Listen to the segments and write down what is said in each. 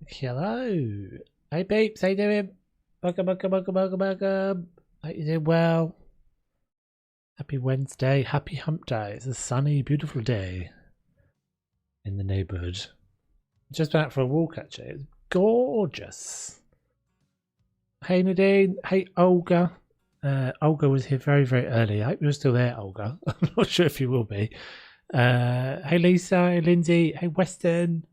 Hello. Hey peeps, how you doing? Welcome. Hope you doing well. Happy Wednesday, happy hump day. It's a sunny, beautiful day in the neighbourhood. Just been out for a walk actually. It's gorgeous. Hey Nadine, hey Olga. Olga was here very, very early. I hope you're still there, Olga. I'm not sure if you will be. Hey Lisa, hey Lindsay, hey Weston.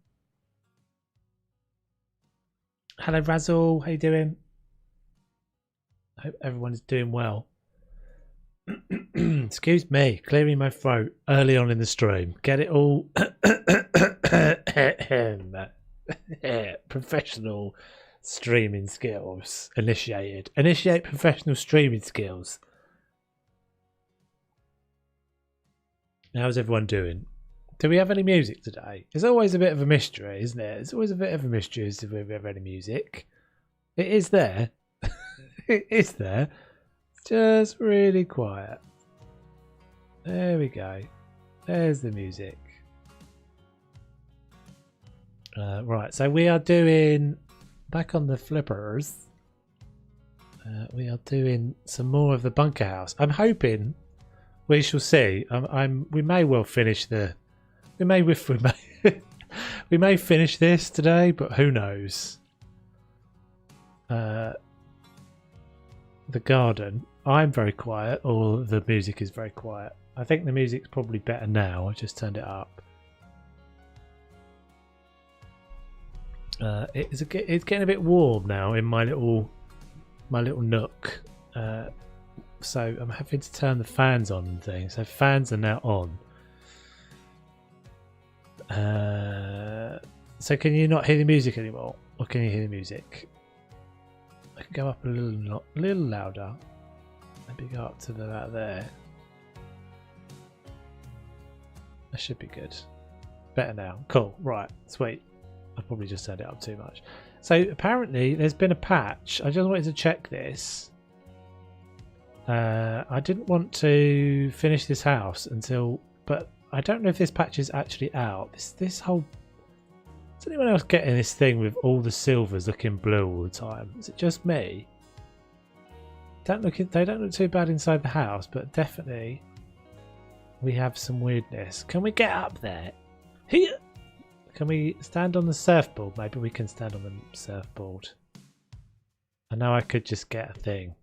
Hello Razzle, how you doing? Hope everyone is doing well. Excuse me, clearing my throat early on in the stream. Get it all professional streaming skills initiated. Initiate professional streaming skills. How's everyone doing? Do we have any music today? It's always a bit of a mystery, isn't it? It's always a bit of a mystery as to if we have any music. It is there. It is there. Just really quiet. There we go. There's the music. Right, so we are doing back on the flippers. We are doing some more of the bunker house. I'm hoping we shall see. We may well finish the. We may we may finish this today, but who knows? The garden. I'm very quiet, or the music is very quiet. I think the music's probably better now. I just turned it up. It's getting a bit warm now in my little nook. So I'm having to turn the fans on and things. So fans are now on. So can you not hear the music anymore, or can you hear the music? I can go up a little louder. Maybe go up to that there. That should be good. Better now. Cool. Right. Sweet. I probably just turned it up too much. So apparently there's been a patch. I just wanted to check this. I didn't want to finish this house until, but I don't know if this patch is actually out. This whole. Is anyone else getting this thing with all the silvers looking blue all the time? Is it just me? They don't look too bad inside the house, but definitely we have some weirdness. Can we get up there? Here. Can we stand on the surfboard? Maybe we can stand on the surfboard. I know I could just get a thing.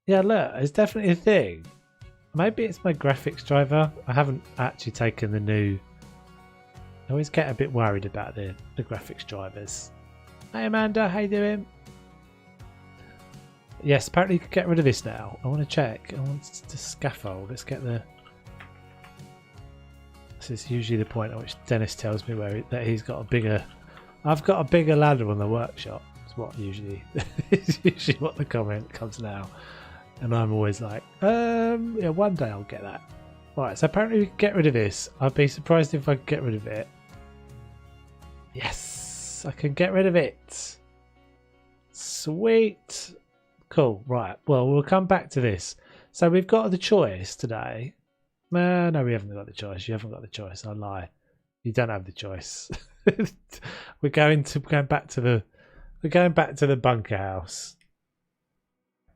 Yeah, look, it's definitely a thing. Maybe it's my graphics driver. I haven't actually taken the new. I always get a bit worried about the graphics drivers. Hey Amanda, how you doing? Yes, apparently you can get rid of this now. I want to check. I want to scaffold. Let's get the. This is usually the point at which Dennis tells me that he's got a bigger. I've got a bigger ladder on the workshop. It's what usually. It's usually what the comment comes now, and I'm always like, yeah, one day I'll get that. Right, so apparently we can get rid of this. I'd be surprised if I could get rid of it. Yes, I can get rid of it. Sweet. Cool. Right. Well, we'll come back to this. So we've got the choice today. No, we haven't got the choice. You haven't got the choice. I lie. You don't have the choice. We're going back to the bunker house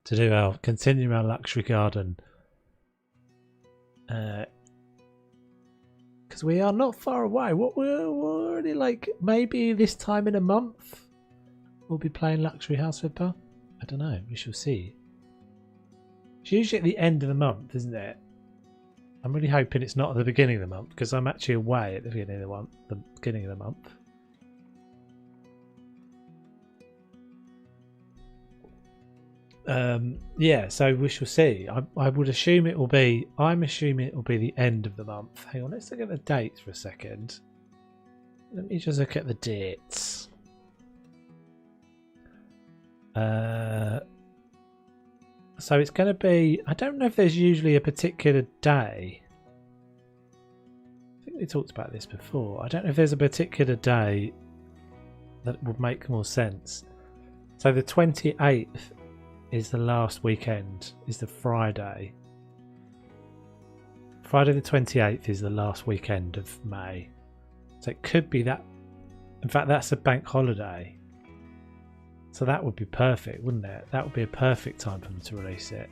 to continue our luxury garden. Because we are not far away. We're already like maybe this time in a month we'll be playing Luxury House Flipper. I don't know. We shall see. It's usually at the end of the month, isn't it? I'm really hoping it's not at the beginning of the month because I'm actually away at the beginning of the month. Yeah, so we shall see. I would assume it will be. I'm assuming it will be the end of the month. Hang on, let's look at the dates for a second. Let me just look at the dates. So it's going to be. I don't know if there's usually a particular day. I think we talked about this before. I don't know if there's a particular day that would make more sense. So the 28th is the last weekend. Is the Friday. Friday the 28th is the last weekend of May. So it could be that. In fact, that's a bank holiday. So that would be perfect, wouldn't it? That would be a perfect time for them to release it.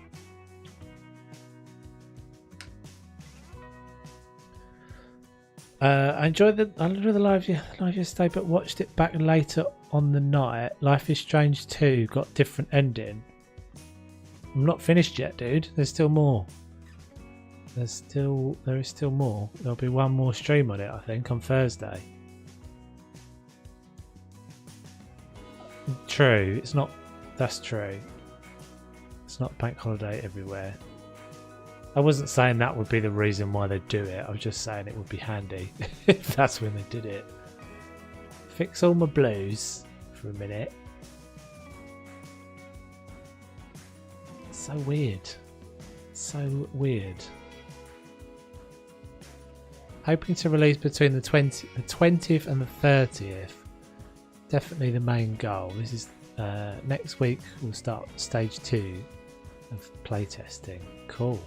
I enjoyed the live yesterday, but watched it back later on the night. Life is Strange 2 got different ending. I'm not finished yet, dude. There's still more. There is still more. There'll be one more stream on it, I think, on Thursday. True. It's not. That's true. It's not bank holiday everywhere. I wasn't saying that would be the reason why they do it. I was just saying it would be handy if that's when they did it. Fix all my blues for a minute. So weird. So weird. Hoping to release between the 20th and the 30th. Definitely the main goal. This is next week. We'll start stage 2 of playtesting. Cool.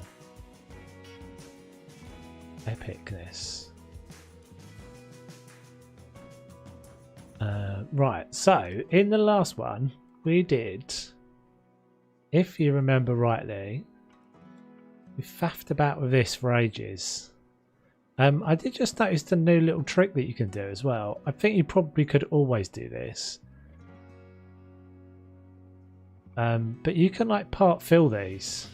Epicness. Right, so in the last one we did, if you remember rightly, we faffed about with this for ages. I did just notice the new little trick that you can do as well. I think you probably could always do this, but you can like part fill these.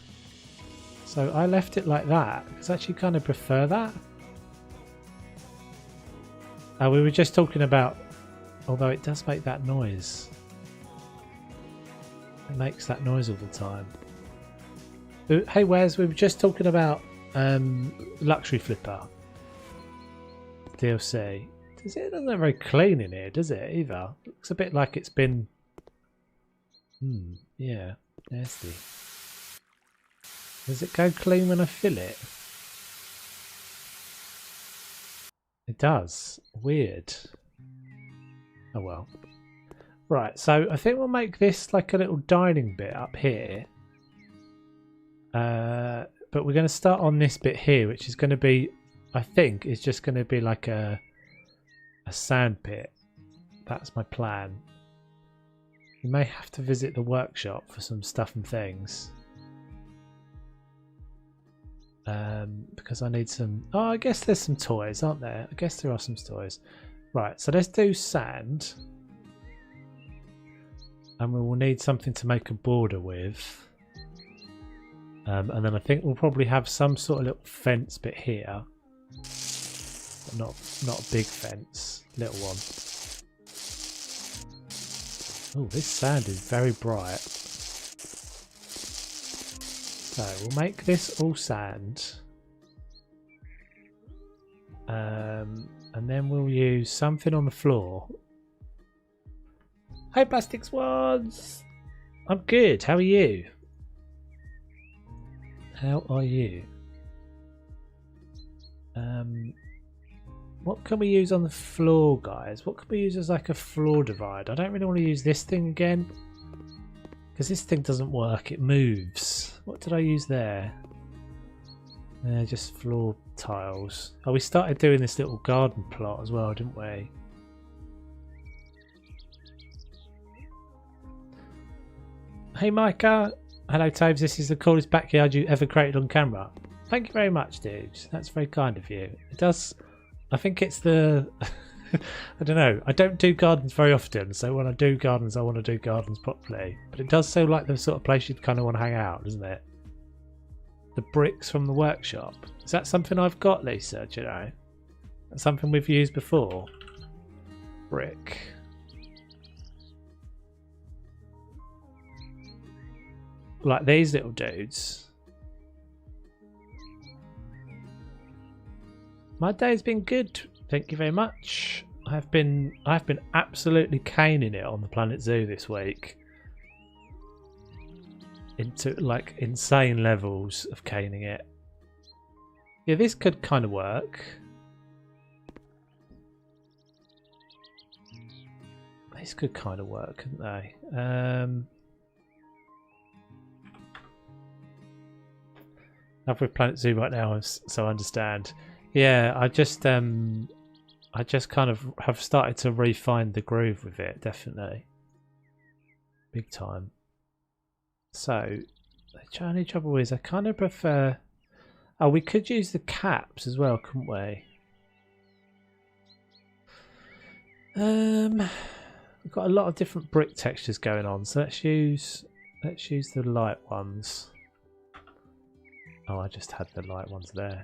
So I left it like that because I actually kind of prefer that. We were just talking about, although it does make that noise. It makes that noise all the time. Hey Wes, we were just talking about Luxury Flipper DLC. It doesn't look very clean in here, does it either? Looks a bit like it's been yeah, nasty. Does it go clean when I fill it? It does. Weird. Oh well. Right, so I think we'll make this like a little dining bit up here. But we're going to start on this bit here, which is going to be, I think, is just going to be like a sand pit. That's my plan. You may have to visit the workshop for some stuff and things. Because I need some. Oh, I guess there's some toys, aren't there? I guess there are some toys. Right, so let's do sand, and we will need something to make a border with. And then I think we'll probably have some sort of little fence bit here, but not a big fence, little one. Oh, this sand is very bright. So we'll make this all sand, and then we'll use something on the floor. Hey Plastic Swans! I'm good, how are you? How are you? What can we use on the floor, guys? What can we use as like a floor divide? I don't really want to use this thing again, because this thing doesn't work, it moves. What did I use there? Just floor tiles. Oh, we started doing this little garden plot as well, didn't we? Hey Micah! Hello Taves, this is the coolest backyard you ever created on camera. Thank you very much, dude. That's very kind of you. It does... I think it's the... I don't know. I don't do gardens very often, so when I do gardens, I want to do gardens properly. But it does sound like the sort of place you'd kind of want to hang out, doesn't it? The bricks from the workshop. Is that something I've got, Lisa? Do you know? That's something we've used before. Brick. Like these little dudes. My day's been good. Thank you very much. I've been absolutely caning it on the Planet Zoo this week. Into like insane levels of caning it. Yeah, this could kind of work. This could kind of work, couldn't they? I'm with Planet Zoo right now, so I understand. Yeah, I just kind of have started to refine the groove with it, definitely. Big time. So, the only trouble is I kind of prefer... Oh, we could use the caps as well, couldn't we? We've got a lot of different brick textures going on, so let's use the light ones. Oh, I just had the light ones there.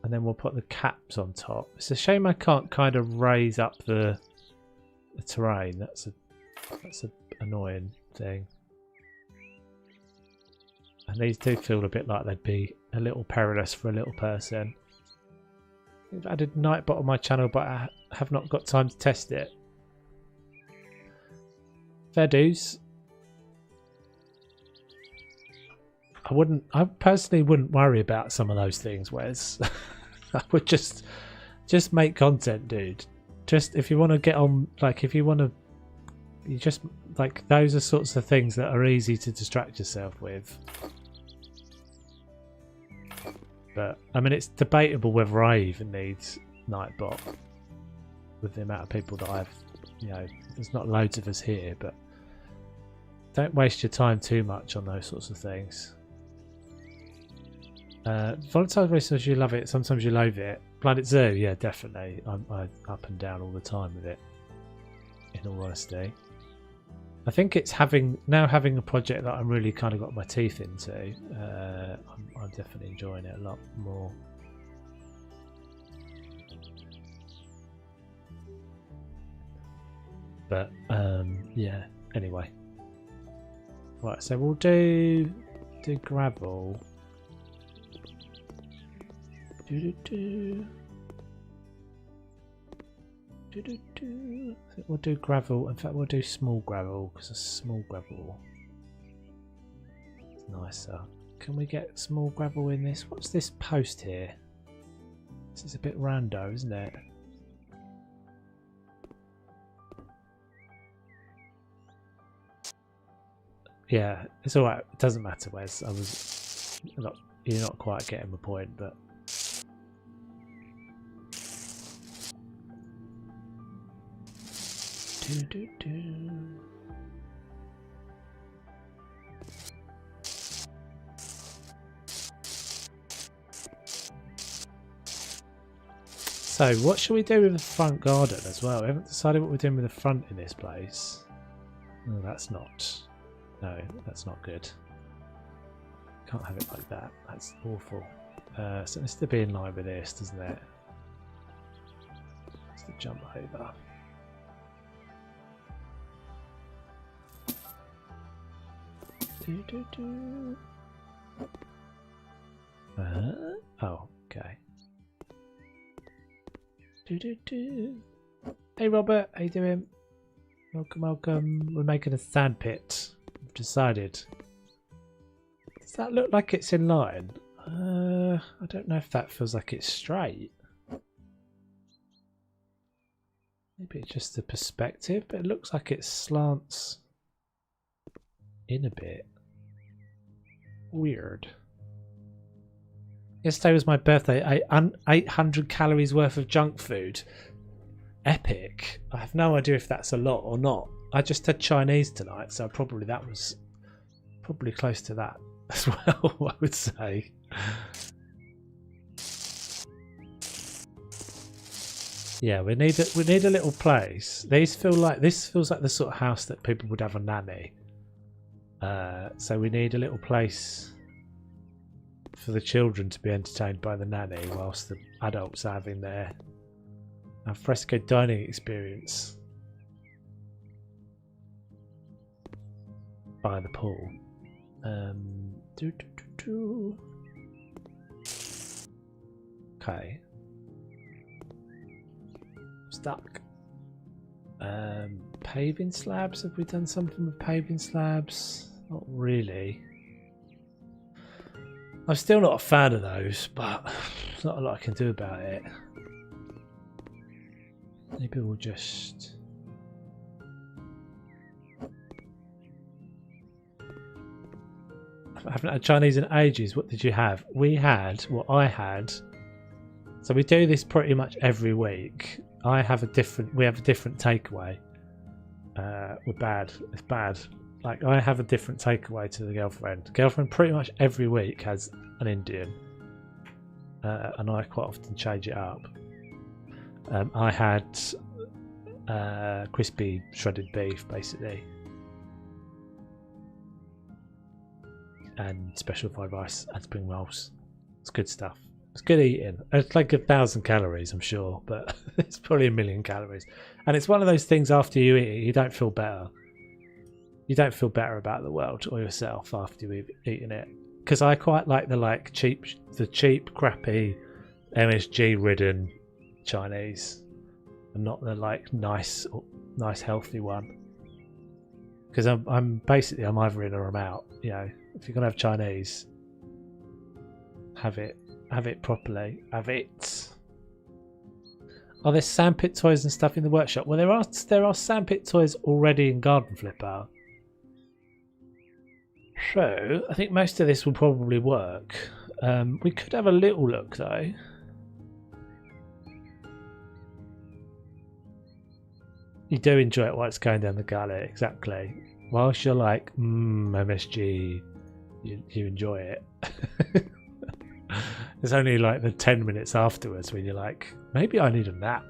And then we'll put the caps on top. It's a shame I can't kind of raise up the terrain. That's a annoying thing. And these do feel a bit like they'd be a little perilous for a little person. I've added Nightbot on my channel, but I have not got time to test it. Fair dues. I personally wouldn't worry about some of those things, Wes. I would just make content, dude. Just if you want to get on, like if you want to, you just like those are sorts of things that are easy to distract yourself with. But I mean, it's debatable whether I even need Nightbot with the amount of people that I've, you know, there's not loads of us here, but don't waste your time too much on those sorts of things. Volatile resource, you love it. Sometimes you loathe it. Planet Zoo, yeah, definitely. I'm up and down all the time with it. In all honesty, I think it's having a project that I'm really kind of got my teeth into. I'm definitely enjoying it a lot more. But yeah. Anyway, right. So we'll do gravel. I think we'll do gravel. In fact, we'll do small gravel because a small gravel is nicer. Can we get small gravel in this? What's this post here? This is a bit rando, isn't it? Yeah, it's alright. It doesn't matter, Wes. You're not quite getting the point, but. So, what should we do with the front garden as well? We haven't decided what we're doing with the front in this place. No, that's not. No, that's not good. Can't have it like that. That's awful. So it needs to be in line with this, doesn't it? Let's jump over. Oh, okay. Hey Robert, how you doing? Welcome, welcome. We're making a sand pit. We've decided. Does that look like it's in line? I don't know if that feels like it's straight. Maybe it's just the perspective, but it looks like it slants in a bit. Weird. Yesterday was my birthday. 800 calories worth of junk food. Epic. I have no idea if that's a lot or not. I just had Chinese tonight, so probably that was probably close to that as well, I would say. Yeah, we need a little place. This feels like the sort of house that people would have a nanny. So we need a little place for the children to be entertained by the nanny whilst the adults are having their Alfresco dining experience by the pool. Okay. Stuck. Paving slabs. Have we done something with paving slabs? Not really. I'm still not a fan of those, but there's not a lot I can do about it. Maybe we'll just... haven't had Chinese in ages. What did you have? We had what I had. So we do this pretty much every week. We have a different takeaway. We're bad. It's bad. Like, I have a different takeaway to the girlfriend. Girlfriend pretty much every week has an Indian. And I quite often change it up. I had crispy shredded beef, basically. And special fried rice and spring rolls. It's good stuff. It's good eating. It's like 1,000 calories, I'm sure, but it's probably 1,000,000 calories. And it's one of those things after you eat it, you don't feel better. You don't feel better about the world or yourself after you've eaten it. Because I quite like the cheap, crappy, MSG-ridden Chinese, and not the like nice, healthy one. Because I'm either in or I'm out. You know, if you're gonna have Chinese, have it properly. Have it. Oh, there's sandpit toys and stuff in the workshop. Well, there are sandpit toys already in Garden Flipper. So I think most of this will probably work. We could have a little look though. You do enjoy it while it's going down the gully, exactly. Whilst you're like, MSG, you enjoy it. It's only like the 10 minutes afterwards when you're like, maybe I need a nap.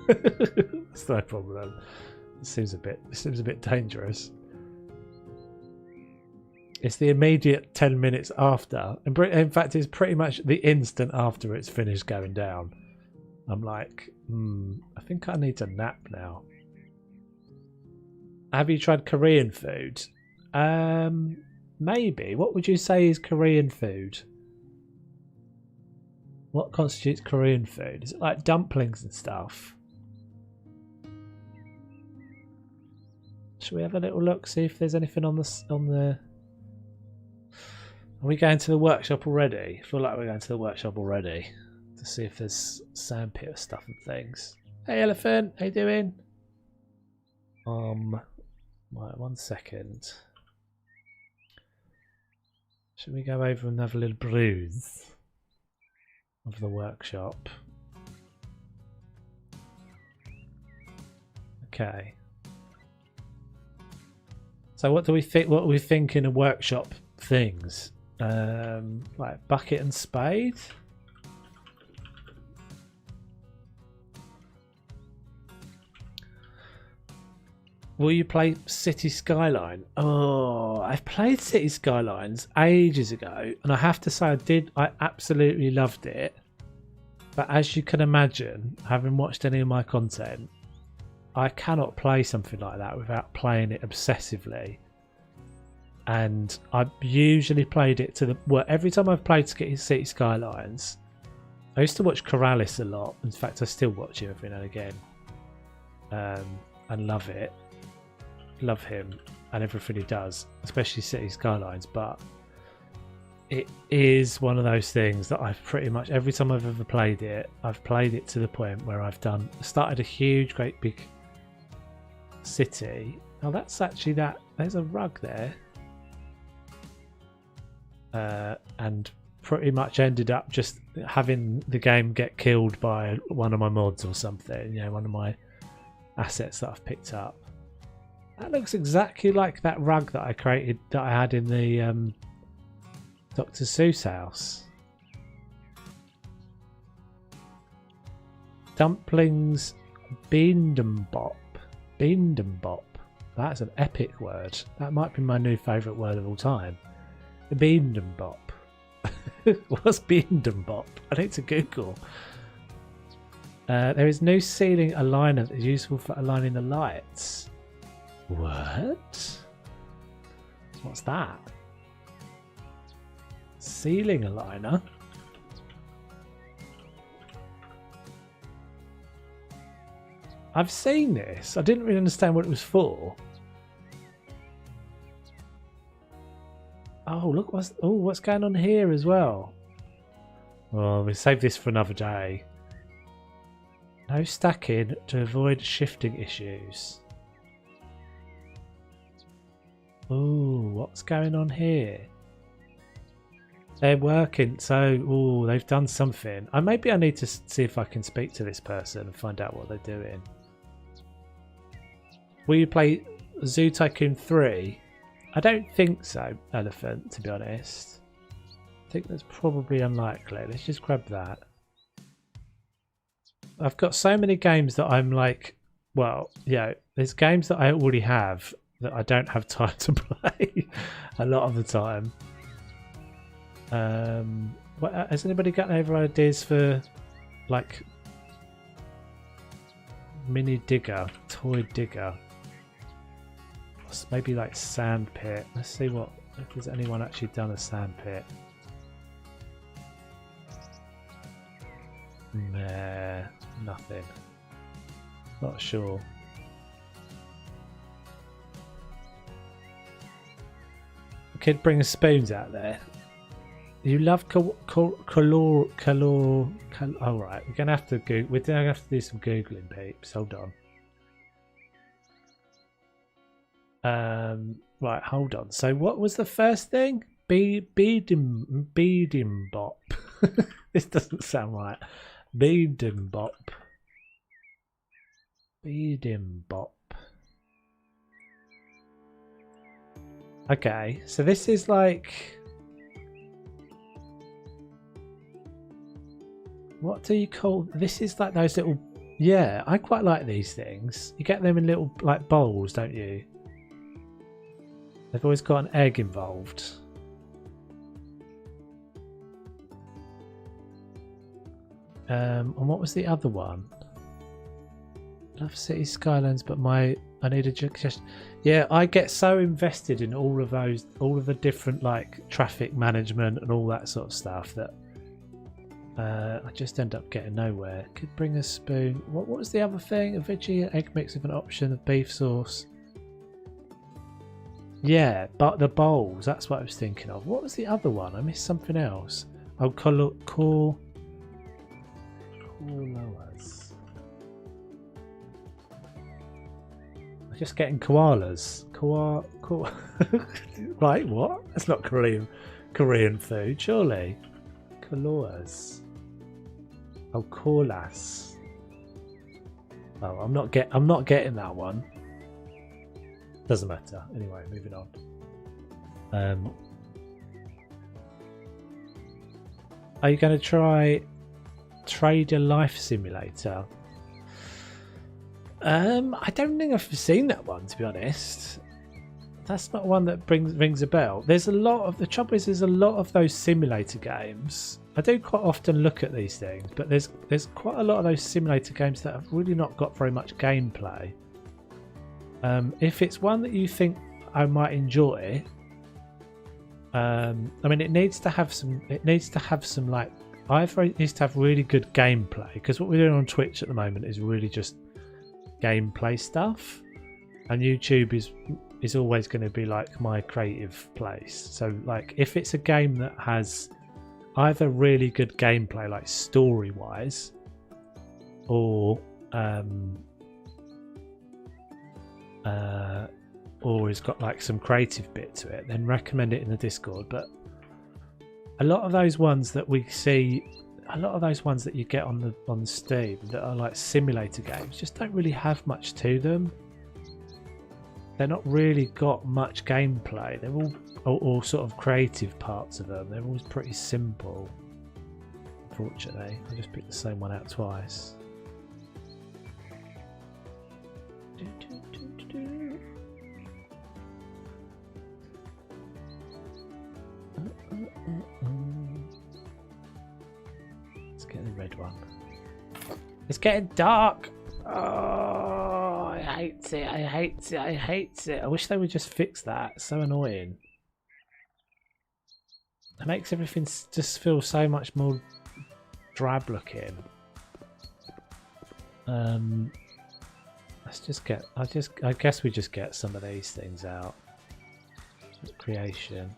That's no problem. It seems a bit dangerous. It's the immediate 10 minutes after. And in fact, it's pretty much the instant after it's finished going down. I'm like, I think I need to nap now. Have you tried Korean food? Maybe. What would you say is Korean food? What constitutes Korean food? Is it like dumplings and stuff? Should we have a little look, see if there's anything on the... Are we going to the workshop already? I feel like we're going to the workshop already to see if there's sandpit stuff and things. Hey elephant, how you doing? Right, 1 second. Should we go over and have a little peruse of the workshop? Okay. So what do we think? What we think in a workshop things? Like bucket and spade. Will you play City Skyline? Oh, I've played City Skylines ages ago, and I have to say I absolutely loved it. But as you can imagine, having watched any of my content, I cannot play something like that without playing it obsessively. And I've usually played it to the... Well, every time I've played City Skylines, I used to watch Corrales a lot. In fact, I still watch him every now and again. And love it. Love him and everything he does, especially City Skylines. But it is one of those things that I've pretty much... Every time I've ever played it, I've played it to the point where I've started a huge, great big city. Oh, that's actually that... There's a rug there. And pretty much ended up just having the game get killed by one of my mods or something, you know, one of my assets that I've picked up. That looks exactly like that rug that I created, that I had in the Dr. Seuss house. Dumplings Beendembop. Beendembop. That's an epic word. That might be my new favourite word of all time. Beendembop. What's Beendembop? I need to Google. There is no ceiling aligner that is useful for aligning the lights. What? What's that? Ceiling aligner? I've seen this. I didn't really understand what it was for. Oh, look, what's going on here as well? Oh, we save this for another day. No stacking to avoid shifting issues. Oh, what's going on here? They're working, so they've done something. Maybe I need to see if I can speak to this person and find out what they're doing. Will you play Zoo Tycoon 3? I don't think so, Elephant, to be honest. I think that's probably unlikely. Let's just grab that. I've got so many games that I'm like, well, yeah, there's games that I already have that I don't have time to play a lot of the time. Has anybody got any other ideas for like mini digger, toy digger? Maybe like sand pit. Let's see if there's anyone actually done a sand pit. Nah, nothing. Not sure. Kid bringing spoons out there. You love color. All right, we're gonna have to Google. We're gonna have to do some googling, peeps. Hold on. Right, hold on. So, what was the first thing? Beadim bop. This doesn't sound right. Beadim bop. Beadim bop. Okay, so this is like, what do you call this? Is like those little, yeah, I quite like these things. You get them in little like bowls, don't you? They've always got an egg involved. And what was the other one? Love City Skylines, but I need a just, yeah, I get so invested in all of the different like traffic management and all that sort of stuff that I just end up getting nowhere. Could bring a spoon. What was the other thing? A veggie egg mix with an option of beef sauce. Yeah, but the bowls, that's what I was thinking of. What was the other one? I missed something else. Oh, koalas. I'm just getting koalas. Right, what? That's not Korean food, surely. Koalas. Oh, koalas. Oh, I'm not getting that one. Doesn't matter. Anyway, moving on. Are you going to try Trader Life Simulator? I don't think I've seen that one, to be honest. That's not one that rings a bell. There's a lot of, the trouble is there's a lot of those simulator games. I do quite often look at these things, but there's quite a lot of those simulator games that have really not got very much gameplay. If it's one that you think I might enjoy, I mean, it needs to have some like, either it needs to have really good gameplay, because what we're doing on Twitch at the moment is really just gameplay stuff, and YouTube is always going to be like my creative place. So like, if it's a game that has either really good gameplay, like story wise, or it's got like some creative bit to it, then recommend it in the Discord. But a lot of those ones that we see, a lot of those ones that you get on Steam that are like simulator games just don't really have much to them. They're not really got much gameplay. They're all sort of creative parts of them. They're always pretty simple. Unfortunately, I just picked the same one out twice. Let's get the red one. It's getting dark. Oh, I hate it. I hate it. I hate it. I wish they would just fix that. It's so annoying. It makes everything just feel so much more drab looking. Let's just get. I guess we just get some of these things out. Creation.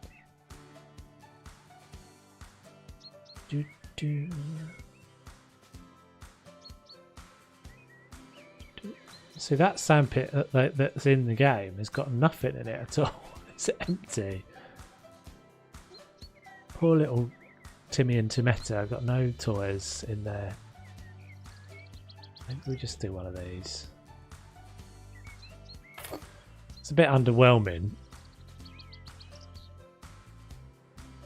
So that sandpit that's in the game has got nothing in it at all. It's empty. Poor little Timmy and Timetta got no toys in there. Maybe we just do one of these. It's a bit underwhelming.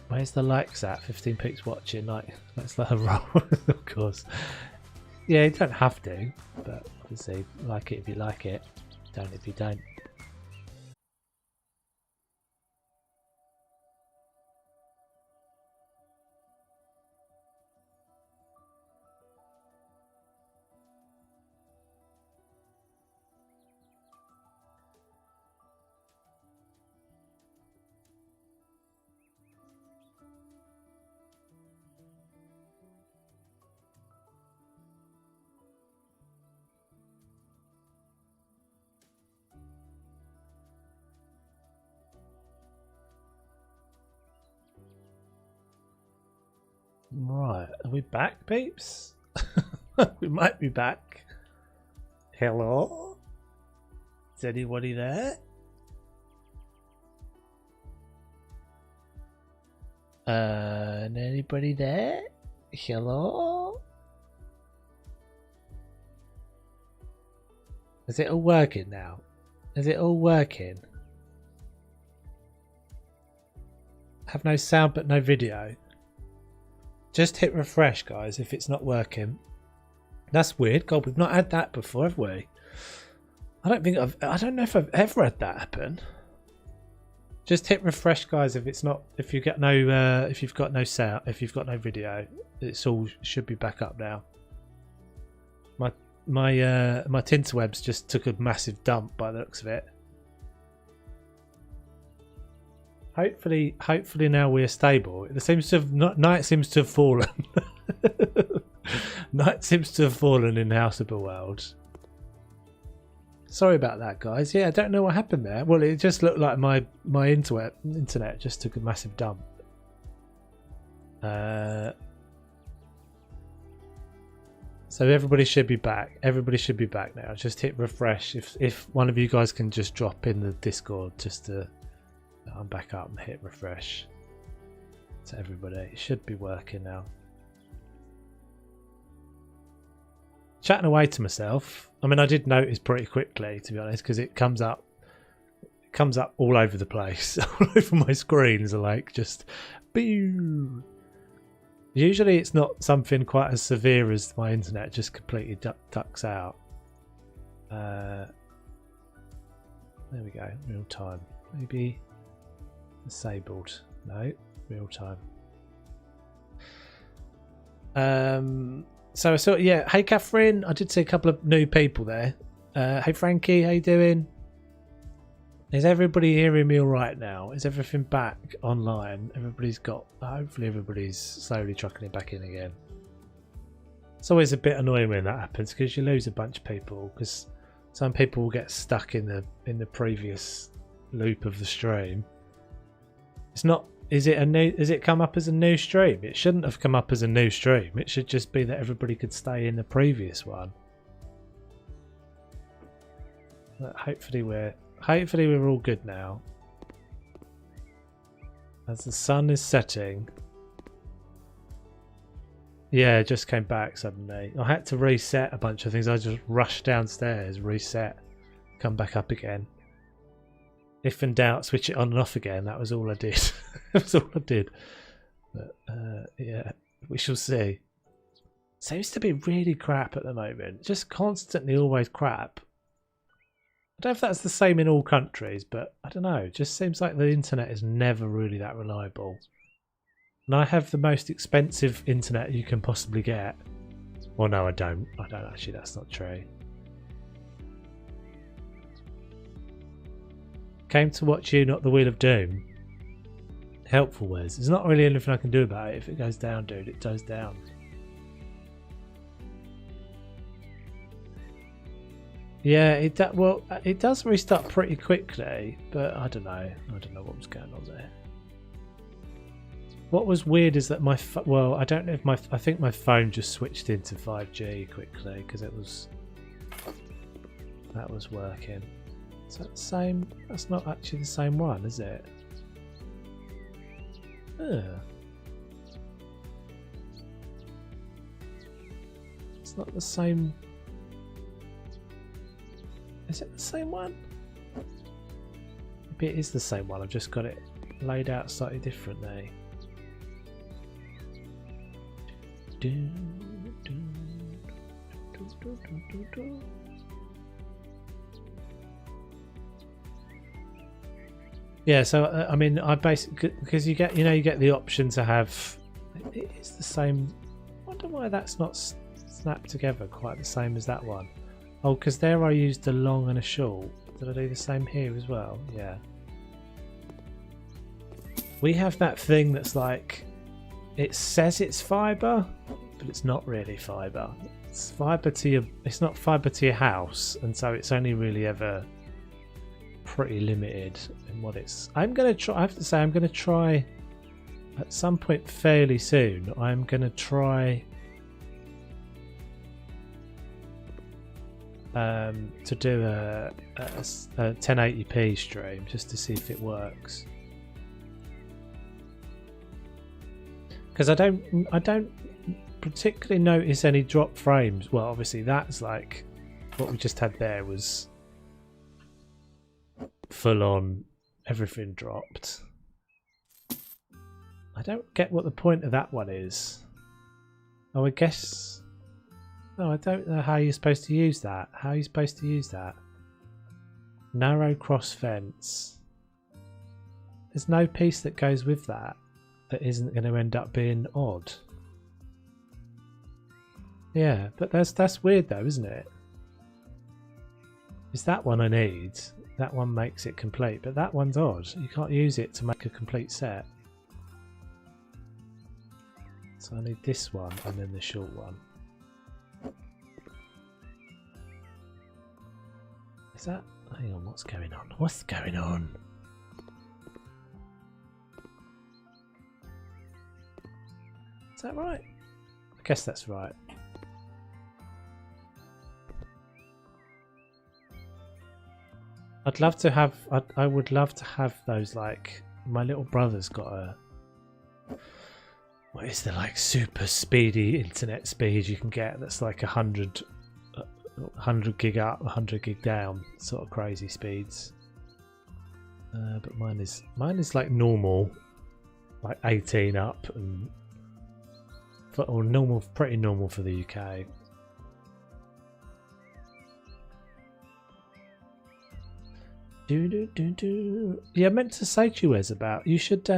Where's the likes at? 15 pics watching. Like, let's let her roll, of course. Yeah, you don't have to, but obviously, like it if you like it. Don't if you don't. Right, are we back, peeps? We might be back. Hello? Is anybody there? Anybody there? Hello? Is it all working now? Is it all working? Have no sound but no video. Just hit refresh, guys, if it's not working. That's weird. God, we've not had that before, have we? I don't know if I've ever had that happen. Just hit refresh, guys, if it's not, if you've got no sound, if you've got no video, it's all should be back up now. My Tinterwebs just took a massive dump by the looks of it. Hopefully now we're stable. It seems to have night seems to have fallen. Night seems to have fallen in House of the World. Sorry about that, guys. Yeah, I don't know what happened there. Well, it just looked like my internet just took a massive dump. So everybody should be back. Everybody should be back now. Just hit refresh. If one of you guys can just drop in the Discord just to. I'm back up and hit refresh to everybody. It should be working now. Chatting away to myself. I mean, I did notice pretty quickly, to be honest, because it comes up all over the place. All over my screens are like just boo. Usually it's not something quite as severe as my internet just completely ducks out. There we go, real time. Maybe disabled. No, real time. So I saw, yeah. Hey, Catherine. I did see a couple of new people there. Hey, Frankie. How you doing? Is everybody hearing me all right now? Is everything back online? Everybody's got. Hopefully, everybody's slowly trucking it back in again. It's always a bit annoying when that happens because you lose a bunch of people because some people will get stuck in the previous loop of the stream. It's not. Is it come up as a new stream? It shouldn't have come up as a new stream. It should just be that everybody could stay in the previous one. But hopefully we're all good now. As the sun is setting. Yeah, it just came back suddenly. I had to reset a bunch of things. I just rushed downstairs, reset, come back up again. If in doubt, switch it on and off again. That was all I did. That's all I did. But yeah, we shall see. Seems to be really crap at the moment. Just constantly always crap. I don't know if that's the same in all countries, but I don't know. It just seems like the internet is never really that reliable. And I have the most expensive internet you can possibly get. Well, no, I don't. I don't actually. That's not true. Came to watch you, not the Wheel of Doom. Helpful, Wes. There's not really anything I can do about it. If it goes down, dude, it goes down. Yeah, it does restart pretty quickly, but I don't know. I don't know what was going on there. What was weird is that I don't know if I think my phone just switched into 5G quickly because that was working. Is that the same? That's not actually the same one, is it? It's not the same. Is it the same one? Maybe it is the same one. I've just got it laid out slightly differently. Yeah, so I mean, I basically, because you get the option to have. It is the same. I wonder why that's not snapped together quite the same as that one. Oh, because there I used a long and a short. Did I do the same here as well? Yeah. We have that thing that's like, it says it's fibre, but it's not really fibre. It's fibre to your. It's not fibre to your house, and so it's only really ever pretty limited in what it's. I'm gonna try. I have to say, I'm gonna try at some point fairly soon. I'm gonna try to do a 1080p stream just to see if it works. Because I don't particularly notice any drop frames. Well, obviously that's like what we just had there was full on everything dropped. I don't get what the point of that one is. Oh, I guess. No, I don't know how you're supposed to use that. How are you supposed to use that? Narrow cross fence. There's no piece that goes with that isn't going to end up being odd. Yeah, but that's weird though, isn't it? It's that one I need. That one makes it complete, but that one's odd. You can't use it to make a complete set. So I need this one and then the short one. Is that... Hang on, what's going on? What's going on? Is that right? I guess that's right. I'd love to have... I would love to have those, like... My little brother's got a... What is the, like, super speedy internet speed you can get that's like 100 gig up, 100 gig down, sort of crazy speeds. But mine is like normal, like 18 up, and or normal, pretty normal for the UK. Yeah, I meant to say to you, Wes, about you should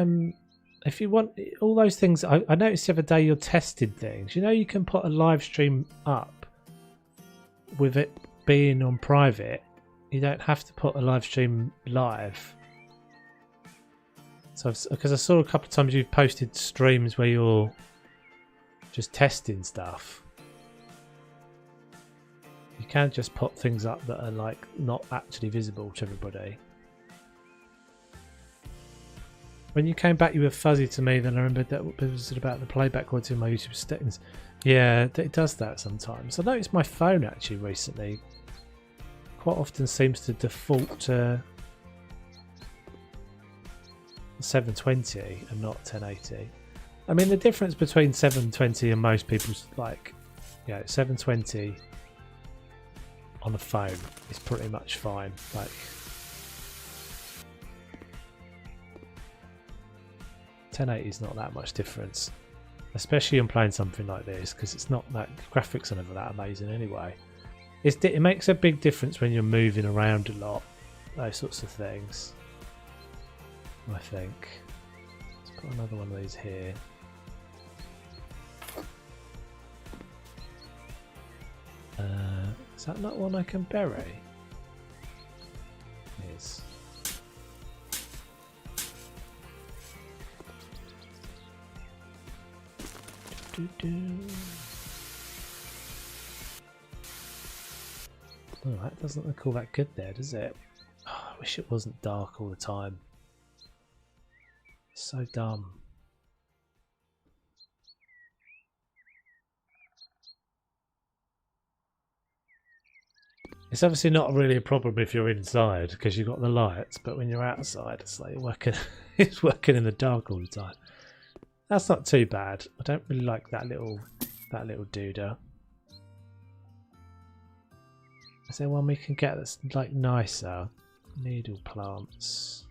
if you want all those things. I noticed the other day your tested things. You know, you can put a live stream up with it being on private. You don't have to put a live stream live. So, because I saw a couple of times you've posted streams where you're just testing stuff. You can just put things up that are like not actually visible to everybody. When you came back, you were fuzzy to me. Then I remembered that it was about the playback quality of my YouTube settings. Yeah, it does that sometimes. I noticed my phone actually recently quite often seems to default to 720 and not 1080. I mean, the difference between 720 and most people's, like, 720 on a phone is pretty much fine. Like, 1080 is not that much difference, especially in playing something like this, because it's not that graphics are never that amazing anyway. It makes a big difference when you're moving around a lot, those sorts of things. I think. Let's put another one of these here. Is that not one I can bury? It is. Oh, that doesn't look all that good there, does it? Oh, I wish it wasn't dark all the time. So dumb. It's obviously not really a problem if you're inside because you've got the lights, but when you're outside, it's like it's working in the dark all the time. That's not too bad. I don't really like that little doodah. Is there one we can get that's like nicer? Needle plants.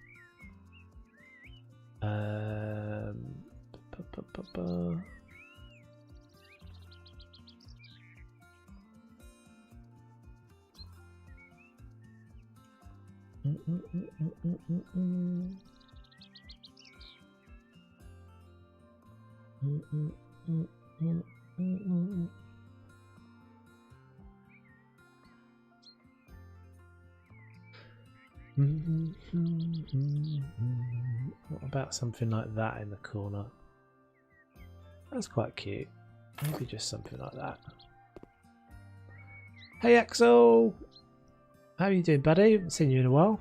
What about something like that in the corner? That's quite cute. Maybe just something like that. Hey Axel! How are you doing, buddy? Haven't seen you in a while.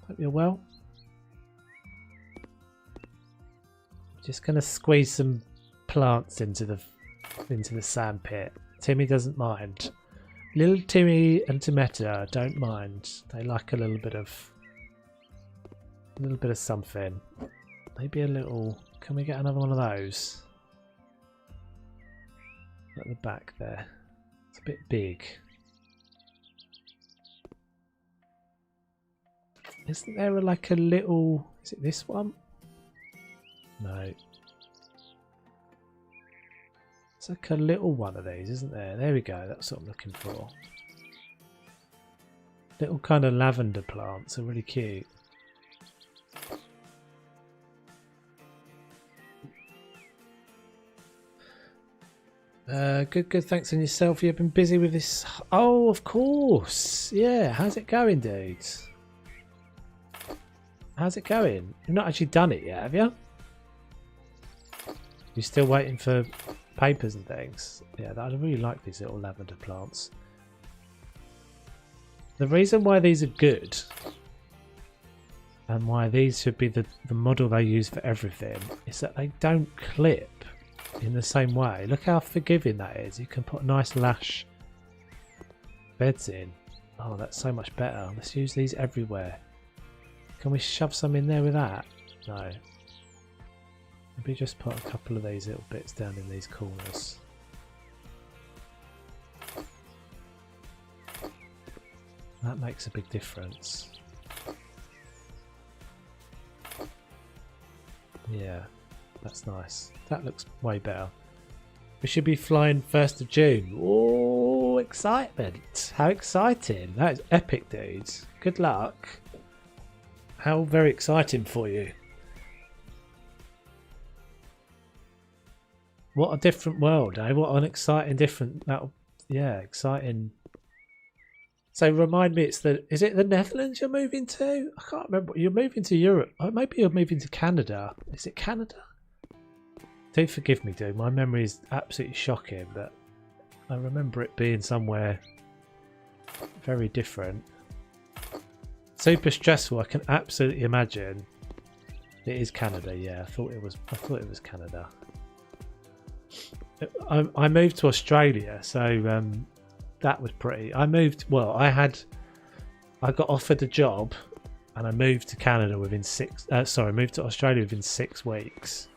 Hope you're well. Just gonna squeeze some plants into the sand pit. Timmy doesn't mind. Little Timmy and Tomato don't mind. They like a little bit of something. Maybe a little. Can we get another one of those? At the back there. It's a bit big. Isn't there like a little... Is it this one? No. It's like a little one of these, isn't there? There we go. That's what I'm looking for. Little kind of lavender plants are really cute. Good. Thanks on yourself. You've been busy with this. Oh, of course. Yeah. How's it going, dudes? How's it going? You've not actually done it yet, have you? You're still waiting for papers and things. Yeah, I really like these little lavender plants. The reason why these are good and why these should be the model they use for everything is that they don't clip in the same way. Look how forgiving that is. You can put nice lash beds in. Oh, that's so much better. Let's use these everywhere. Can we shove some in there with that? No. Maybe just put a couple of these little bits down in these corners. That makes a big difference. Yeah, that's nice. That looks way better. We should be flying 1st of June. Oh, excitement. How exciting. That is epic, dudes. Good luck. How very exciting for you. What a different world, eh? What an exciting different... Yeah, exciting. So remind me, is it the Netherlands you're moving to? I can't remember. You're moving to Europe. Oh, maybe you're moving to Canada. Is it Canada? Do forgive me, dude. My memory is absolutely shocking, but I remember it being somewhere very different. Super stressful. I can absolutely imagine. It is Canada. Yeah, I thought it was Canada. I moved to Australia, so that was pretty. I moved. Well, I got offered a job, and I moved to Canada within moved to Australia within 6 weeks.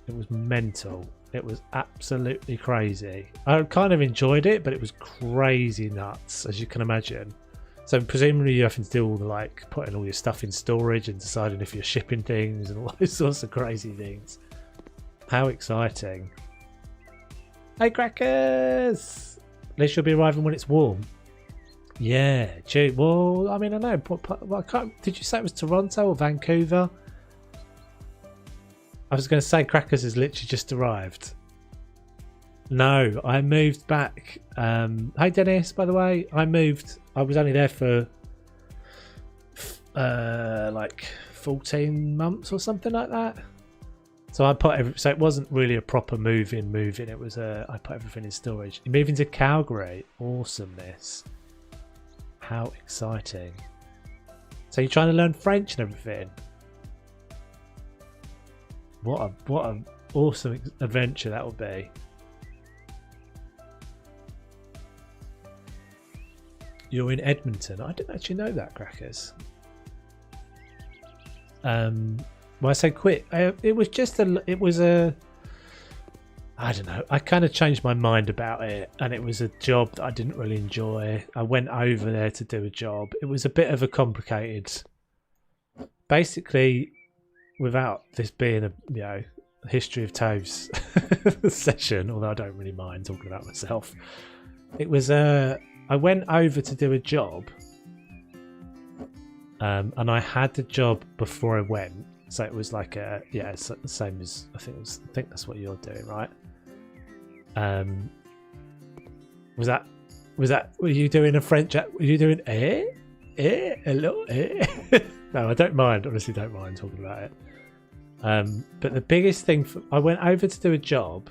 It was mental. It was absolutely crazy. I kind of enjoyed it, but it was crazy nuts, as you can imagine. So presumably you're having to do all the putting all your stuff in storage and deciding if you're shipping things and all those sorts of crazy things. How exciting. Hey crackers! At least you'll be arriving when it's warm. Yeah, June. Well, I mean, I know. Did you say it was Toronto or Vancouver? I was going to say crackers has literally just arrived. No, I moved back. Hey Dennis, by the way, I was only there for 14 months or something like that. So so it wasn't really a proper move-in. It was I put everything in storage. You're moving to Calgary. Awesomeness. How exciting. So you're trying to learn French and everything. What an awesome adventure that would be. You're in Edmonton. I didn't actually know that, crackers. Well, I say quit. It was I don't know. I kind of changed my mind about it, and it was a job that I didn't really enjoy. I went over there to do a job. It was a bit of a complicated. Basically, without this being a history of Toves session, although I don't really mind talking about myself, it was I went over to do a job, and I had the job before I went. So it was like it's the same as I think that's what you're doing, right? Were you doing a French? Were you doing hello? No, I don't mind. Honestly, don't mind talking about it. But the biggest thing, I went over to do a job,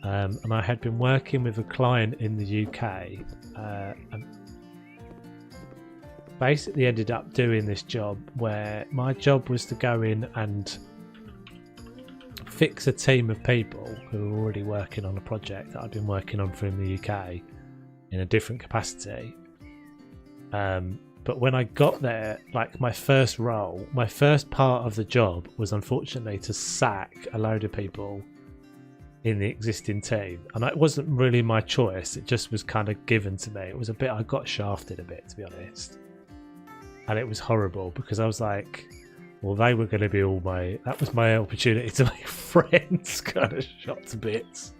and I had been working with a client in the UK, and basically ended up doing this job where my job was to go in and fix a team of people who were already working on a project that I'd been working on for in the UK in a different capacity. But when I got there, like my first part of the job was unfortunately to sack a load of people in the existing team, and it wasn't really my choice. It just was kind of given to me. It was I got shafted a bit, to be honest. And it was horrible because I was like, well, they were going to be that was my opportunity to make friends, kind of shot to bits.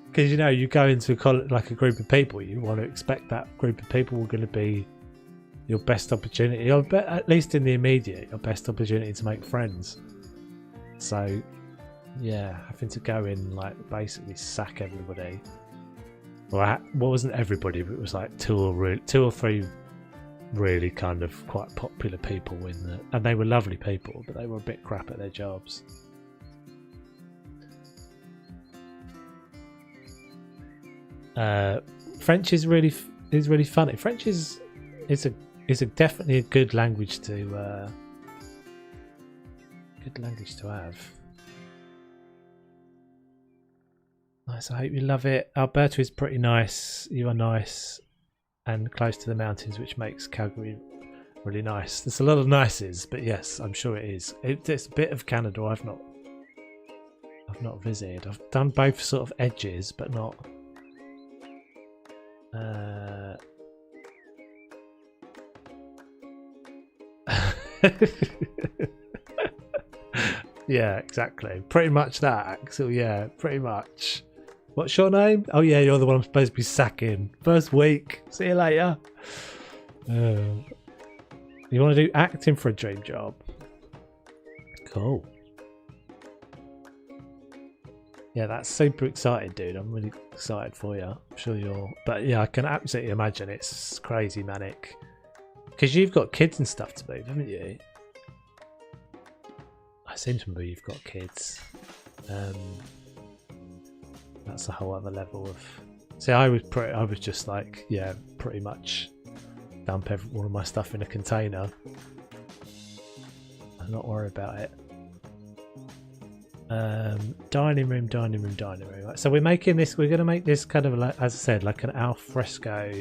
Because, you go into like a group of people, you want to expect that group of people were going to be your best opportunity, or at least in the immediate, your best opportunity to make friends. So, yeah, having to go in, like, basically sack everybody. Well, wasn't everybody, but it was like two or three really kind of quite popular people and they were lovely people, but they were a bit crap at their jobs. French is really funny. French is definitely a good language to have. Nice. I hope you love it. Alberta is pretty nice. You are nice and close to the mountains, which makes Calgary really nice. There's a lot of nices, but yes, I'm sure it is. It's a bit of Canada I've not visited. I've done both sort of edges, but not. Yeah, exactly. Pretty much that, Axel. Yeah, pretty much. What's your name? Oh yeah, you're the one I'm supposed to be sacking. First week. See you later. You want to do acting for a dream job? Cool. Yeah, that's super exciting, dude. I'm really excited for you. I'm sure you're... But yeah, I can absolutely imagine it's crazy manic. Because you've got kids and stuff to move, haven't you? I seem to remember you've got kids. That's a whole other level of... See, I was just like, yeah, pretty much dump all of my stuff in a container and not worry about it. Dining room. Right, so we're making this. We're going to make this kind of, like, as I said, like an alfresco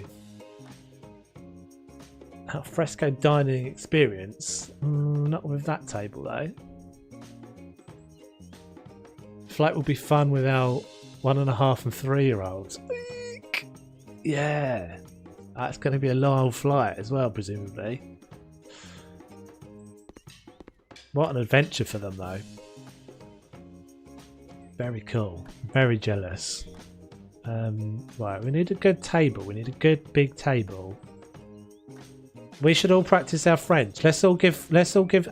dining experience. Not with that table though. Flight will be fun with our 1.5 and 3-year-olds. Yeah, that's going to be a long flight as well, presumably. What an adventure for them, though. Very cool. Very jealous. Right, we need a good table. We need a good big table. We should all practice our French. Let's all give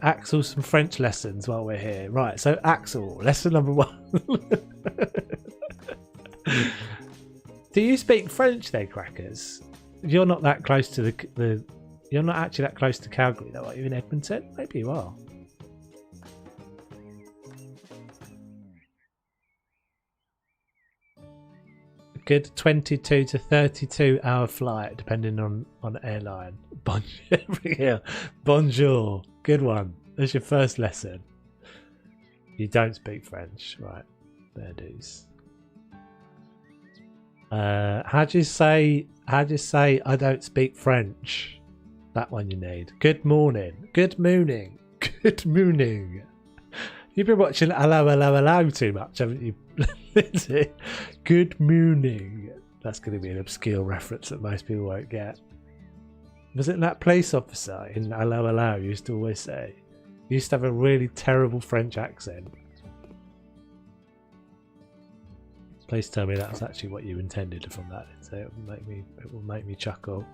Axel some French lessons while we're here. Right, so Axel, lesson number 1. Do you speak French then, crackers? You're not that close to the you're not actually that close to Calgary though, are you, in Edmonton? Maybe you are. A good 22 to 32 hour flight depending on airline. Bonjour. Good one. That's your first lesson. You don't speak French, right? There it is. How do you say I don't speak French? That one you need. Good morning. Good mooning. Good mooning. You've been watching Hello, Hello, Hello too much, haven't you, Lindsay? Good mooning. That's going to be an obscure reference that most people won't get. Was it that police officer in Hello, Hello used to always say? He used to have a really terrible French accent. Please tell me that's actually what you intended from that. So it will make me chuckle.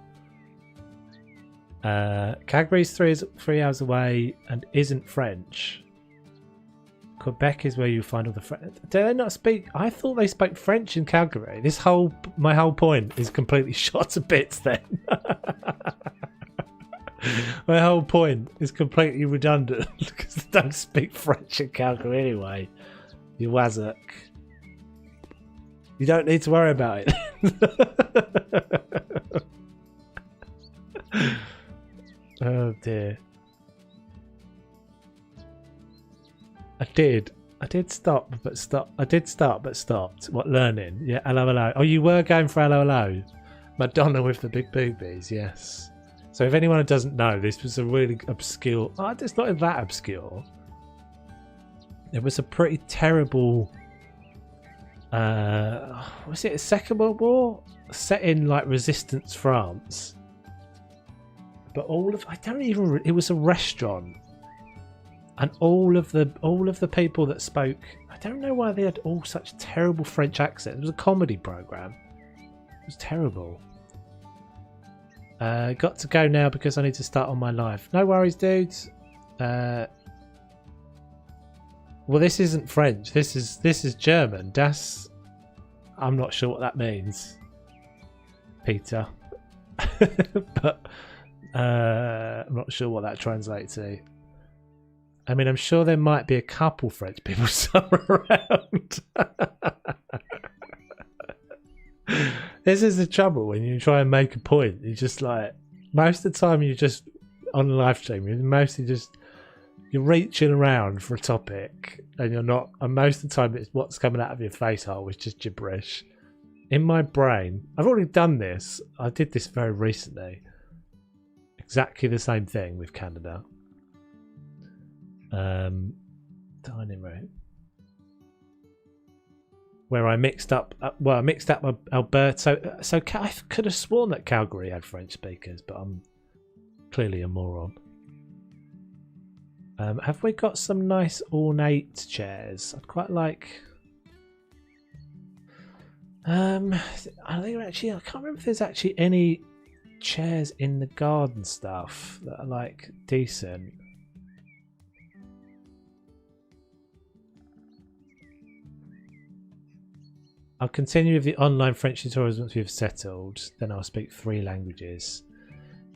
Cadbury's 3 hours away and isn't French. Quebec is where you find all the French. Do they not speak? I thought they spoke French in Calgary. My whole point is completely shot to bits then. My whole point is completely redundant because they don't speak French in Calgary anyway. You wazzock. You don't need to worry about it. Oh dear. I did stop but stopped. What, learning? Yeah, hello, hello. Oh, you were going for hello, hello. Madonna with the big boobies, yes. So if anyone doesn't know, this was a really obscure... Oh, it's not that obscure. It was a pretty terrible... was it a Second World War? Set in, like, Resistance France. But it was a restaurant. And all of the people that spoke... I don't know why they had all such terrible French accents. It was a comedy programme. It was terrible. Got to go now because I need to start on my live. No worries, dudes. Well, this isn't French. This is German. I'm not sure what that means, Peter. But I'm not sure what that translates to. I mean, I'm sure there might be a couple French people somewhere around. This is the trouble when you try and make a point. You just like, most of the time you're just on a live stream, you're reaching around for a topic and you're not, and most of the time it's what's coming out of your face hole is just gibberish. In my brain, I've already done this. I did this very recently. Exactly the same thing with Canada. Dining room. Where I mixed up Alberta. So I could have sworn that Calgary had French speakers, but I'm clearly a moron. Have we got some nice ornate chairs? I'd quite like. I think actually I can't remember if there's actually any chairs in the garden stuff that are like decent. I'll continue with the online French tutorials once we've settled. Then I'll speak 3 languages.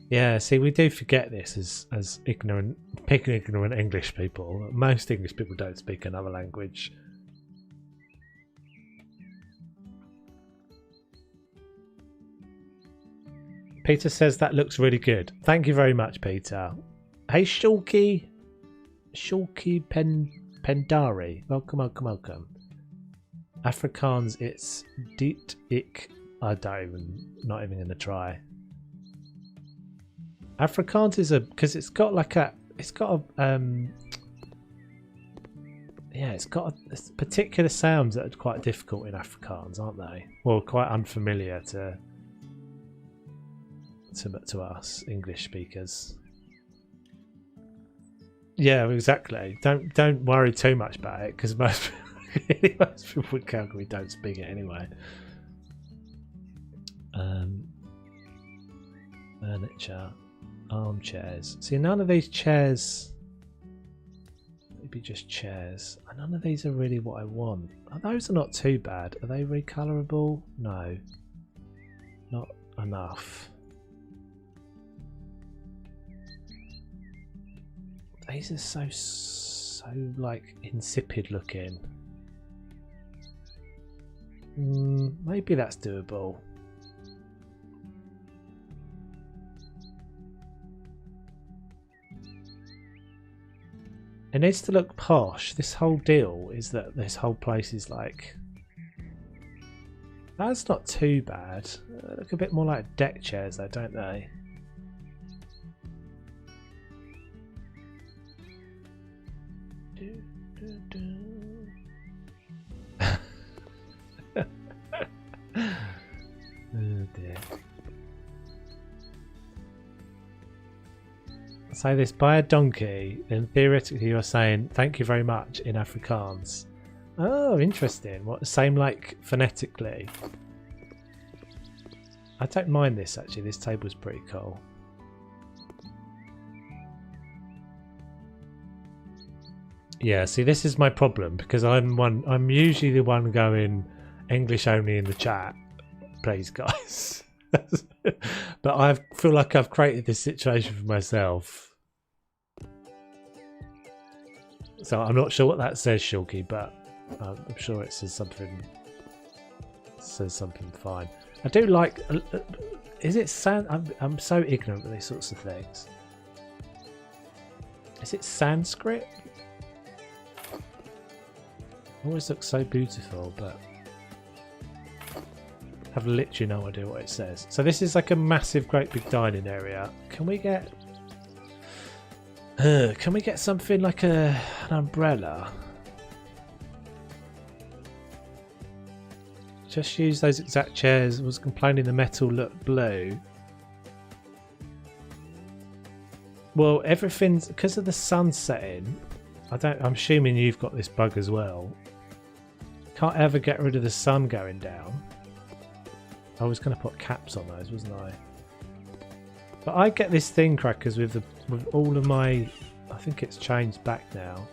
Yeah, see, we do forget this as ignorant English people. Most English people don't speak another language. Peter says that looks really good. Thank you very much, Peter. Hey, Shulky Pendari. Welcome. Afrikaans, it's dit ik. Not even gonna try. Afrikaans is because it's got particular sounds that are quite difficult in Afrikaans, aren't they? Well, quite unfamiliar to us English speakers. Yeah, exactly. Don't worry too much about it because most people in Calgary don't speak it anyway. Furniture, armchairs. See, none of these chairs. Maybe just chairs. None of these are really what I want. Those are not too bad. Are they recolorable? No, not enough. These are so like insipid looking. Maybe that's doable. It needs to look posh. This whole deal is that this whole place is like... That's not too bad. They look a bit more like deck chairs though, don't they? say this by a donkey, then theoretically you're saying thank you very much in Afrikaans. Oh, interesting. What, same like phonetically? I don't mind this actually. This table's pretty cool. Yeah, see, this is my problem because I'm usually the one going English only in the chat. Please, guys. But I feel like I've created this situation for myself. So I'm not sure what that says, Shulky, but I'm sure it says something. Fine. I do like. Is it I'm so ignorant with these sorts of things. Is it Sanskrit? Always looks so beautiful, but I have literally no idea what it says. So this is like a massive, great big dining area. Can we get? Can we get something like an umbrella? Just use those exact chairs. I was complaining the metal looked blue. Well, everything's because of the sun setting. I'm assuming you've got this bug as well. Can't ever get rid of the sun going down. I was going to put caps on those, wasn't I? But I get this thing, crackers, with all of my. I think it's changed back now.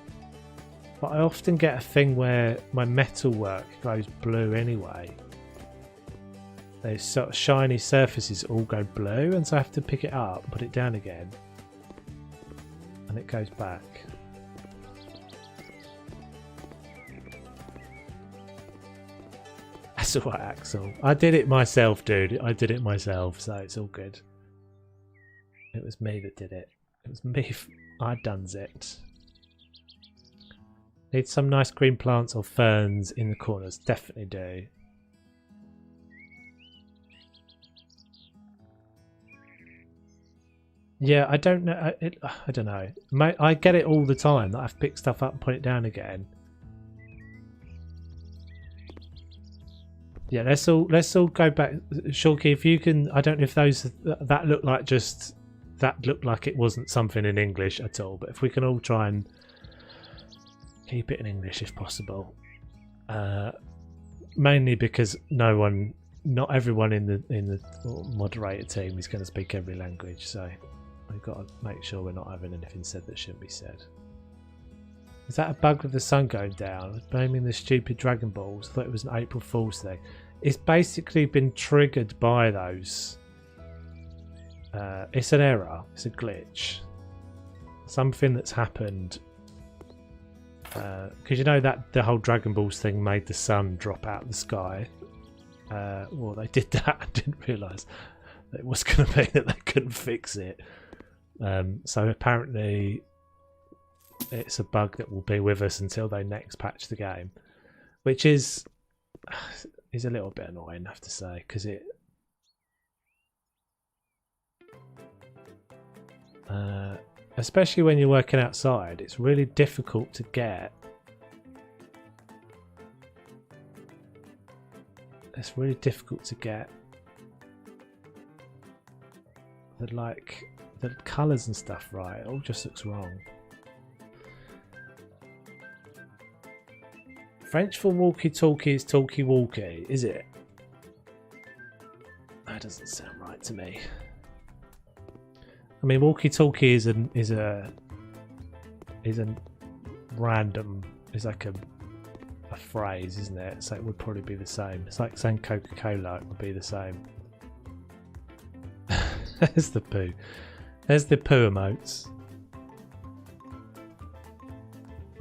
But I often get a thing where my metal work goes blue anyway. Those sort of shiny surfaces all go blue, and so I have to pick it up, put it down again, and it goes back. That's alright, Axel. I did it myself, dude. I did it myself, so it's all good. It was me that did it. It was me. I done it. Need some nice green plants or ferns in the corners. Definitely do. Yeah, I don't know. I don't know. I get it all the time that I've picked stuff up and put it down again. Yeah, let's all go back. Shulky, if you can, I don't know if those that look like it wasn't something in English at all. But if we can all try and keep it in English if possible, mainly because not everyone in the moderator team is going to speak every language, so we've got to make sure we're not having anything said that shouldn't be said. Is that a bug with the sun going down? I was blaming the stupid Dragon Balls. I thought it was an April Fool's thing. It's basically been triggered by those. It's an error. It's a glitch. Something that's happened. Because you know that the whole Dragon Balls thing made the sun drop out of the sky. Well, they did that. I didn't realise that it was going to be that they couldn't fix it. So apparently it's a bug that will be with us until they next patch the game, which is a little bit annoying, I have to say, because it especially when you're working outside, it's really difficult to get. It's really difficult to get the colours and stuff right. It all just looks wrong. French for walkie-talkie is talkie-walkie, is it? That doesn't sound right to me. I mean, walkie-talkie is like a phrase, isn't it? So it would probably be the same. It's like saying Coca-Cola, it would be the same. There's the poo. There's the poo emotes.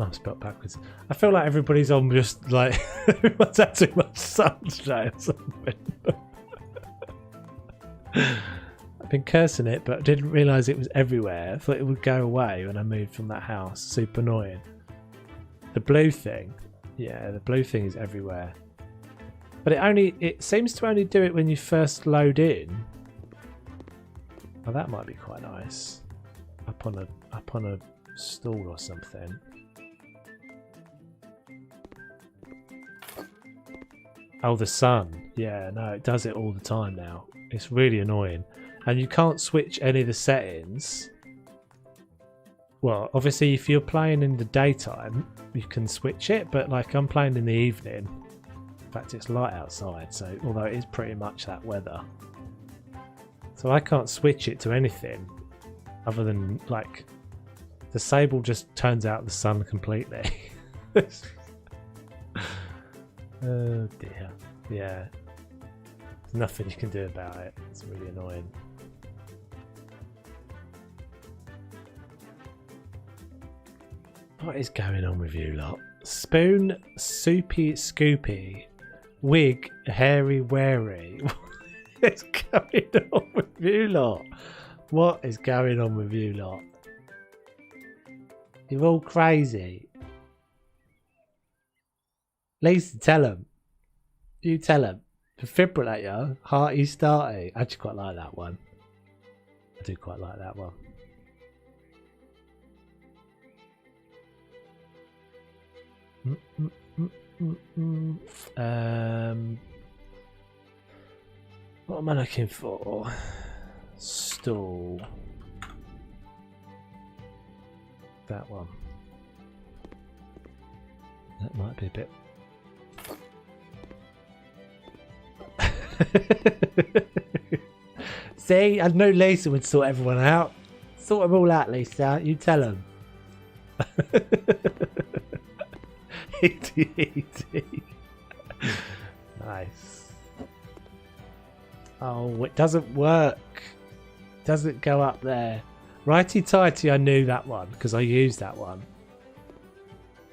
I'm spelled backwards. I feel like everybody's on just like everyone's had too much sunshine or something. I've been cursing it, but I didn't realise it was everywhere. I thought it would go away when I moved from that house. Super annoying. The blue thing. Yeah, the blue thing is everywhere. But it seems to only do it when you first load in. Oh, that might be quite nice. Up on a stool or something. Oh, the sun. Yeah, no, it does it all the time now. It's really annoying. And you can't switch any of the settings Well, obviously if you're playing in the daytime, you can switch it, but like I'm playing in the evening. In fact, it's light outside, so although it is pretty much that weather. So I can't switch it to anything other than like disable just turns out the sun completely. Oh dear. Yeah. There's nothing you can do about it. It's really annoying. What is going on with you lot? Spoon, soupy, scoopy, wig, hairy, wary. What is going on with you lot? What is going on with you lot? You're all crazy. Lisa, tell them. You tell them. Defibrillator, hearty, starty. I actually quite like that one. I do quite like that one. What am I looking for? Stall. That one. That might be a bit. See, I know Lisa would sort everyone out. Sort them all out, Lisa. You tell them. Nice. Oh, it doesn't work. It doesn't go up there. Righty tighty, I knew that one because I used that one.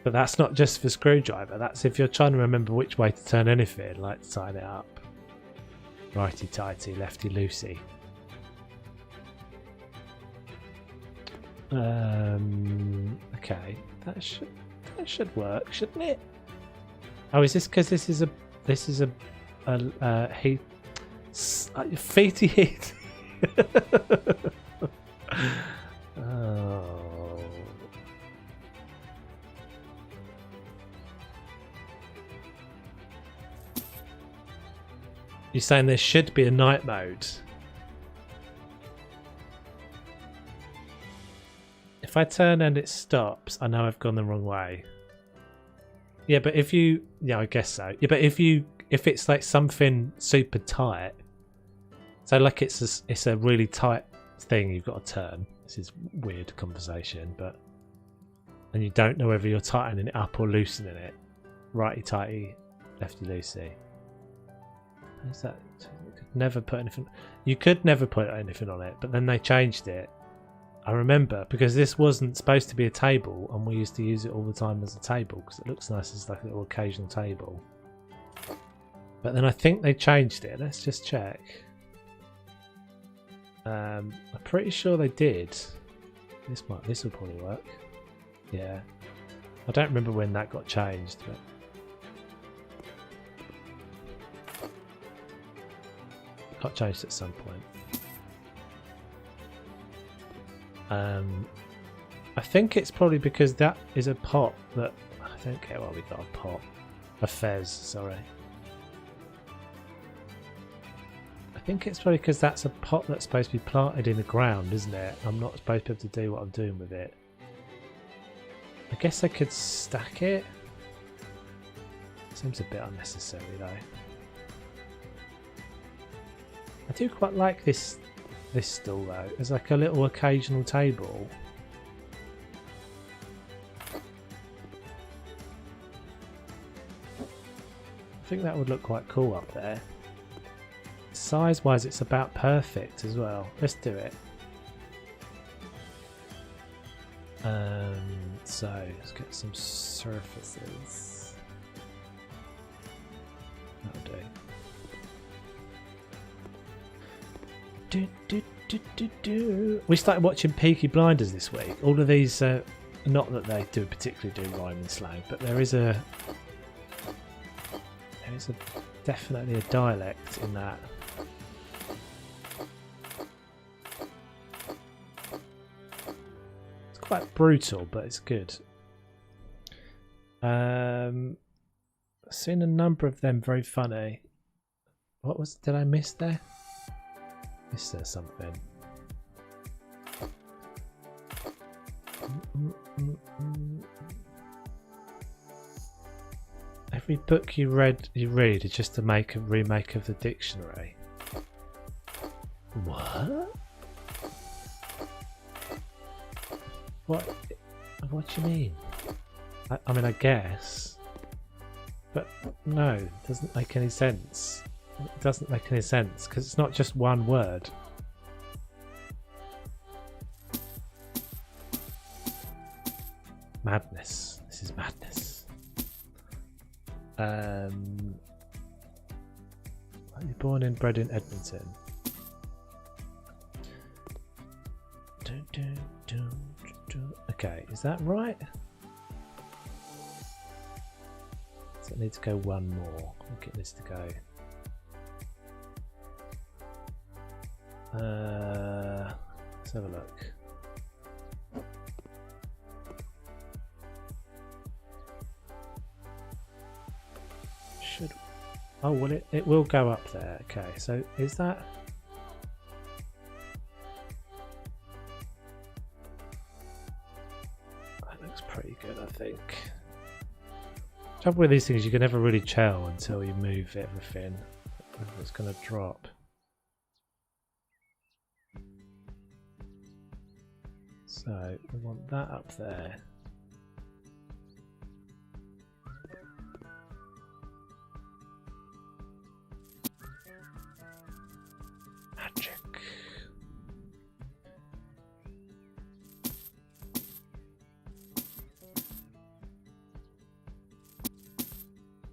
But that's not just for screwdriver. That's if you're trying to remember which way to turn anything, like sign it up. Righty tighty, lefty loosey. Okay, that should work, shouldn't it? Oh, is this because this is a heat feety heat? Oh. You're saying there should be a night mode. If I turn and it stops, I know I've gone the wrong way. Yeah, but if you... Yeah, I guess so. Yeah, but if it's like something super tight, so like it's a really tight thing you've got to turn. This is weird conversation, but... And you don't know whether you're tightening it up or loosening it. Righty tighty, lefty loosey. Is that... Never put anything... You could never put anything on it, but then they changed it. I remember, because this wasn't supposed to be a table, and we used to use it all the time as a table, because it looks nice as like a little occasional table. But then I think they changed it. Let's just check. I'm pretty sure they did. This will probably work. Yeah. I don't remember when that got changed, but... It got changed at some point. I think it's probably because that is a pot that I don't care why we got a pot. A fez, sorry. I think it's probably because that's a pot that's supposed to be planted in the ground, isn't it? I'm not supposed to be able to do what I'm doing with it. I guess I could stack it. Seems a bit unnecessary though. I do quite like this stool though. It's like a little occasional table. I think that would look quite cool up there. Size wise it's about perfect as well. Let's do it. So let's get some surfaces. That'll do. We started watching Peaky Blinders this week. All of these, not that they do particularly do rhyming slang, but there is definitely a dialect in that. It's quite brutal, but it's good. I've seen a number of them very funny. Did I miss there? Is there something? every book you read is just to make a remake of the dictionary. What? What do you mean? I mean, I guess, but no, it doesn't make any sense. It doesn't make any sense because it's not just one word. Madness. This is madness. Are you born and bred in Edmonton? Okay, is that right? So I need to go one more. I'll get this to go. Let's have a look. Should, oh well, it will go up there. Okay, so is that? That looks pretty good, I think. Trouble with these things, you can never really tell until you move everything. Whether it's going to drop. So we want that up there. Magic.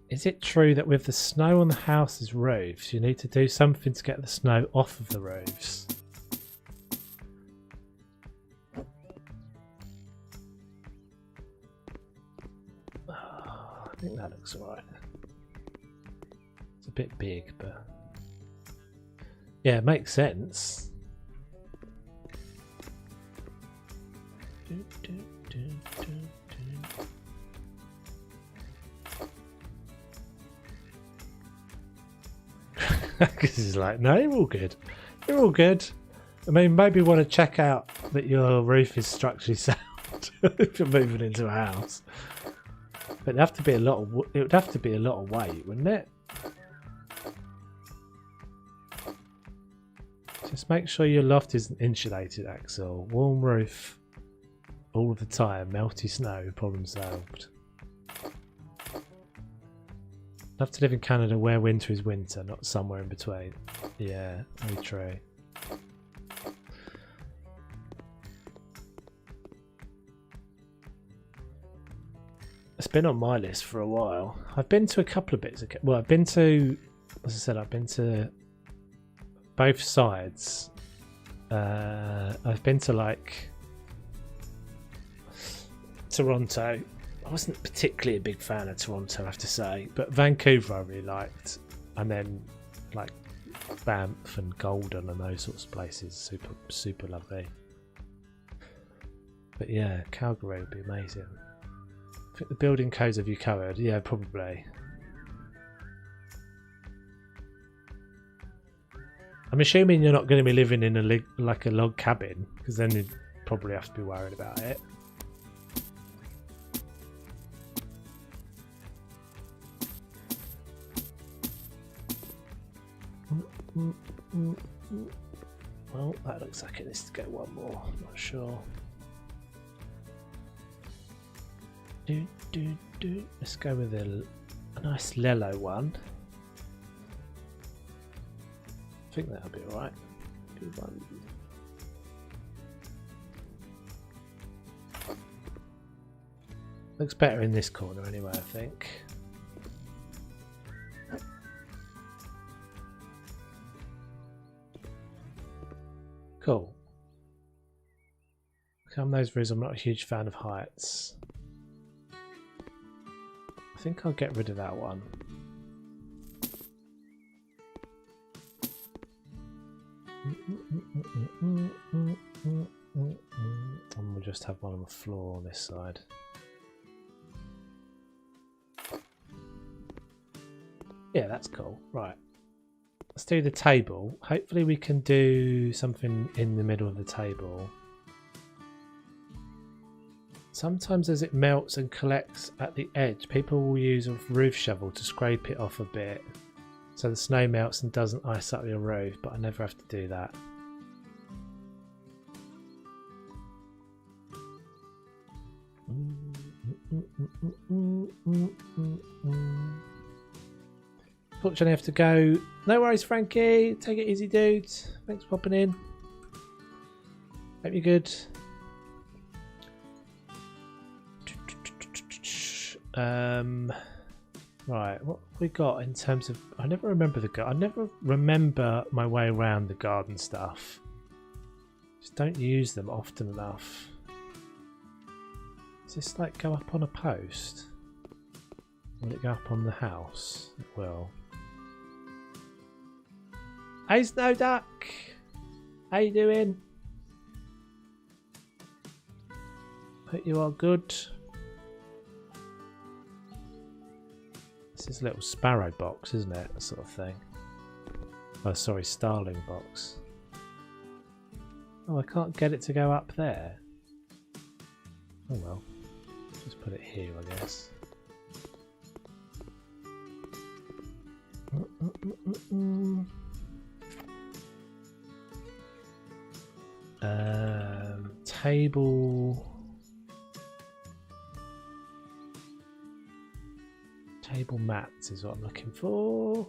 Is it true that with the snow on the house's roofs, you need to do something to get the snow off of the roofs? I think that looks alright. It's a bit big, but yeah, it makes sense. This is like, no, you're all good. You're all good. I mean, maybe you want to check out that your roof is structurally sound if you're moving into a house. But it'd have to be a lot of. It would have to be a lot of weight, wouldn't it? Just make sure your loft isn't insulated, Axel. Warm roof all of the time. Melty snow. Problem solved. Love to live in Canada where winter is winter, not somewhere in between. Yeah, very true. It's been on my list for a while. I've been to a couple of bits. Well, I've been to, as I said, I've been to both sides. I've been to like Toronto. I wasn't particularly a big fan of Toronto, I have to say, but Vancouver I really liked, and then like Banff and Golden and those sorts of places, super lovely. But yeah, Calgary would be amazing. I think the building codes have you covered? Yeah, probably. I'm assuming you're not going to be living in a like a log cabin, because then you'd probably have to be worried about it. Well, that looks like it needs to go one more. I'm not sure. Let's go with a nice Lello one. I think that'll be alright. Looks better in this corner anyway, I think. Cool. Come those roofs, I'm not a huge fan of heights. I think I'll get rid of that one. And we'll just have one on the floor on this side. Yeah, that's cool. Right. Let's do the table. Hopefully we can do something in the middle of the table. Sometimes as it melts and collects at the edge, people will use a roof shovel to scrape it off a bit so the snow melts and doesn't ice up your roof, but I never have to do that. Fortunately, I have to go. No worries, Frankie. Take it easy, dude. Thanks for popping in. Hope you're good. Right, what have we got in terms of? I never remember I never remember my way around the garden stuff. Just don't use them often enough. Does this like go up on a post? Will it go up on the house? It will. Hey Snow Duck! How you doing? Hope you are good. This is a little sparrow box, isn't it? That sort of thing. Oh, sorry, starling box. Oh, I can't get it to go up there. Oh well. Just put it here, I guess. Table mats is what I'm looking for.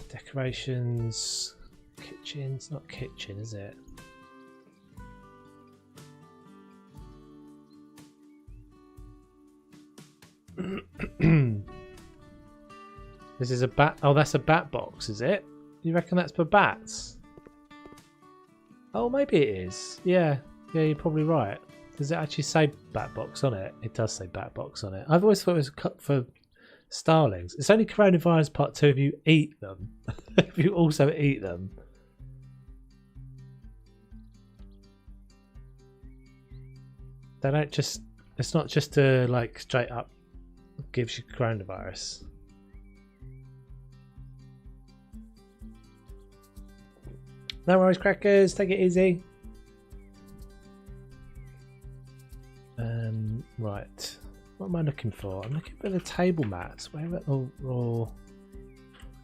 Decorations, kitchens, not kitchen, is it? This is a bat. Oh, that's a bat box, is it? You reckon that's for bats? Oh, maybe it is. Yeah, yeah, you're probably right. Does it actually say bat box on it? It does say bat box on it. I've always thought it was for starlings. It's only coronavirus part 2 if you eat them. If you also eat them. They don't just. It's not just to like straight up gives you coronavirus. No worries, crackers. Take it easy. Right. What am I looking for? I'm looking for the table mats. Where or do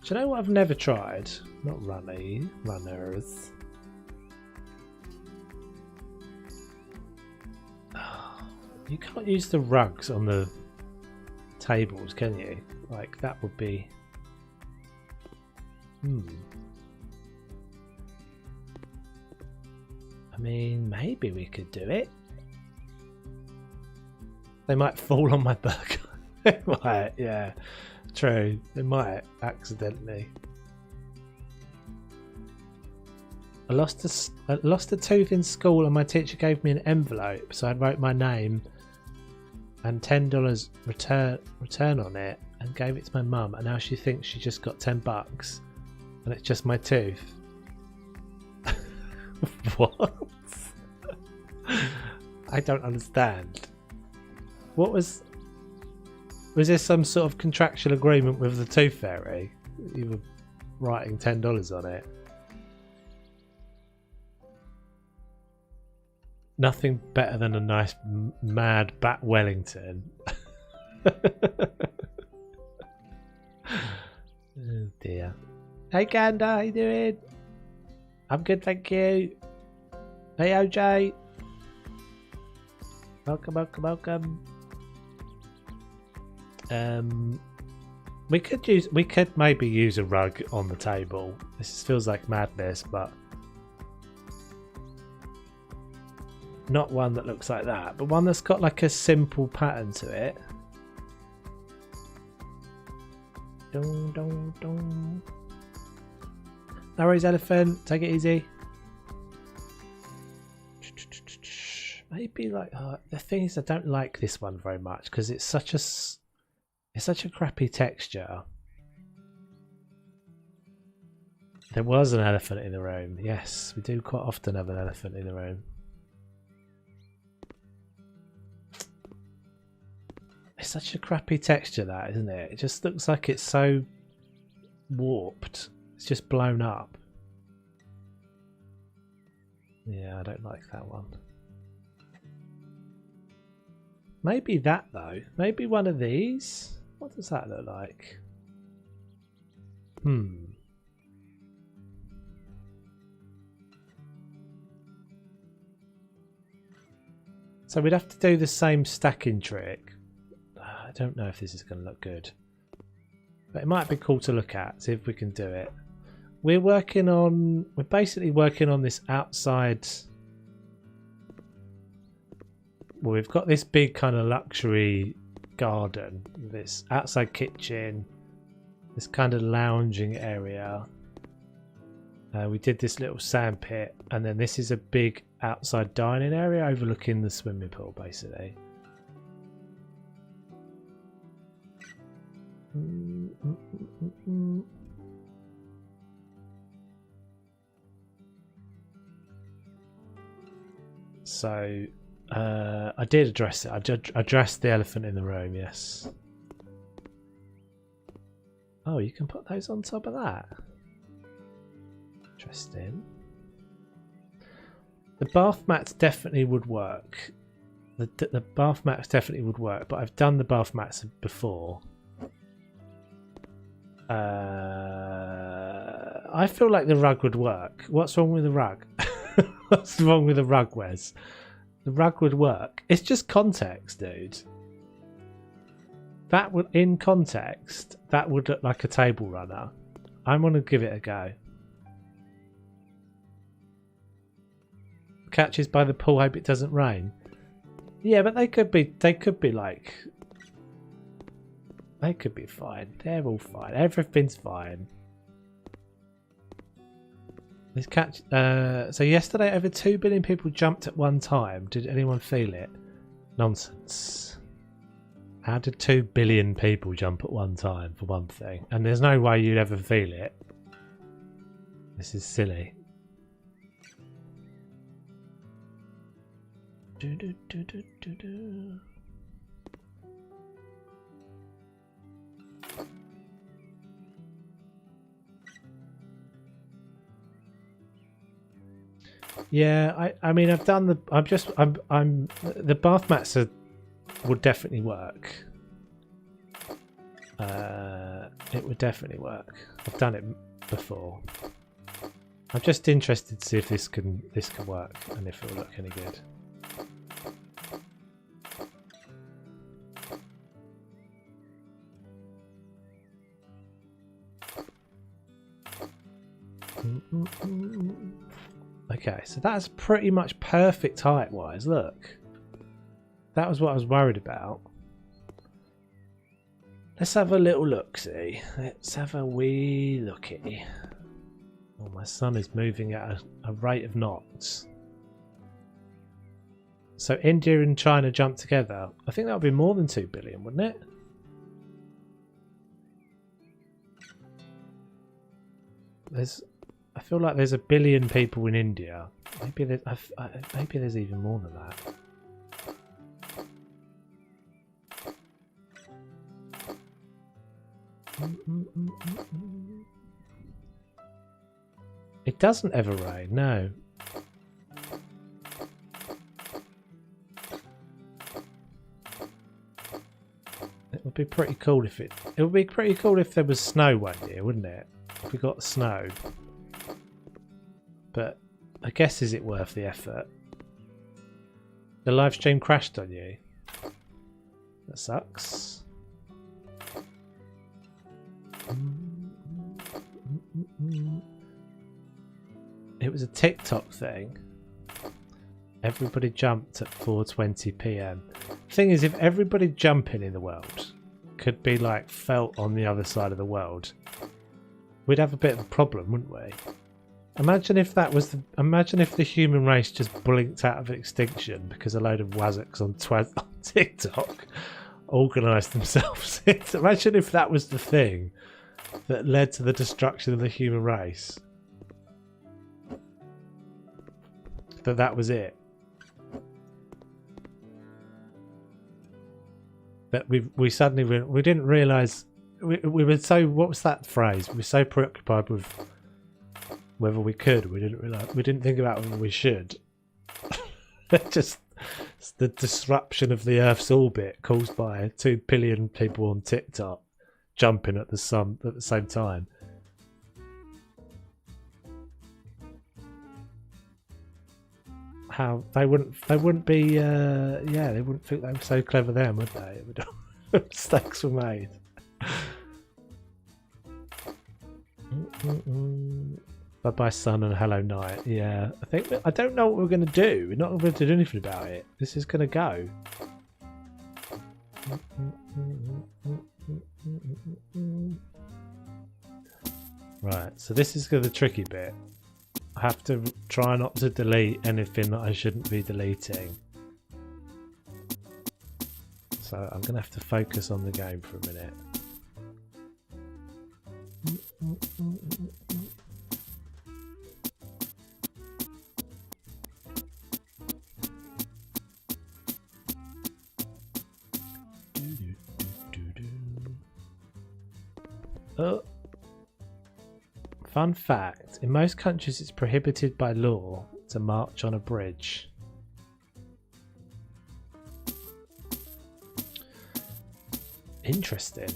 you know what I've never tried? Not runners. You can't use the rugs on the tables, can you? Like that would be. I mean, maybe we could do it. They might fall on my burger. They might, yeah. True. They might accidentally. I lost a tooth in school and my teacher gave me an envelope, so I wrote my name and $10 return on it and gave it to my mum, and now she thinks she just got $10 and it's just my tooth. What? I don't understand. What was this some sort of contractual agreement with the Tooth Fairy? You were writing $10 on it. Nothing better than a nice mad Bat Wellington. Oh dear. Hey Ganda, how you doing? I'm good, thank you. Hey OJ. Welcome. We could maybe use a rug on the table. This feels like madness, but not one that looks like that, but one that's got like a simple pattern to it. Dong. No worries, elephant. Take it easy. Maybe like the thing is, I don't like this one very much because it's such a crappy texture. There was an elephant in the room. Yes, we do quite often have an elephant in the room. It's such a crappy texture, that, isn't it? It just looks like it's so warped. It's just blown up. Yeah, I don't like that one. Maybe that though. Maybe one of these. What does that look like? So we'd have to do the same stacking trick. I don't know if this is going to look good. But it might be cool to look at, see if we can do it. We're basically working on this outside. Well, we've got this big kind of luxury garden, this outside kitchen, this kind of lounging area. We did this little sand pit, and then this is a big outside dining area overlooking the swimming pool, basically. So I did address it. I addressed the elephant in the room, yes. Oh, you can put those on top of that. Interesting. The bath mats definitely would work. The bath mats definitely would work, but I've done the bath mats before. I feel like the rug would work. What's wrong with the rug? What's wrong with the rug, Wes? The rug would work. It's just context, dude. That would, in context, that would look like a table runner. I'm gonna give it a go. Catches by the pool, hope it doesn't rain. Yeah, but they could be like, they could be fine. They're all fine. Everything's fine. This catch. So yesterday, over 2 billion people jumped at one time. Did anyone feel it? Nonsense. How did 2 billion people jump at one time, for one thing? And there's no way you'd ever feel it. This is silly. Yeah, I mean I've done the the bath mats would definitely work. It would definitely work. I've done it before. I'm just interested to see if this can work and if it will look any good. Okay, so that's pretty much perfect height-wise. Look, that was what I was worried about. Let's have a little look-see. Let's have a wee looky. Oh, my son is moving at a rate of knots. So India and China jumped together. I think that would be more than 2 billion, wouldn't it? I feel like there's 1 billion people in India. Maybe there's even more than that. It doesn't ever rain, no. It would be pretty cool if it would be pretty cool if there was snow one year, wouldn't it? If we got snow. But I guess, is it worth the effort? The live stream crashed on you. That sucks. It was a TikTok thing. Everybody jumped at 4:20 p.m. Thing is, if everybody jumping in the world could be like felt on the other side of the world, we'd have a bit of a problem, wouldn't we? Imagine if that was imagine if the human race just blinked out of extinction because a load of wazzocks on TikTok organised themselves. Imagine if that was the thing that led to the destruction of the human race. That was it. That we suddenly we didn't realise we were so, what was that phrase? We were so preoccupied with whether we could. We didn't think about whether we should. Just the disruption of the Earth's orbit caused by 2 billion people on TikTok jumping at the sun at the same time. How they wouldn't be yeah, they wouldn't think they were so clever then, would they? Mistakes were made. Bye-bye sun and hello night. Yeah, I don't know what we're going to do. We're not going to do anything about it. This is going to go. Right, so this is the tricky bit. I have to try not to delete anything that I shouldn't be deleting. So I'm going to have to focus on the game for a minute. Oh. Fun fact, in most countries it's prohibited by law to march on a bridge. Interesting.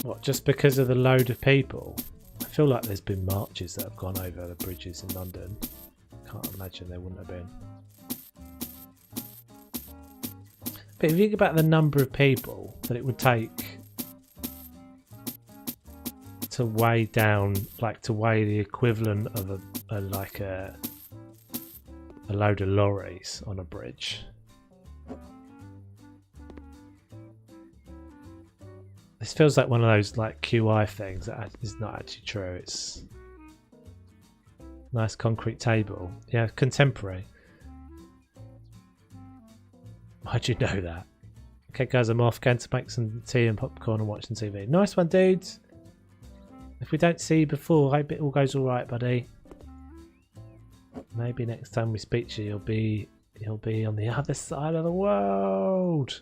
What, just because of the load of people? I feel like there's been marches that have gone over the bridges in London. Can't imagine there wouldn't have been. But if you think about the number of people that it would take to weigh down, like to weigh the equivalent of a load of lorries on a bridge. This feels like one of those like QI things that is not actually true. It's nice concrete table. Yeah, contemporary. Why'd you know that? Okay guys, I'm off. Going to make some tea and popcorn and watch some TV. Nice one, dudes. If we don't see you before, I hope it all goes alright, buddy. Maybe next time we speak to you, you'll be on the other side of the world.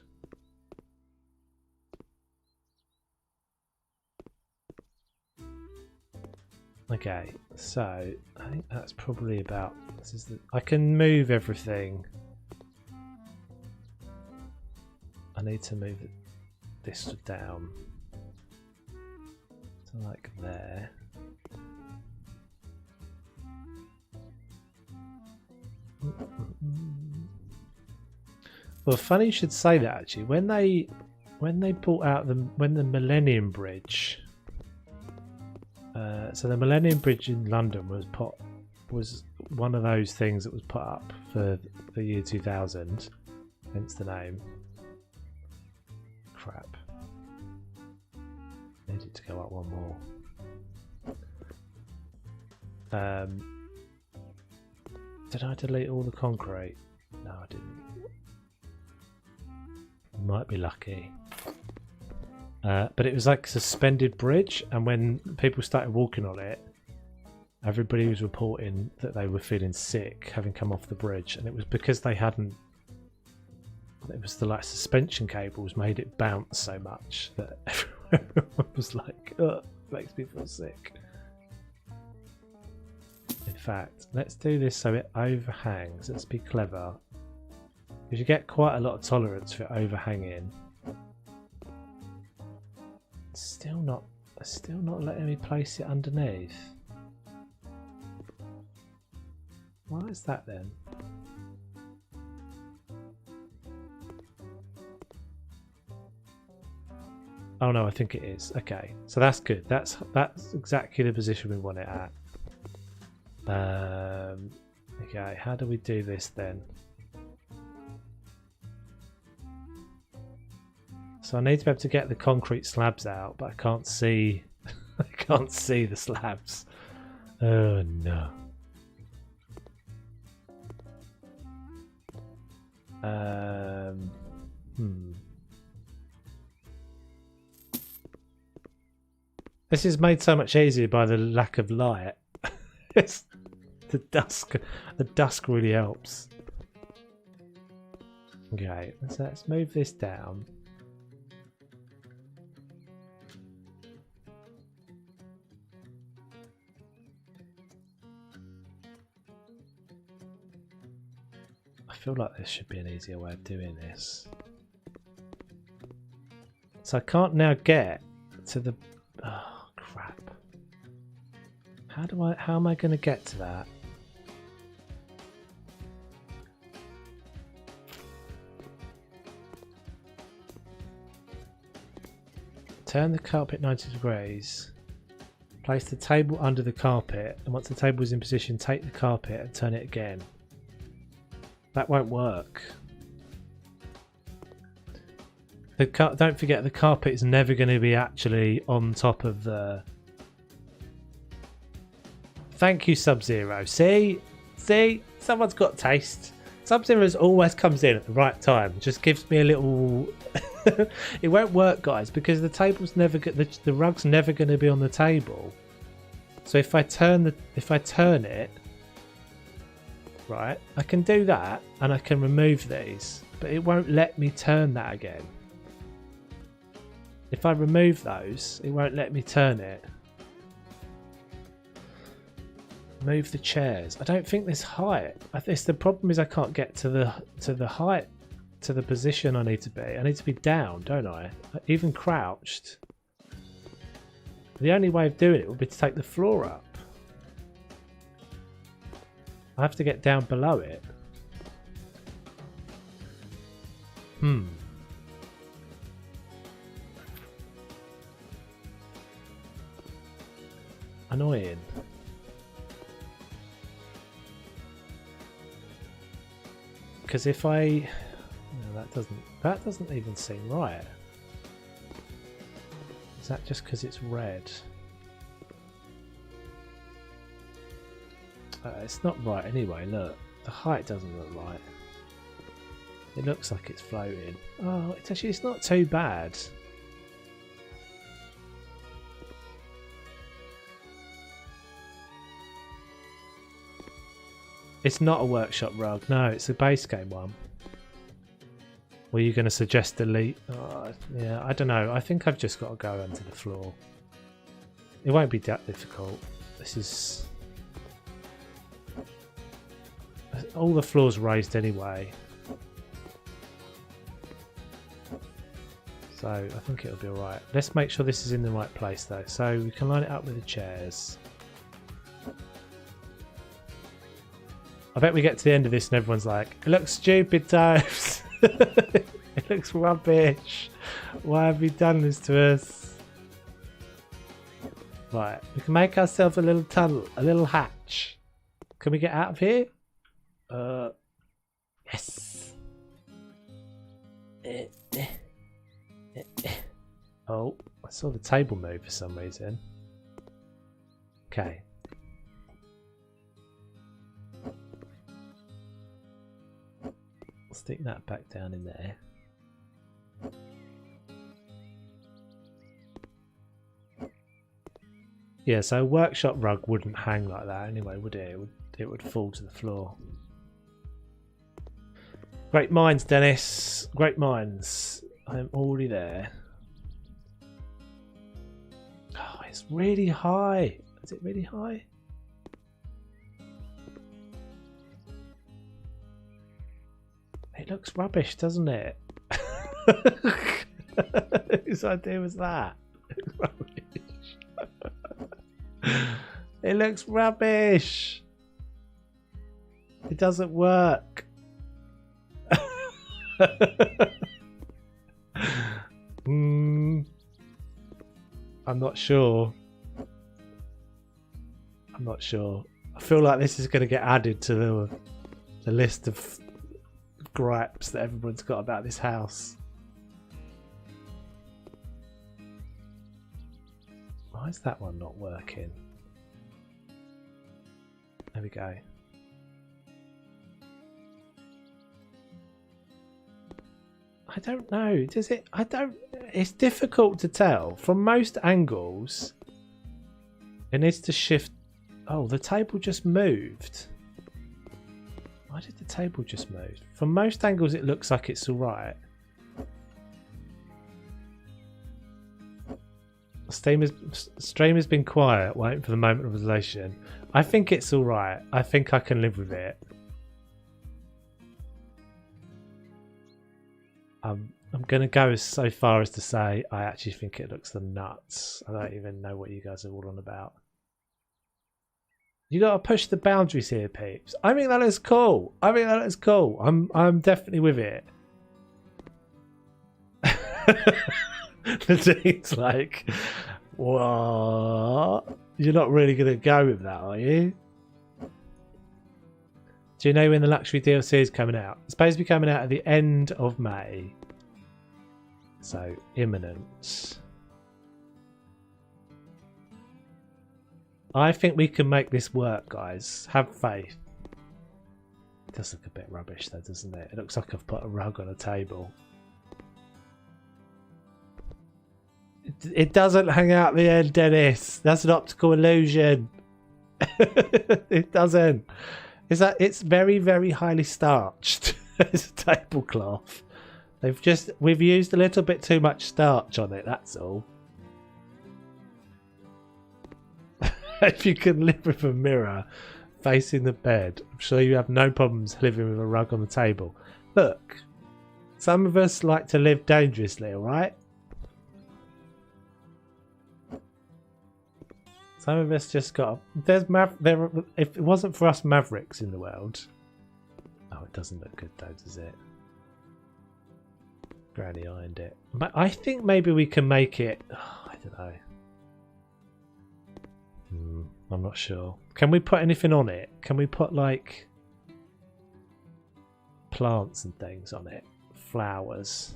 Okay, so I think that's probably about. I can move everything. I need to move this down. Like there. Well, funny you should say that actually. When they brought out the Millennium Bridge, so the Millennium Bridge in London was one of those things that was put up for the year 2000, hence the name. Crap. Needed to go up one more. Did I delete all the concrete? No, I didn't. Might be lucky. But it was like a suspended bridge, and when people started walking on it, everybody was reporting that they were feeling sick having come off the bridge, and it was because they hadn't. It was the like suspension cables made it bounce so much that everyone was like, "Ugh, makes me feel sick." In fact, let's do this so it overhangs. Let's be clever, because you get quite a lot of tolerance for overhanging. Still not letting me place it underneath. Why is that then? Oh no, I think it is. Okay, so that's good. That's exactly the position we want it at. Okay, how do we do this then? So I need to be able to get the concrete slabs out, but I can't see. I can't see the slabs. Oh no. This is made so much easier by the lack of light. It's the dusk. The dusk really helps. Okay, so let's move this down. feel like there should be an easier way of doing this. So I can't now get to the... Oh, crap. How am I going to get to that? Turn the carpet 90 degrees. Place the table under the carpet, and once the table is in position, take the carpet and turn it again. That won't work. Don't forget, the carpet is never going to be actually on top of the... Thank you, Sub-Zero. See? Someone's got taste. Sub-Zero's always comes in at the right time. Just gives me a little... It won't work, guys, because the table's never... The rug's never going to be on the table. So if I turn it... Right, I can do that, and I can remove these, but it won't let me turn that again. If I remove those, it won't let me turn it. Move the chairs. I don't think there's height. The problem is I can't get to the height, to the position I need to be. I need to be down, don't I? Even crouched. The only way of doing it would be to take the floor up. I have to get down below it. Annoying. Because if I... No, that doesn't even seem right. Is that just because it's red? It's not right anyway, look. The height doesn't look right. It looks like it's floating. Oh, it's not too bad. It's not a workshop rug. No, it's a base game one. Were you going to suggest delete? Oh, yeah, I don't know. I think I've just got to go onto the floor. It won't be that difficult. This is... All the floors raised anyway. So I think it'll be alright. Let's make sure this is in the right place though. So we can line it up with the chairs. I bet we get to the end of this and everyone's like, it looks stupid, Toves. It looks rubbish. Why have you done this to us? Right, we can make ourselves a little tunnel, a little hatch. Can we get out of here? Yes. Oh, I saw the table move for some reason. Okay. Stick that back down in there. Yeah, so a workshop rug wouldn't hang like that anyway, would it? It would fall to the floor. Great minds, Dennis. Great minds. I am already there. Oh, it's really high. Is it really high? It looks rubbish, doesn't it? Whose idea was that? It looks rubbish. It doesn't work. I'm not sure. I feel like this is going to get added to the list of gripes that everyone's got about this house. Why is that one not working? There we go. I don't know. Does it? I don't. It's difficult to tell. From most angles, it needs to shift. Oh, the table just moved. Why did the table just move? From most angles, it looks like it's all right. Stream has been quiet, waiting for the moment of revelation. I think it's all right. I think I can live with it. I'm going to go so far as to say I actually think it looks the nuts. I don't even know what you guys are all on about. You got to push the boundaries here, peeps. I think that looks cool. I think that looks cool. I'm definitely with it. The Dean's like, what? You're not really going to go with that, are you? Do you know when the luxury DLC is coming out? It's supposed to be coming out at the end of May. So, imminent. I think we can make this work, guys. Have faith. It does look a bit rubbish though, doesn't it? It looks like I've put a rug on a table. It doesn't hang out the end, Dennis. That's an optical illusion. It doesn't. It's very, very highly starched. It's a tablecloth. We've used a little bit too much starch on it, that's all. If you can live with a mirror facing the bed, I'm sure you have no problems living with a rug on the table. Look, some of us like to live dangerously, alright? Some of us just got... if it wasn't for us mavericks in the world... Oh, it doesn't look good though, does it? Granny ironed it. But I think maybe we can make it... Oh, I don't know. I'm not sure. Can we put anything on it? Can we put like plants and things on it? Flowers.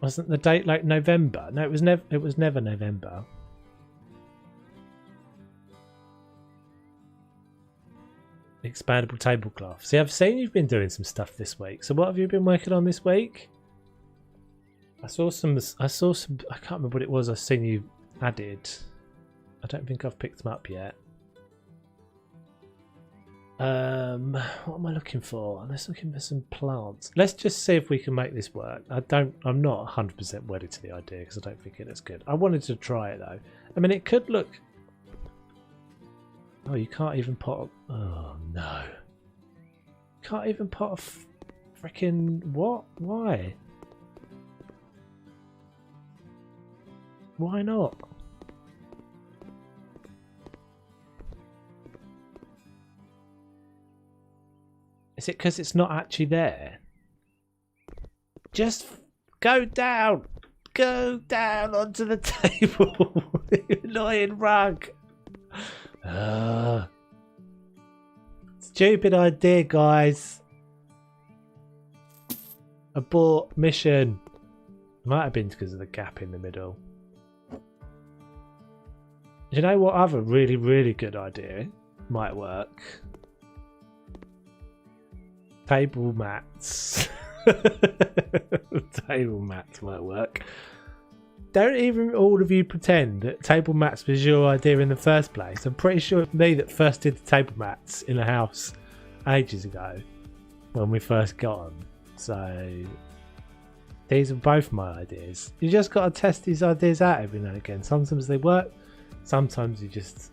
Wasn't the date like November? No, it was never. It was never November. Expandable tablecloth. See, I've seen you've been doing some stuff this week. So what have you been working on this week? I saw some. I can't remember what it was. I've seen you added. I don't think I've picked them up yet. What am I looking for? I'm just looking for some plants. Let's just see if we can make this work. I'm not 100% wedded to the idea because I don't think it looks good. I wanted to try it though. I mean, it could look. Oh, you can't even put. Oh no. Can't even put a freaking what? Why? Why not? Is it because it's not actually there? Just go down! Go down onto the table! You annoying rug! Stupid idea, guys. Abort mission. Might have been because of the gap in the middle. You know what other really, really good idea might work? Table mats. Table mats might work. Don't even all of you pretend that table mats was your idea in the first place. I'm pretty sure it's me that first did the table mats in the house ages ago when we first got them. So these are both my ideas. You just got to test these ideas out every now and again. Sometimes they work. Sometimes you just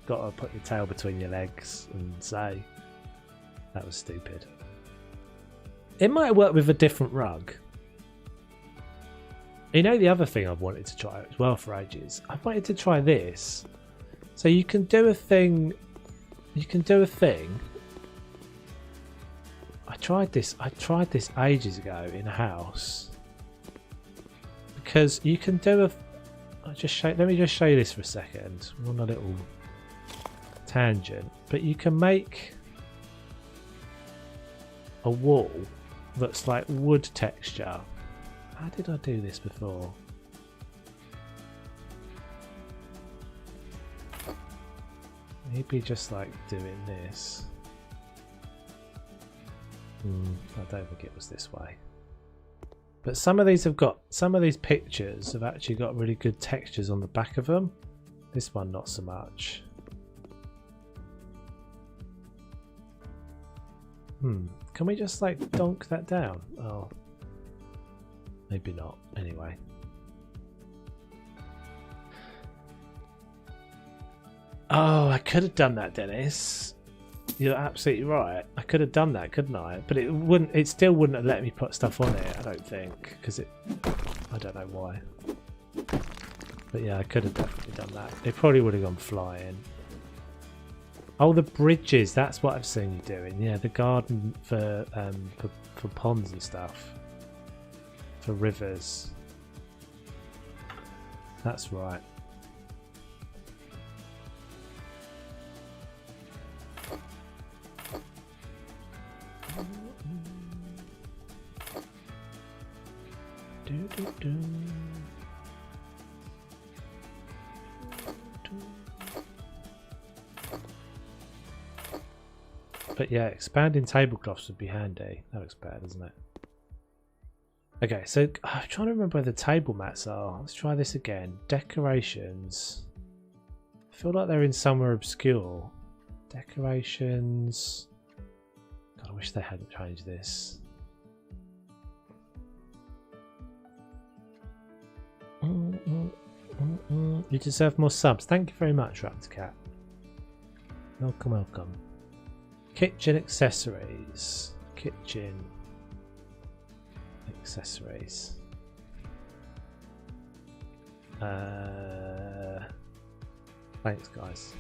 got to put your tail between your legs and say, that was stupid. It might work with a different rug. You know the other thing I've wanted to try as well for ages? I wanted to try this. So you can do a thing. You can do a thing. I tried this ages ago in a house. Because you can do a... let me just show you this for a second. We're on a little tangent. But you can make a wall that's like wood texture. How did I do this before? Maybe just like doing this. I don't think it was this way. But some of these pictures have actually got really good textures on the back of them. This one not so much. Can we just like donk that down? Oh. Maybe not. Anyway. Oh, I could have done that, Dennis. you're absolutely right. I could have done that, couldn't I? But it wouldn't. It still wouldn't have let me put stuff on it. I don't think, because it. I don't know why. But yeah, I could have definitely done that. It probably would have gone flying. Oh, the bridges. That's what I've seen you doing. Yeah, the garden for ponds and stuff. For rivers. That's right. But yeah, expanding tablecloths would be handy. That looks bad, doesn't it? Okay, so I'm trying to remember where the table mats are. Let's try this again. Decorations. I feel like they're in somewhere obscure. Decorations. God, I wish they hadn't changed this. You deserve more subs. Thank you very much, Raptorcat. Welcome, welcome. Kitchen accessories. Kitchen accessories. Thanks, guys.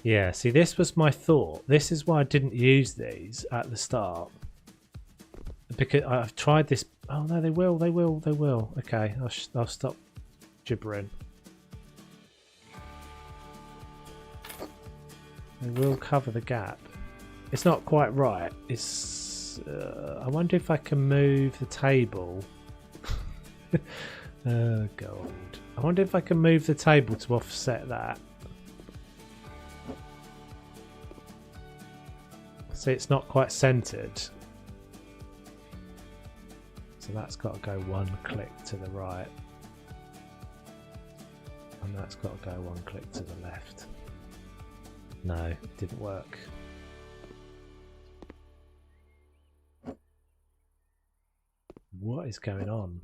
Yeah, see, this was my thought. This is why I didn't use these at the start. Because I've tried this. Oh no, they will. Okay, I'll stop gibbering. They will cover the gap. It's not quite right. It's. I wonder if I can move the table. Oh god. I wonder if I can move the table to offset that. See, it's not quite centered. So that's got to go one click to the right. And that's got to go one click to the left. No, it didn't work. What is going on?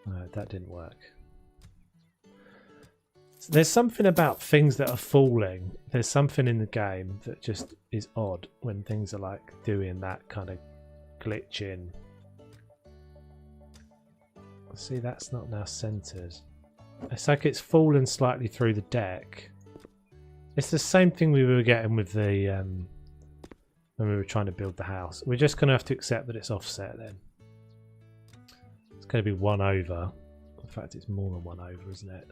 No, that didn't work. There's something about things that are falling. There's something in the game that just is odd when things are like doing that kind of glitching. See, that's not now centered. It's like it's fallen slightly through the deck. It's the same thing we were getting with the when we were trying to build the house. We're just going to have to accept that it's offset then. It's going to be 1 over. In fact, it's more than 1 over, isn't it?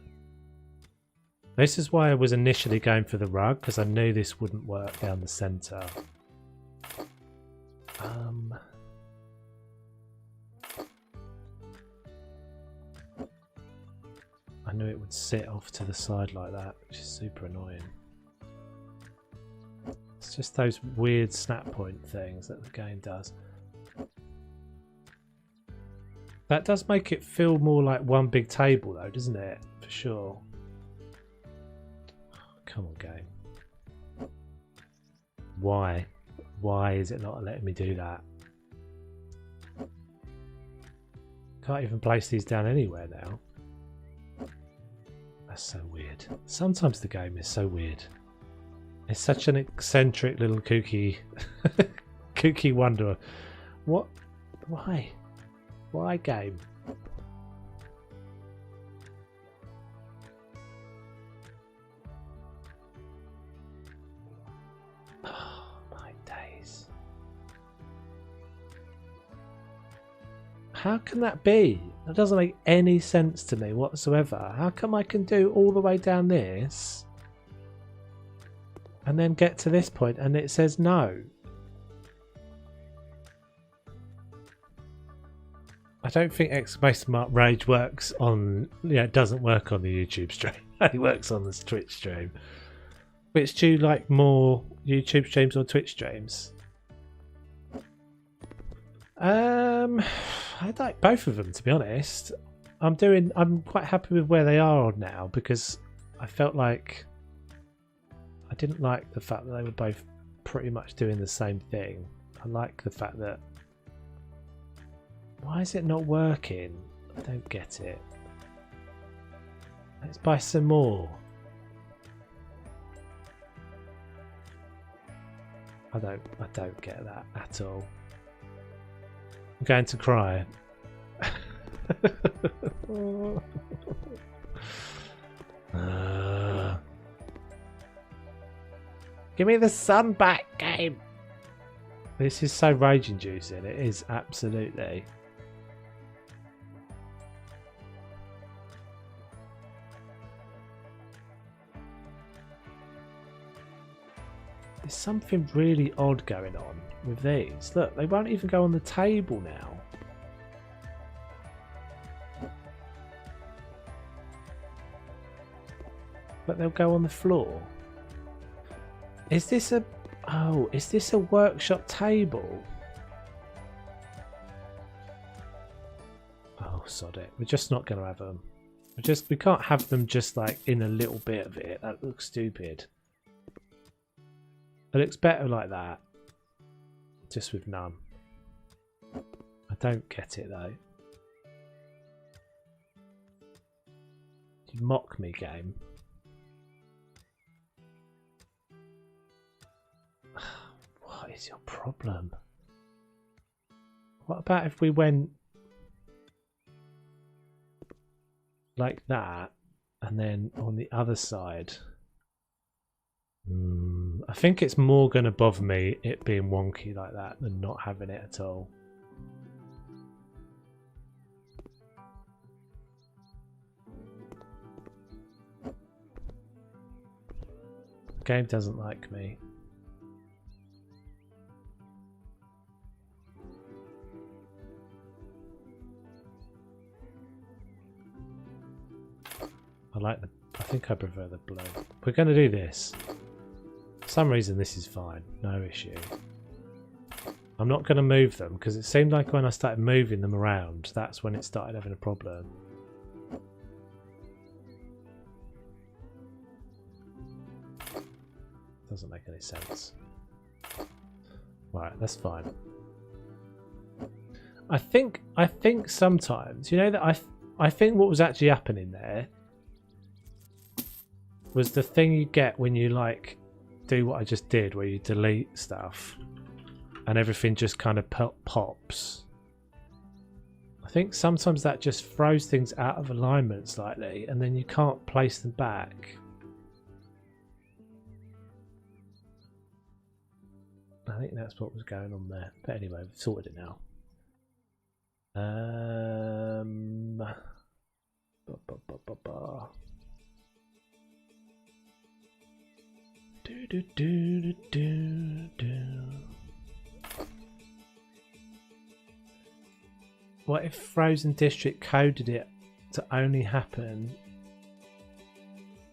This is why I was initially going for the rug, because I knew this wouldn't work down the centre. I knew it would sit off to the side like that, which is super annoying. It's just those weird snap point things that the game does. That does make it feel more like one big table though, doesn't it? For sure. Come on, game. Why? Why is it not letting me do that? Can't even place these down anywhere now. That's so weird. Sometimes the game is so weird. It's such an eccentric little kooky kooky wonder. What? Why? Why, game? Oh my days. How can that be? That doesn't make any sense to me whatsoever. How come I can do all the way down this and then get to this point and it says no? I don't think exclamation mark rage works on, it doesn't work on the YouTube stream. It works on the Twitch stream. Which do you like more, YouTube streams or Twitch streams? I like both of them, to be honest. I'm quite happy with where they are now because I felt like I didn't like the fact that they were both pretty much doing the same thing. I like the fact that, why is it not working? I don't get it. Let's buy some more. I don't get that at all. I'm going to cry. Give me the sun back, game. This is so rage inducing. It is absolutely. There's something really odd going on with these. Look, they won't even go on the table now. But they'll go on the floor. Is this a... Oh, is this a workshop table? Oh, sod it. We're just not going to have them. We can't have them just like in a little bit of it. That looks stupid. It looks better like that. Just with none. I don't get it though. You mock me, game. What is your problem? What about if we went like that and then on the other side? I think it's more going to bother me it being wonky like that than not having it at all. The game doesn't like me. I think I prefer the blue. We're going to do this. For some reason this is fine, no issue. I'm not going to move them because it seemed like when I started moving them around, that's when it started having a problem. Doesn't make any sense. Right, that's fine. I think sometimes, you know, that I think what was actually happening there was the thing you get when you like do what I just did, where you delete stuff and everything just kind of pops. I think sometimes that just throws things out of alignment slightly and then you can't place them back. I think that's what was going on there. But anyway, we've sorted it now. What if Frozen District coded it to only happen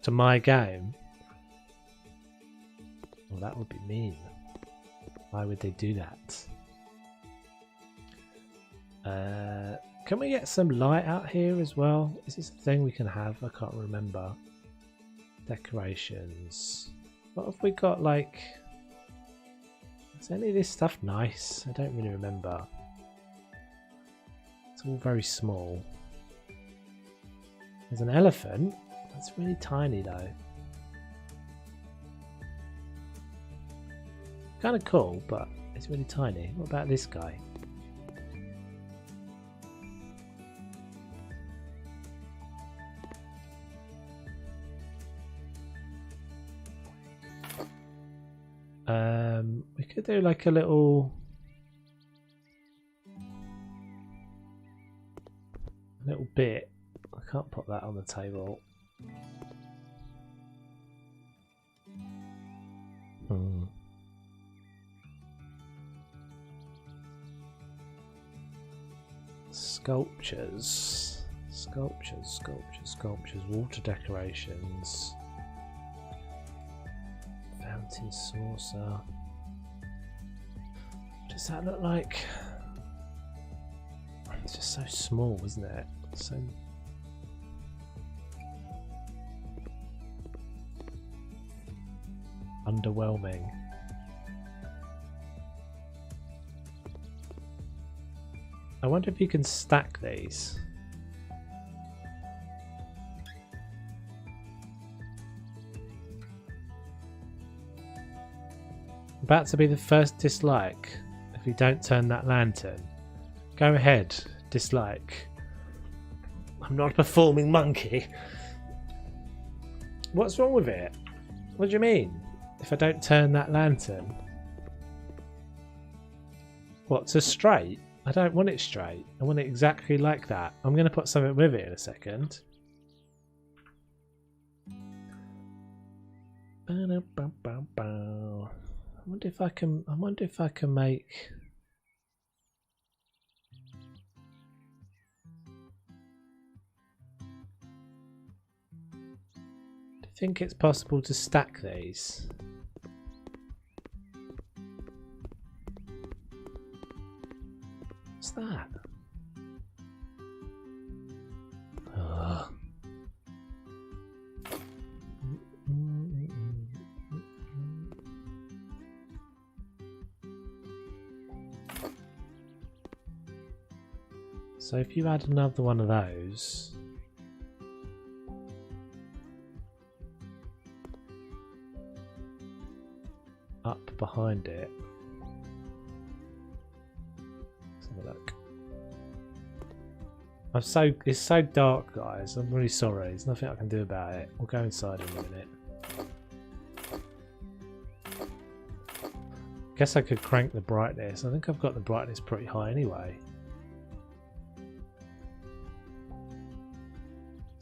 to my game? Well, that would be mean. Why would they do that? Can we get some light out here as well? Is this a thing we can have? I can't remember. Decorations. What have we got, like... Is any of this stuff nice? I don't really remember. It's all very small. There's an elephant. That's really tiny though. Kind of cool, but it's really tiny. What about this guy? We could do like a little bit. I can't put that on the table. Sculptures, water decorations, fountain saucer. What does that look like? It's just so small, isn't it? So underwhelming. I wonder if you can stack these. About to be the first dislike if you don't turn that lantern. Go ahead, dislike. I'm not a performing monkey. What's wrong with it? What do you mean? If I don't turn that lantern? What's a straight? I don't want it straight. I want it exactly like that. I'm going to put something with it in a second. I wonder if I can make... Do you think it's possible to stack these? What's that? Ugh. So if you add another one of those, up behind it, let's have a look. It's so dark, guys. I'm really sorry. There's nothing I can do about it. We'll go inside in a minute. Guess I could crank the brightness. I think I've got the brightness pretty high anyway.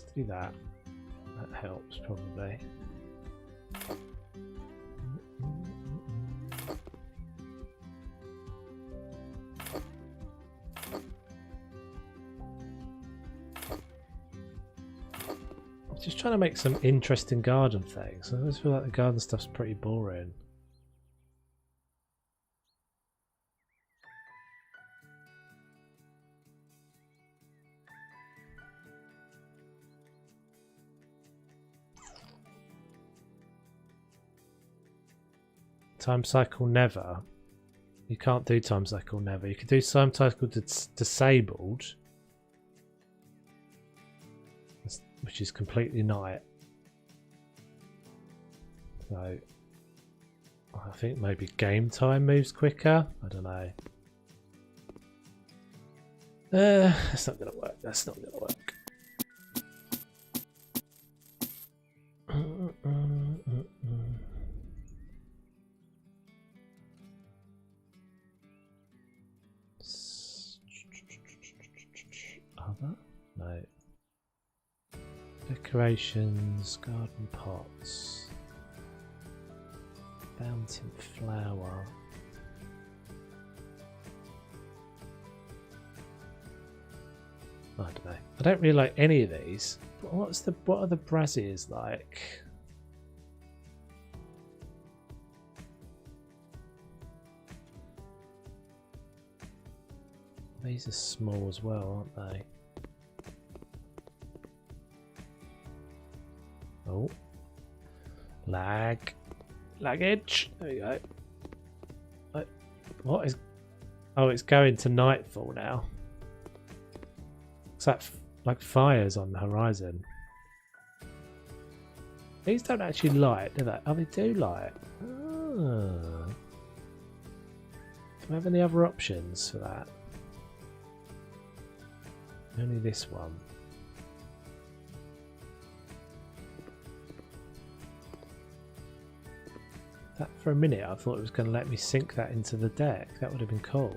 Let's do that. That helps probably. Just trying to make some interesting garden things. I always feel like the garden stuff's pretty boring. Time cycle never. You can't do time cycle never. You could do time cycle disabled, which is completely night. So I think maybe game time moves quicker. I don't know. That's not gonna work. That's not gonna work. Other? No. Decorations, garden pots, fountain flower. I don't know. I don't really like any of these. What are the braziers like? These are small as well, aren't they? Oh, laggage. There we go. What is? Oh, it's going to nightfall now. It's like fires on the horizon. These don't actually light, do they? Oh, they do light. Ah. Do I have any other options for that? Only this one. That for a minute I thought it was going to let me sink that into the deck. That would have been cool.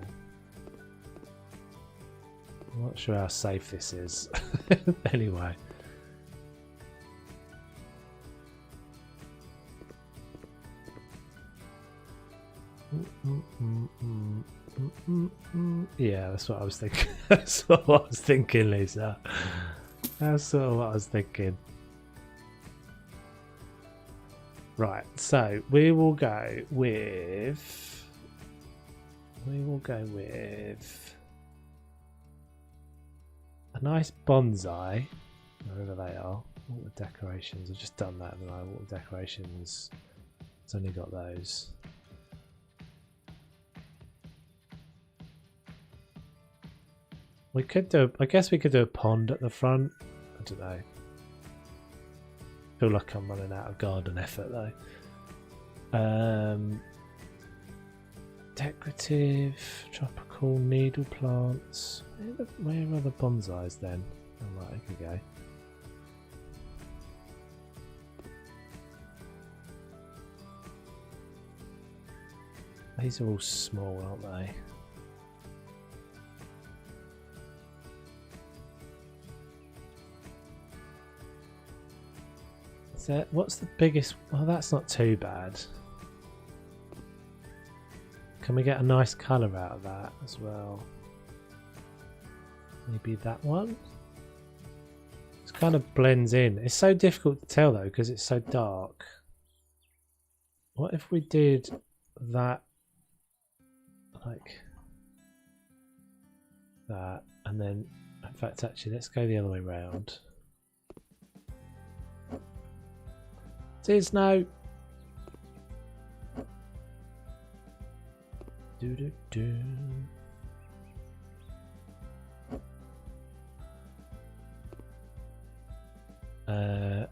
I'm not sure how safe this is. Anyway. Yeah, that's what I was thinking. That's what I was thinking, Lisa. That's sort of what I was thinking. Right, so we will go with a nice bonsai, wherever they are. Water decorations. I've just done that, haven't I? Water decorations. It's only got those. We could do. I guess we could do a pond at the front. I don't know. Feel like I'm running out of garden effort though. Decorative, tropical, needle plants. Where are the bonsais then? Oh, right, here we go. These are all small, aren't they? Is that, what's the biggest? Well, that's not too bad. Can we get a nice colour out of that as well? Maybe that one? It kind of blends in. It's so difficult to tell though because it's so dark. What if we did that like that and then in fact actually let's go the other way round. Cheers now. Do do do.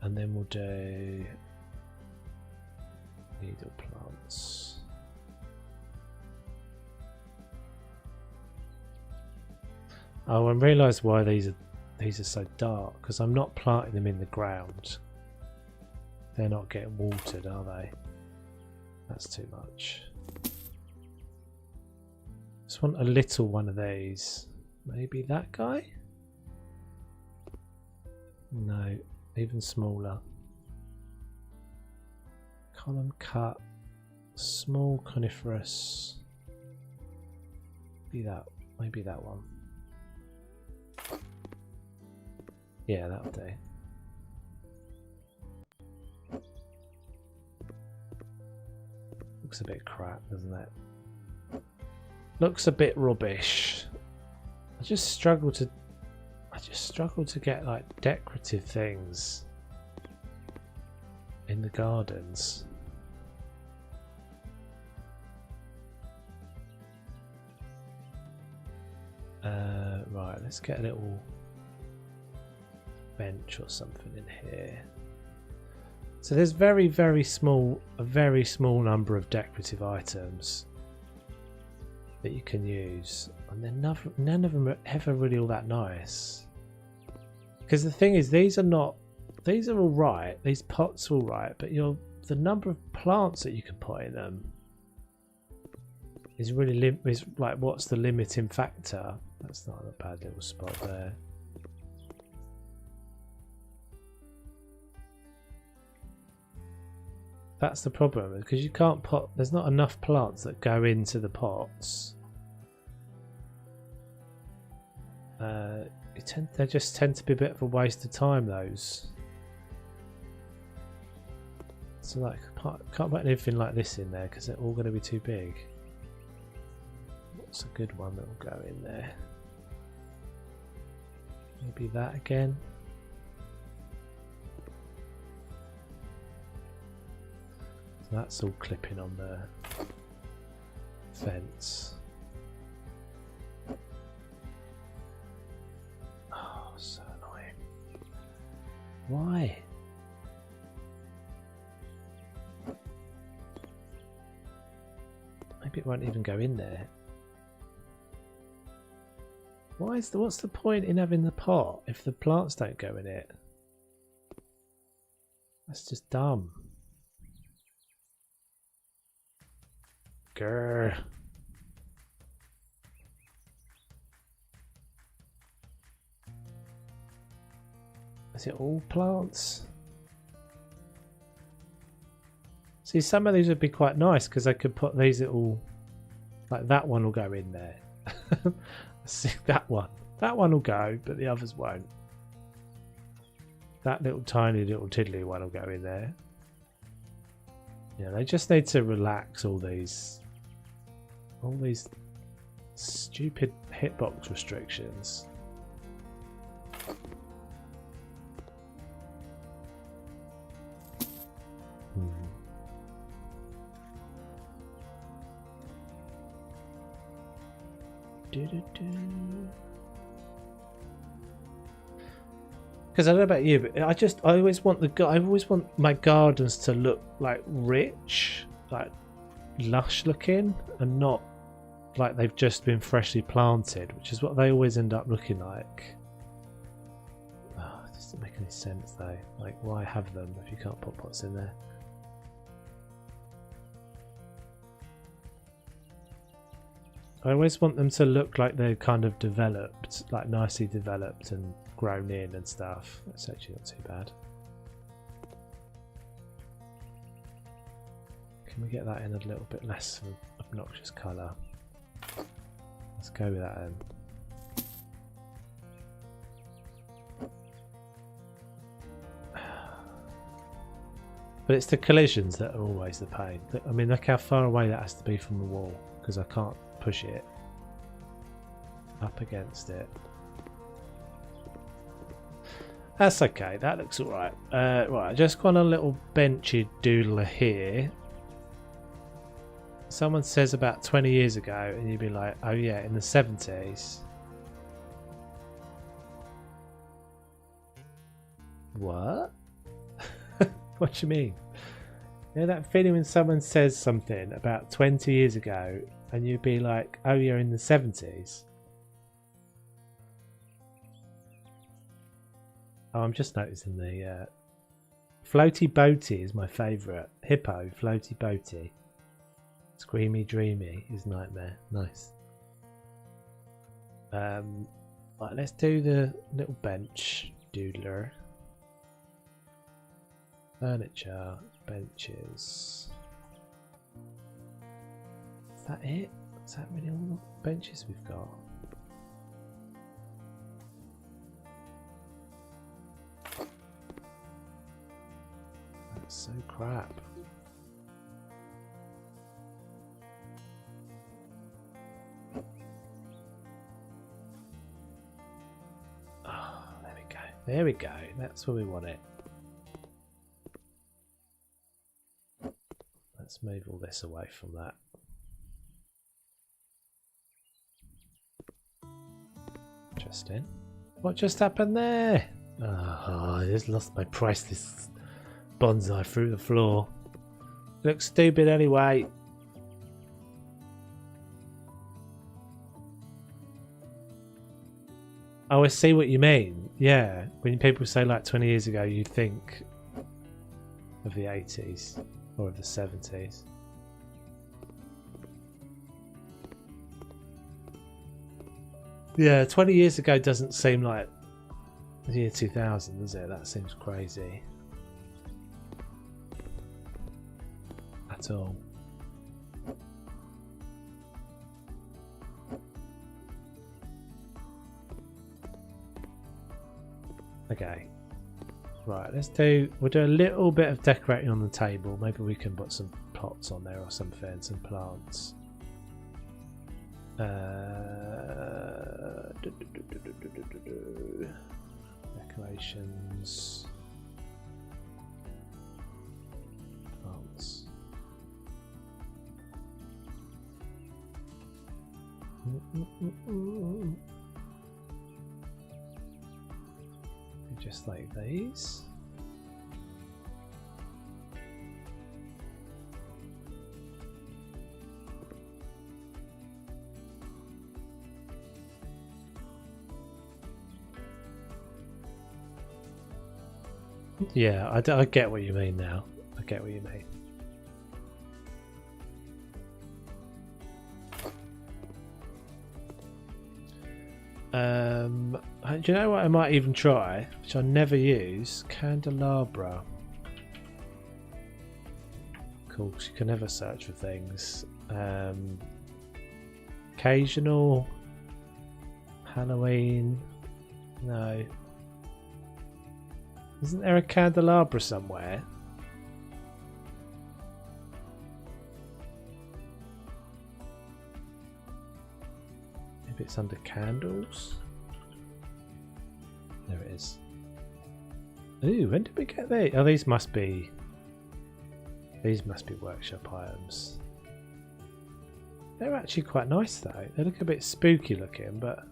And then we'll do needle plants. Oh, I realise why these are so dark because I'm not planting them in the ground. They're not getting watered, are they? That's too much. Just want a little one of these. Maybe that guy? No, even smaller. Column cut, small coniferous. Maybe that one. Yeah, that'll do. Looks a bit crap, doesn't it? Looks a bit rubbish. I just struggle to get like decorative things in the gardens. Right, let's get a little bench or something in here. So there's a very small number of decorative items that you can use, and then none of them are ever really all that nice. Because the thing is, these are all right. These pots are all right, but the number of plants that you can put in them is really is like what's the limiting factor? That's not a bad little spot there. That's the problem, because you can't put. There's not enough plants that go into the pots. They just tend to be a bit of a waste of time. Those. So like, can't put anything like this in there because they're all going to be too big. What's a good one that will go in there? Maybe that again. So that's all clipping on the fence. Oh, so annoying. Why? Maybe it won't even go in there. What's the point in having the pot if the plants don't go in it? That's just dumb. Grr. Is it all plants? See, some of these would be quite nice because I could put these little, like that one will go in there. See, that one will go, but the others won't. That little tiny little tiddly one will go in there. Yeah, they just need to relax all these stupid hitbox restrictions. Because I don't know about you, but I always want my gardens to look like rich, like lush looking, and not like they've just been freshly planted, which is what they always end up looking like. Oh, it doesn't make any sense though. Like, why have them if you can't put pots in there? I always want them to look like they're kind of developed, like nicely developed and grown in and stuff. That's actually not too bad. Can we get that in a little bit less of an obnoxious colour? Let's go with that then. But it's the collisions that are always the pain. I mean, look how far away that has to be from the wall, because I can't push it up against it. That's okay, that looks alright. Right, I just got a little benchy doodler here. Someone says about 20 years ago, and you'd be like, oh yeah, in the 70s. What? What do you mean? You know that feeling when someone says something about 20 years ago, and you'd be like, oh yeah, in the 70s? Oh, I'm just noticing the floaty boaty is my favourite. Hippo, floaty boaty. Screamy dreamy is nightmare. Nice. Right, let's do the little bench doodler. Furniture, benches. Is that it? Is that really all the benches we've got? That's so crap. Oh, there we go. There we go. That's where we want it. Let's move all this away from that. Interesting. What just happened there? Oh, I just lost my priceless bonsai through the floor. Looks stupid anyway. Oh, I see what you mean. Yeah, when people say like 20 years ago, you think of the 80s. Or of the 70s. Yeah, 20 years ago doesn't seem like the year 2000, does it? That seems crazy. At all. Okay. Right, we'll do a little bit of decorating on the table. Maybe we can put some pots on there or something, some plants. Decorations. Plants. Just like these. Yeah, I get what you mean now. I get what you mean. Do you know what I might even try, which I never use? Candelabra. Cool, because you can never search for things. Occasional. Halloween. No. Isn't there a candelabra somewhere? Maybe it's under candles? There it is. Ooh, when did we get these? Oh, these must be workshop items. They're actually quite nice though. They look a bit spooky looking, but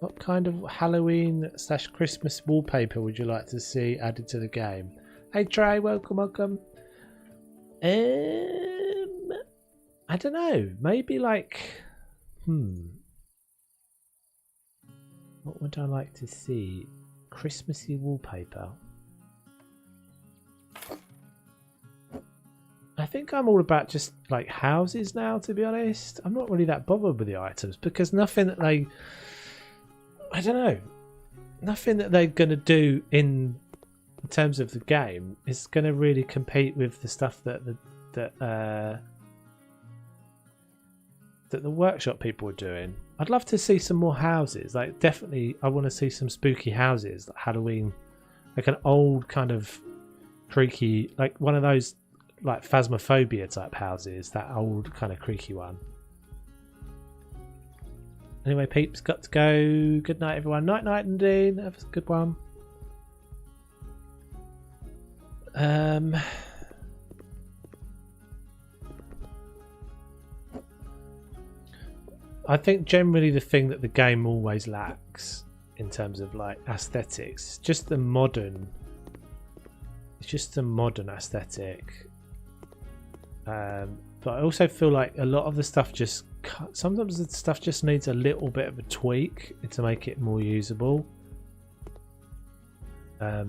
What kind of Halloween/Christmas wallpaper would you like to see added to the game? Hey Trey, welcome. I don't know. Maybe like, what would I like to see? Christmassy wallpaper. I think I'm all about just like houses now, to be honest. I'm not really that bothered with the items because nothing that they, I don't know, nothing that they're going to do in terms of the game is going to really compete with the stuff that the workshop people are doing. I'd love to see some more houses. Like definitely, I want to see some spooky houses, like Halloween, like an old kind of creaky, like one of those like Phasmophobia type houses, that old kind of creaky one. Anyway, peeps, got to go. Good night, everyone. Night, Nadine. Have a good one. I think generally the thing that the game always lacks in terms of like aesthetics, just the modern. It's just the modern aesthetic. But I also feel like a lot of the stuff just sometimes the stuff just needs a little bit of a tweak to make it more usable. I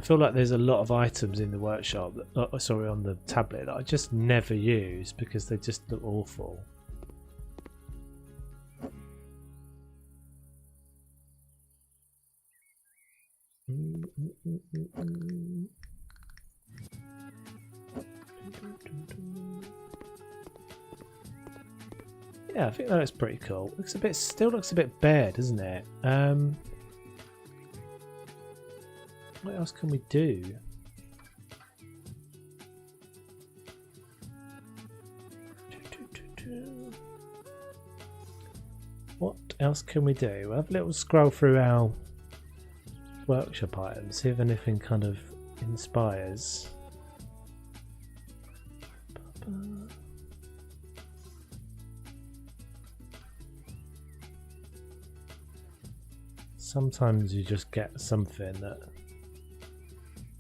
feel like there's a lot of items in the workshop that, sorry, on the tablet that I just never use because they just look awful. Yeah, I think that looks pretty cool. Still looks a bit bare, doesn't it? What else can we do? What else can we do? We'll have a little scroll through our workshop items, see if anything kind of inspires. Sometimes you just get something that...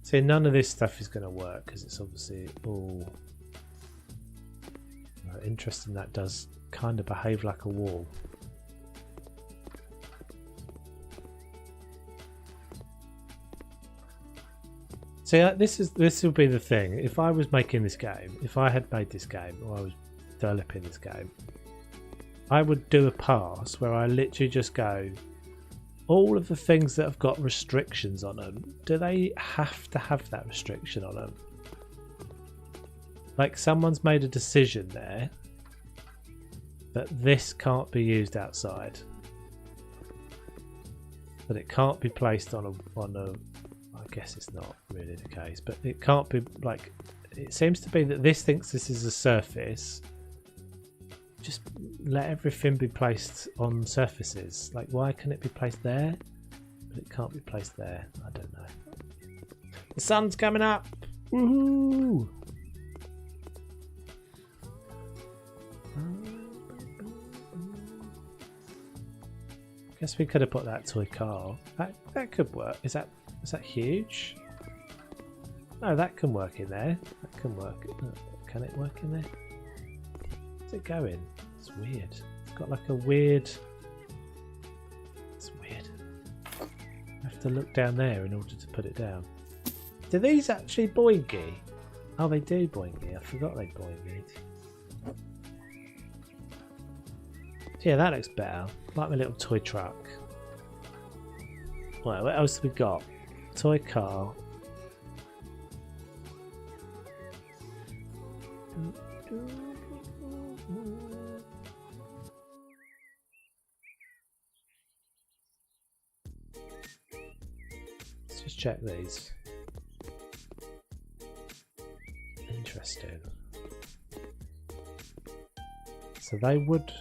See, none of this stuff is going to work because it's obviously all... interesting, that does kind of behave like a wall. See, this will be the thing. If I was making this game, if I had made this game, or I was developing this game, I would do a pass where I literally just go, all of the things that have got restrictions on them, do they have to have that restriction on them? Like someone's made a decision there that this can't be used outside, that it can't be placed on a I guess it's not really the case, but it can't be, like, it seems to be that this thinks this is a surface. Just let everything be placed on surfaces. Like, why can it be placed there but it can't be placed there? I don't know. The sun's coming up. Woohoo! Guess we could have put that toy car. That could work. Is that huge? No, that can work in there. That can work. Can it work in there? Where's it going? It's weird. It's got like a weird... It's weird. I have to look down there in order to put it down. Do these actually boingy? Oh, they do boingy. I forgot they boingied. Yeah, that looks better. Like my little toy truck. Right, what else have we got? Toy car. Let's just check these. Interesting. So they would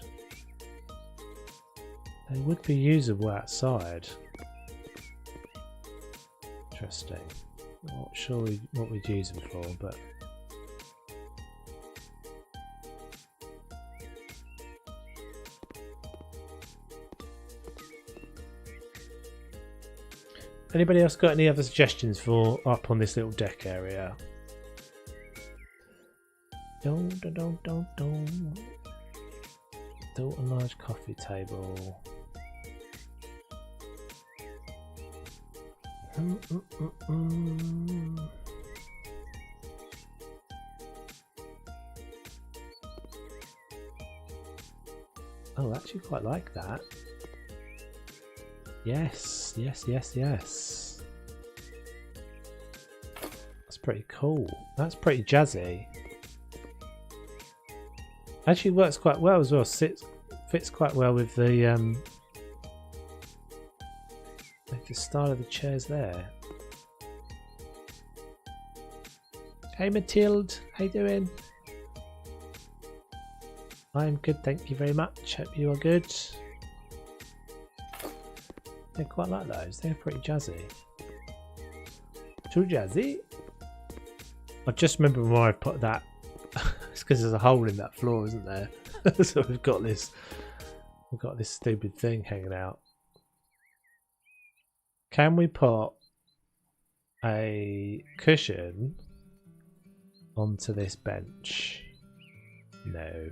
be usable outside. Interesting. Not sure what we'd use them for, but Anybody else got any other suggestions for up on this little deck area? Build a large coffee table. Oh, I actually quite like that. Yes. That's pretty cool. That's pretty jazzy. Actually works quite well as well. Fits quite well with the style of the chairs there. Hey Mathilde, how you doing? I'm good, thank you very much. Hope you are good. I quite like those. They're pretty jazzy. Too jazzy. I just remember why I put that. It's because there's a hole in that floor, isn't there? So we've got this stupid thing hanging out. Can we put a cushion onto this bench? No.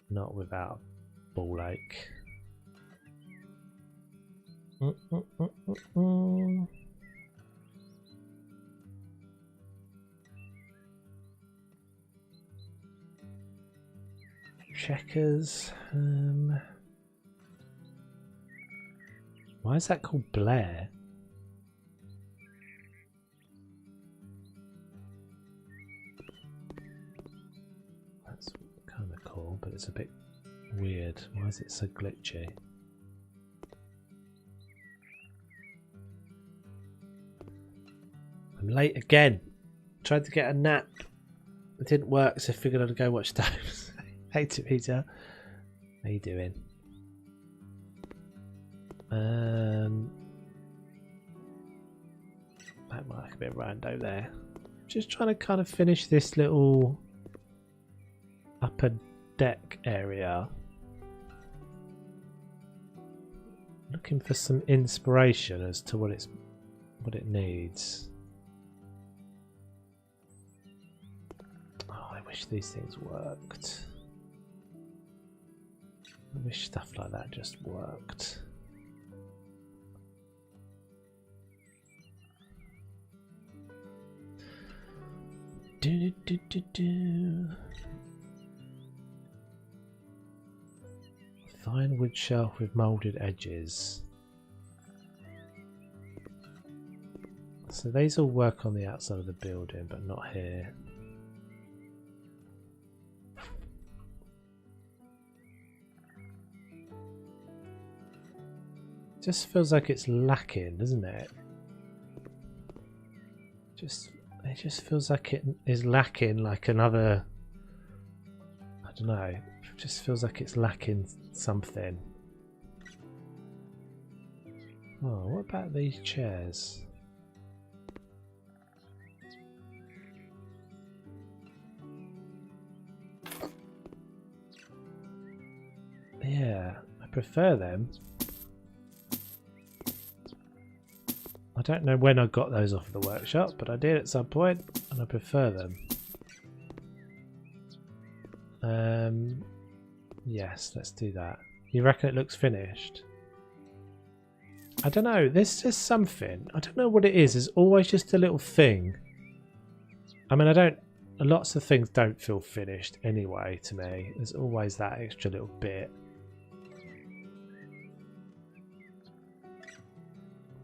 Not without a ball ache. Checkers. Why is that called Blair? That's kind of cool, but it's a bit weird. Why is it so glitchy? I'm late again. Tried to get a nap. It didn't work, so I figured I'd go watch Stones. Hey Peter. How you doing? That might like a bit rando there. Just trying to kind of finish this little upper deck area. Looking for some inspiration as to what it needs. Oh, I wish these things worked. I wish stuff like that just worked. Fine wood shelf with moulded edges. So these all work on the outside of the building, but not here. Just feels like it's lacking, doesn't it? It just feels like it is lacking like another, I don't know, it just feels like it's lacking something. Oh, what about these chairs? Yeah, I prefer them. I don't know when I got those off the workshop, but I did at some point, and I prefer them. Yes, let's do that. You reckon it looks finished? I don't know, there's just something. I don't know what it is. There's always just a little thing. I mean, lots of things don't feel finished anyway to me. There's always that extra little bit.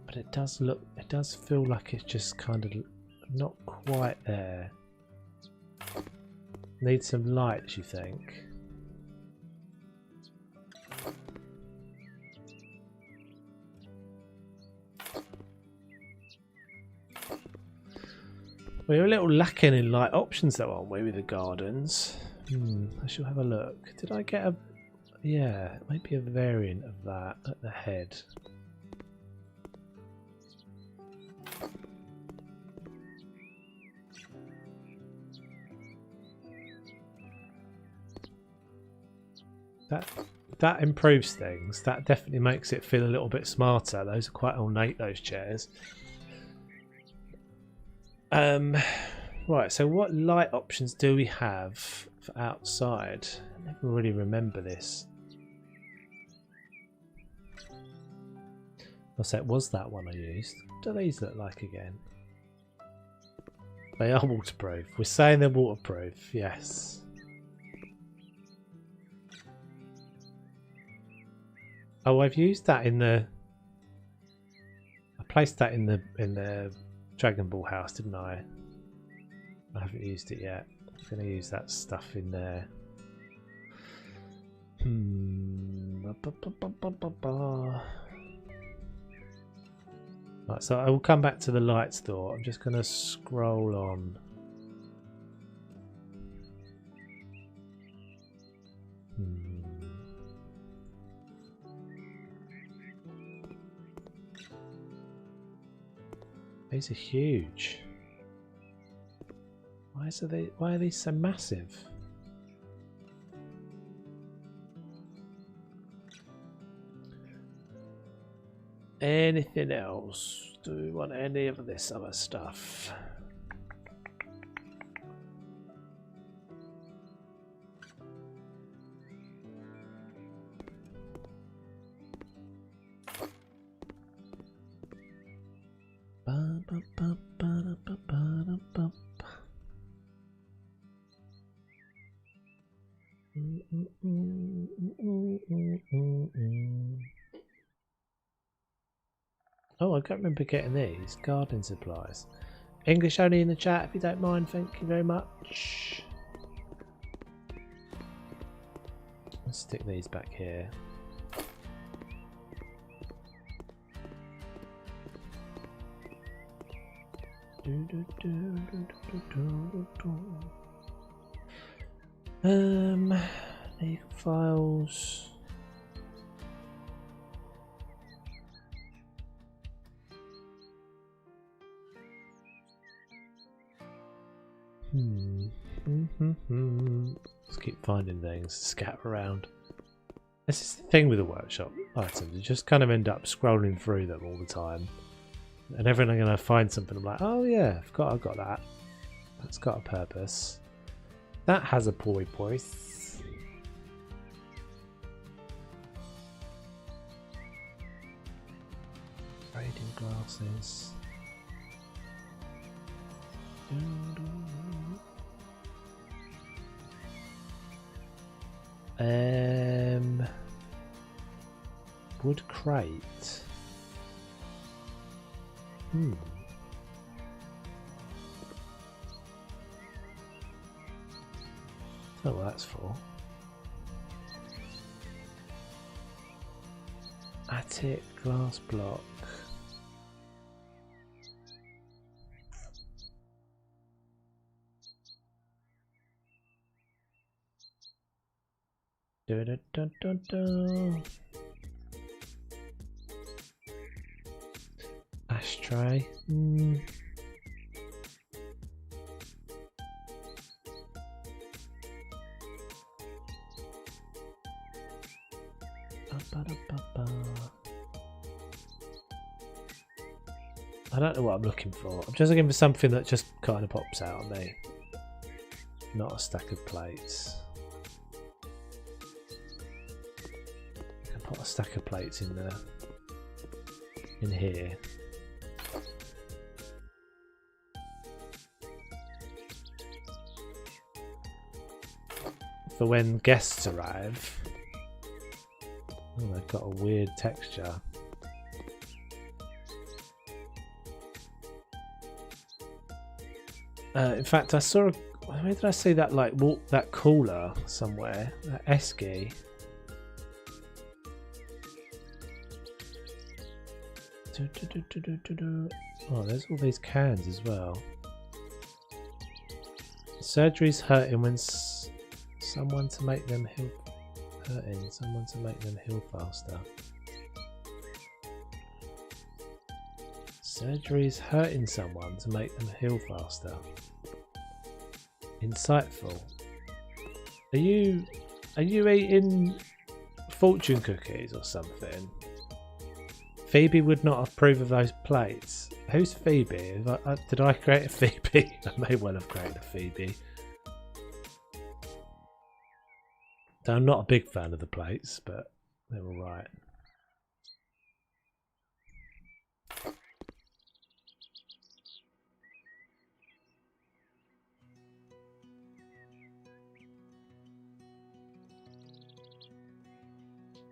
But it does feel like it's just kind of not quite there. Needs some lights, you think? We're a little lacking in light options though, aren't we, with the gardens? I shall have a look. Did I get a... yeah, maybe a variant of that at the head. that improves things. That definitely makes it feel a little bit smarter. Those are quite ornate, those chairs. Right, so what light options do we have for outside? I never really remember this. What's that? Was that one I used? What do these look like again? They are waterproof. We're saying they're waterproof, yes. Oh, I've used that in the... I placed that in the Dragon Ball house, didn't I? I haven't used it yet. I'm going to use that stuff in there. Right, so I will come back to the light store. I'm just going to scroll on. These are huge. Why are these so massive? Anything else? Do we want any of this other stuff? Oh, I can't remember getting these. Garden supplies. English only in the chat if you don't mind, thank you very much. Let's stick these back here. Legal files. Just keep finding things, scatter around. This is the thing with the workshop items, you just kind of end up scrolling through them all the time. And every now and then I find something, I'm like, oh yeah, I've got that. That's got a purpose. That has a voice. Reading glasses. Wood crate. That's what that's for. Attic glass block. Ashtray. I don't know what I'm looking for. I'm just looking for something that just kind of pops out at me. Not a stack of plates. I can put a stack of plates in there. In here. For when guests arrive. Oh, they've got a weird texture. In fact, I saw. Where did I see that? Like, that cooler somewhere. That esky. Oh, there's all these cans as well. Surgery's hurting when someone to make them heal. Someone to make them heal faster. Surgery's hurting someone to make them heal faster. Insightful. Are you eating fortune cookies or something. Phoebe would not approve of those plates. Who's Phoebe? Did I create a Phoebe? I may well have created a Phoebe. So I'm not a big fan of the plates, but they're alright.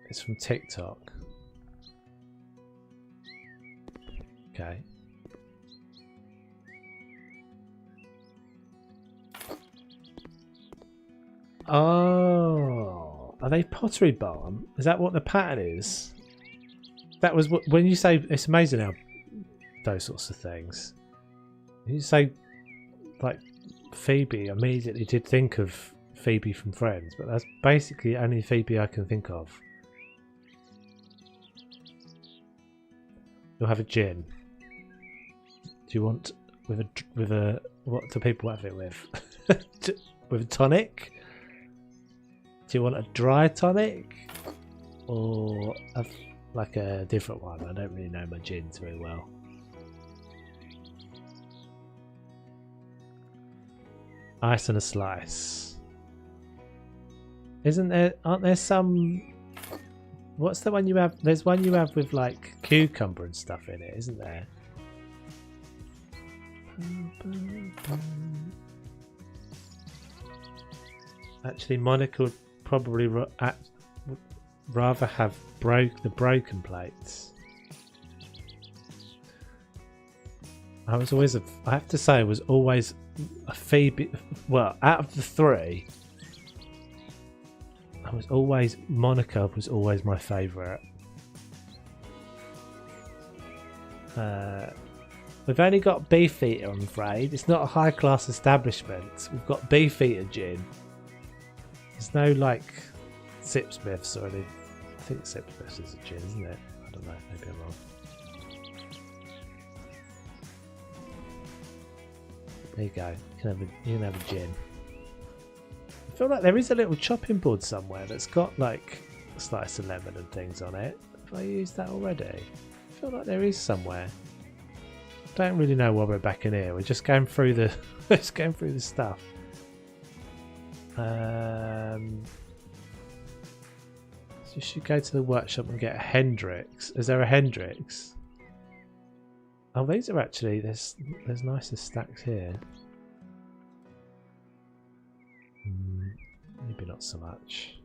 It's from TikTok. Okay. Oh, are they Pottery Barn? Is that what the pattern is? That was what, when you say, it's amazing how those sorts of things. You say like Phoebe, I immediately did think of Phoebe from Friends, but that's basically the only Phoebe I can think of. You'll have a gin. Do you want with a what do people have it with? With a tonic? Do you want a dry tonic or like a different one? I don't really know my gins very well. Ice and a slice. Aren't there some? What's the one you have? There's one you have with like cucumber and stuff in it, isn't there? Actually, Monica would probably rather have the broken plates. I have to say, I was always a Phoebe. Well, out of the three, Monica was always my favourite. We've only got Beefeater, I'm afraid. It's not a high class establishment. We've got Beefeater gin. There's no like Sipsmiths or anything. I think Sipsmiths is a gin, isn't it? I don't know, maybe I'm wrong. There you go. You can have a gin. I feel like there is a little chopping board somewhere that's got like a slice of lemon and things on it. Have I used that already? I feel like there is somewhere. Don't really know why we're back in here. We're just going through the stuff. So you should go to the workshop and get a Hendrix. Is there a Hendrix? Oh, these are actually there's nicer stacks here. Maybe not so much.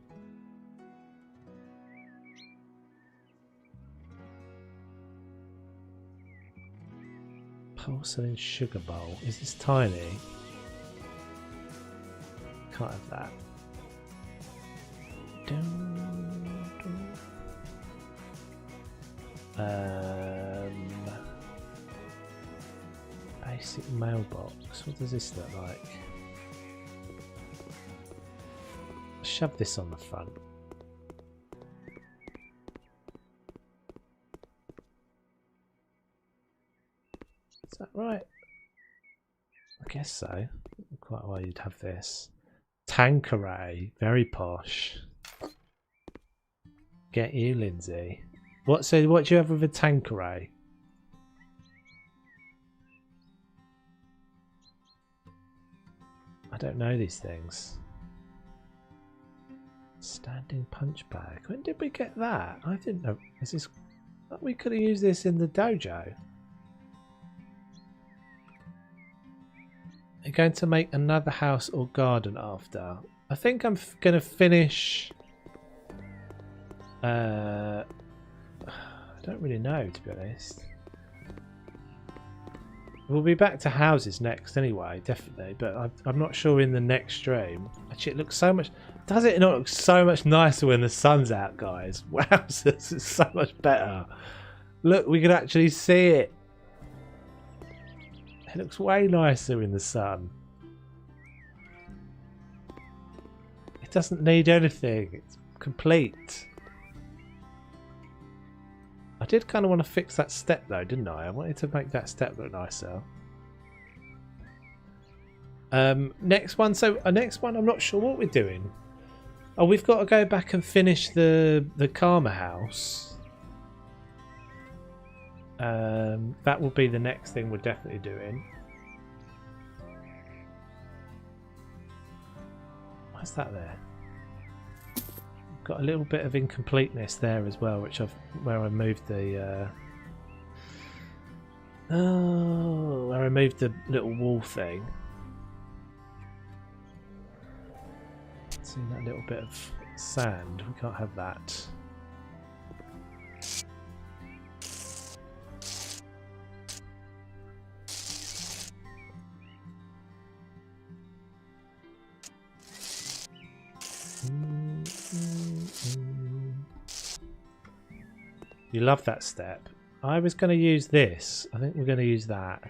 Porcelain sugar bowl. Is this tiny? Can't have that. Basic mailbox. What does this look like? Shove this on the front. Is that right? I guess so. Quite well you'd have this. Tanqueray, very posh. Get you, Lindsay. What do you have with a Tanqueray? I don't know these things. Standing punch bag. When did we get that? I didn't know. Is this? We could have used this in the dojo. You're going to make another house or garden after. I think I'm going to finish. I don't really know, to be honest. We'll be back to houses next anyway, definitely. But I'm not sure in the next stream. Actually, it looks so much. Does it not look so much nicer when the sun's out, guys? Wow, it's so much better. Look, we can actually see it. It looks way nicer in the sun. It doesn't need anything. It's complete. I did kind of want to fix that step though, didn't I? I wanted to make that step look nicer. Next one. So next one, I'm not sure what we're doing. Oh, we've got to go back and finish the Karma house. That will be the next thing we're definitely doing. What's that there? Got a little bit of incompleteness there as well, where I moved the where I moved the little wall thing. See that little bit of sand? We can't have that. You love that step. I was going to use this. I think we're going to use that.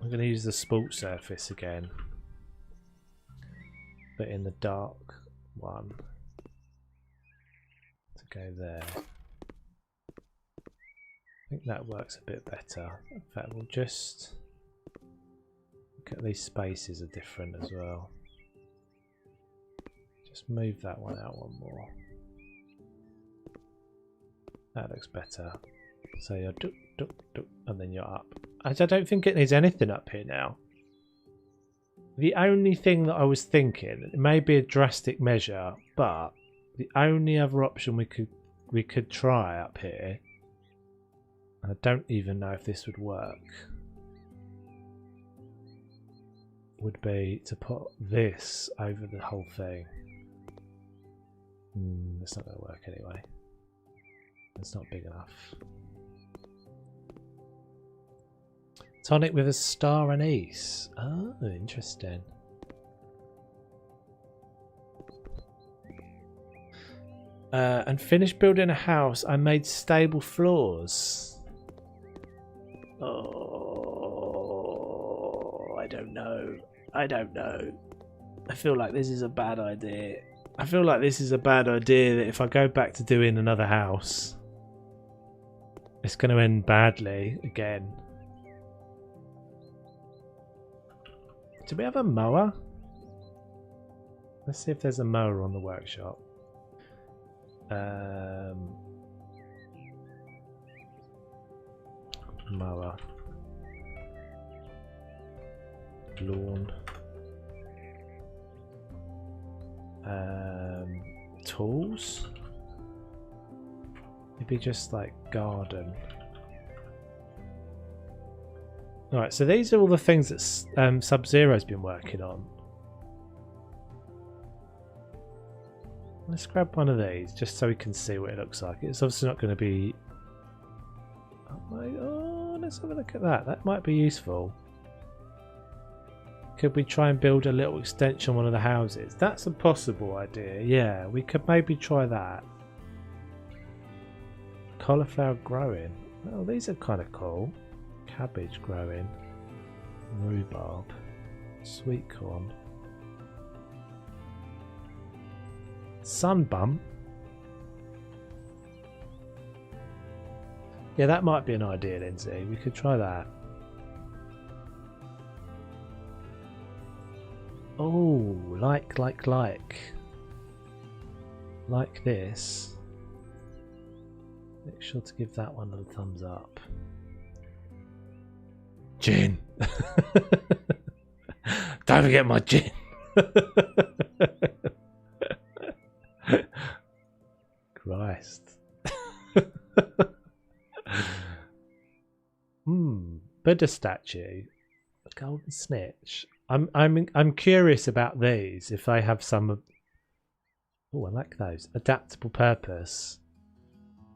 I'm going to use the sport surface again, but in the dark one to go there. I think that works a bit better. In fact, we'll just look at these spaces are different as well. Just move that one out one more. That looks better. So you're duck, duck, duck, and then you're up. I don't think it needs anything up here now. The only thing that I was thinking, it may be a drastic measure, but the only other option we could try up here, I don't even know if this would work, would be to put this over the whole thing. It's not going to work anyway. It's not big enough. Tonic with a star anise. Oh, interesting. And finished building a house. I made stable floors. Oh, I don't know. I don't know. I feel like this is a bad idea. I feel like this is a bad idea that if I go back to doing another house, it's going to end badly again. Do we have a mower? Let's see if there's a mower on the workshop. Mower. Lawn. Tools? Maybe just like garden. Alright, so these are all the things that Sub-Zero's been working on. Let's grab one of these just so we can see what it looks like. It's obviously not going to be... Oh, let's have a look at that. That might be useful. Could we try and build a little extension on one of the houses? That's a possible idea. Yeah, we could maybe try that. Cauliflower growing. Oh, these are kind of cool. Cabbage growing. Rhubarb. Sweet corn. Sunbum. Yeah, that might be an idea, Lindsay. We could try that. Oh, like this. Make sure to give that one a thumbs up. Gin. Don't forget my gin. Christ. Buddha statue. A golden snitch. I'm curious about these. If they have some. Oh, I like those. Adaptable purpose.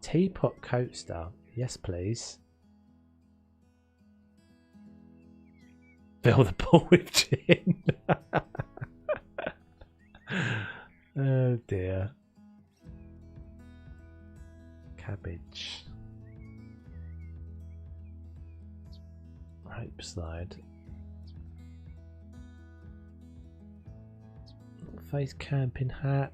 Teapot coaster. Yes, please. Fill the pool with gin. Oh dear. Cabbage. Rope slide. Face camping hat.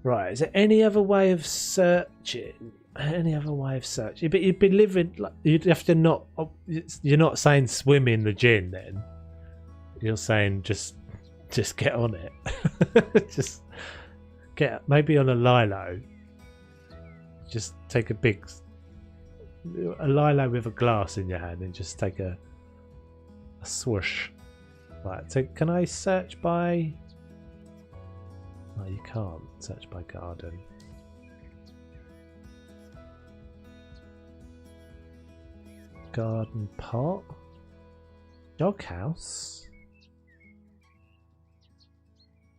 Right, is there any other way of searching? Any other way of searching? But you'd be living like you'd have to not. You're not saying swim in the gin then. You're saying just just get on it. Just get maybe on a lilo. Just take a lilo with a glass in your hand and just take a swoosh. Right, so can I search by... No, you can't search by garden. Garden pot? Doghouse?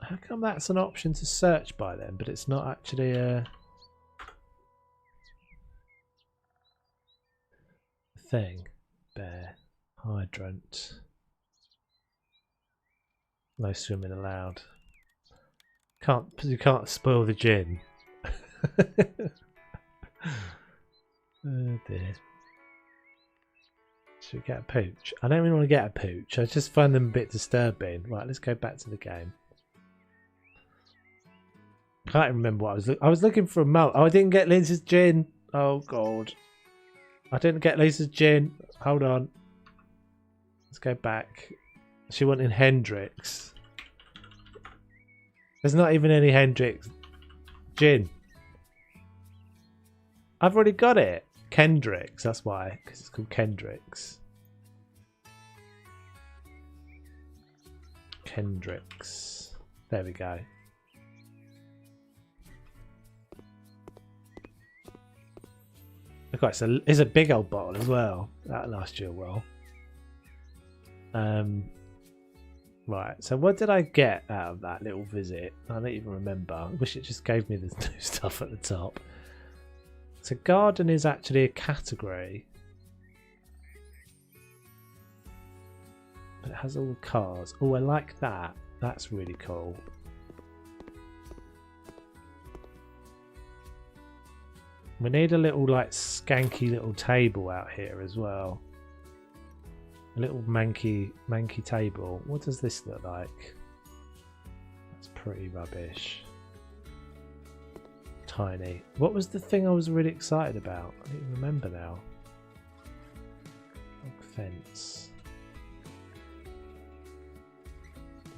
How come that's an option to search by then, but it's not actually a thing? Bear. Hydrant. No swimming allowed. You can't spoil the gin. Oh dear. Should we get a pooch? I don't really want to get a pooch. I just find them a bit disturbing. Right, let's go back to the game. Can't remember what I was looking for a malt. Oh, I didn't get Lisa's gin. Oh god. I didn't get Lisa's gin. Hold on. Let's go back. She wanted Hendrix. There's not even any Hendrix gin. I've already got it. Kendricks, that's why, because it's called Kendricks. Kendricks. There we go. Okay, so it's a big old bottle as well. That'll last you a while. Right, so what did I get out of that little visit? I don't even remember. I wish it just gave me the new stuff at the top. So garden is actually a category. But it has all the cars. Oh, I like that. That's really cool. We need a little like skanky little table out here as well. A little manky table. What does this look like? That's pretty rubbish. Tiny. What was the thing I was really excited about? I don't even remember now. Log fence.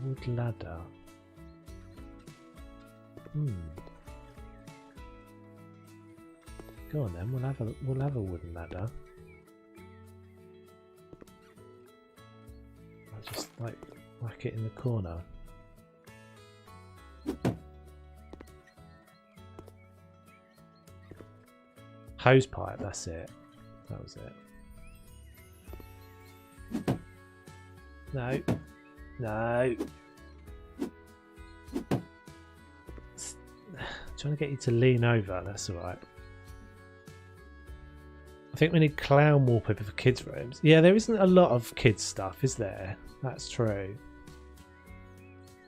Wood ladder. Go on then, we'll have a wooden ladder. I'll just like whack it in the corner. Hose pipe, that's it. That was it. No. No. Trying to get you to lean over, that's alright. I think we need clown wallpaper for kids' rooms. Yeah, there isn't a lot of kids' stuff, is there? That's true.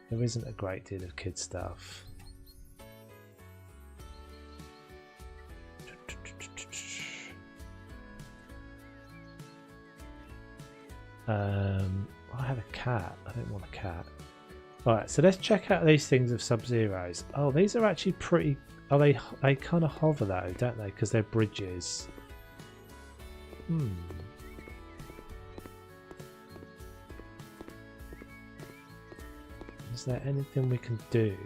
There isn't a great deal of kids' stuff. I have a cat. I don't want a cat. Alright, so let's check out these things of Sub-Zeros. Oh, these are actually pretty... Oh, they kind of hover though, don't they? Because they're bridges. Is there anything we can do?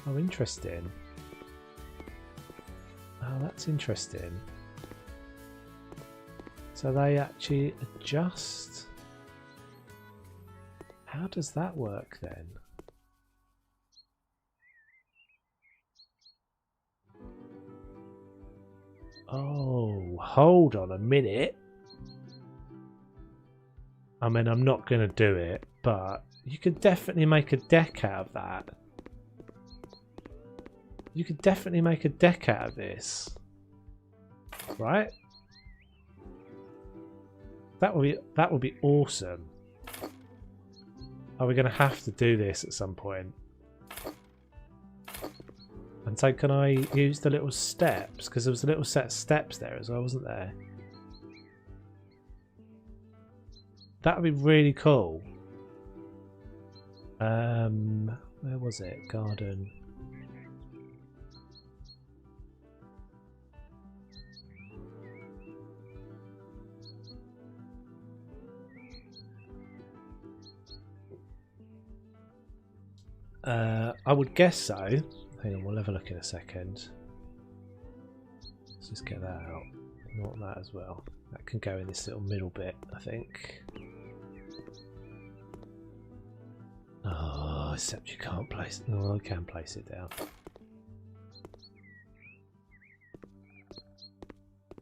Oh, interesting. Oh, that's interesting. So they actually adjust. How does that work then? Oh, hold on a minute. I mean, I'm not going to do it, but you could definitely make a deck out of that. You could definitely make a deck out of this. Right? That would be awesome. Are we going to have to do this at some point? And so can I use the little steps? Because there was a little set of steps there as well, wasn't there? That would be really cool. Where was it? Garden. I would guess so. Hang on, we'll have a look in a second. Let's just get that out. Not that as well. That can go in this little middle bit, I think. Oh, except you can't place it. No, I can place it down.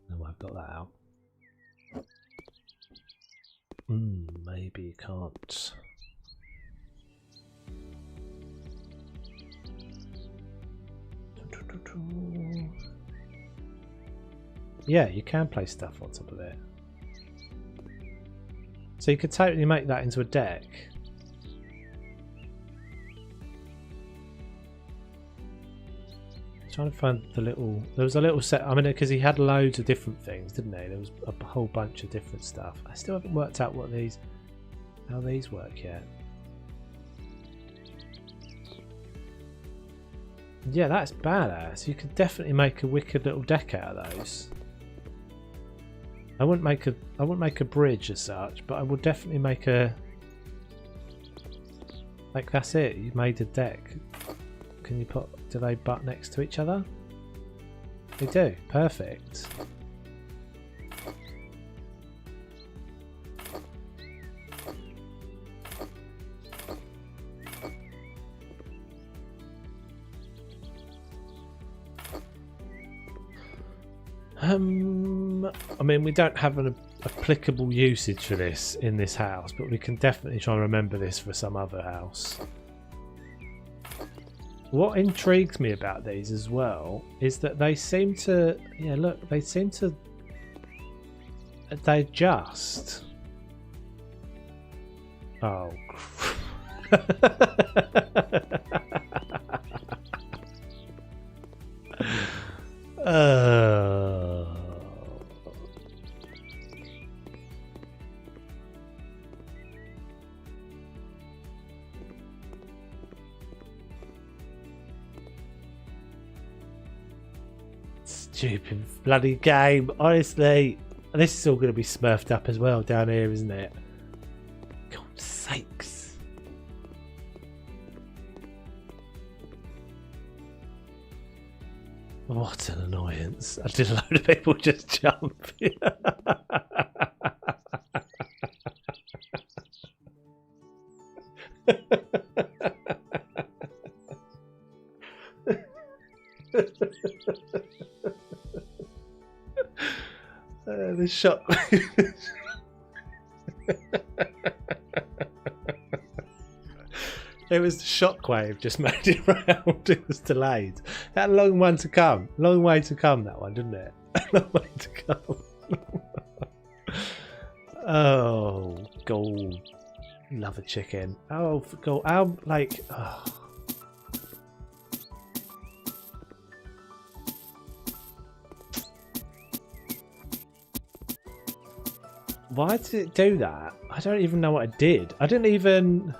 No, I've got that out. Maybe you can't. Yeah, you can place stuff on top of it. So you could totally make that into a deck. Trying to find the little. There was a little set. I mean, because he had loads of different things, didn't he? There was a whole bunch of different stuff. I still haven't worked out how these work yet. Yeah, that's badass. You could definitely make a wicked little deck out of those. I wouldn't make a bridge as such, but I would definitely make a. Like that's it. You made a deck. Can you put? Do they butt next to each other? They do. Perfect. I mean, we don't have an applicable usage for this in this house, but we can definitely try and remember this for some other house. What intrigues me about these as well is that they seem to, yeah, look, they seem to, they adjust. Oh. Stupid bloody game, honestly. And this is all going to be smurfed up as well down here, isn't it? God's sakes. What an annoyance. I did a load of people just jump. The shock. It was the shockwave just made it round. It was delayed. It had a long one to come. Long way to come, that one, didn't it? A long way to come. Oh, gold. Love a chicken. Oh, for gold. I'm like. Oh. Why did it do that? I don't even know what I did. I didn't even...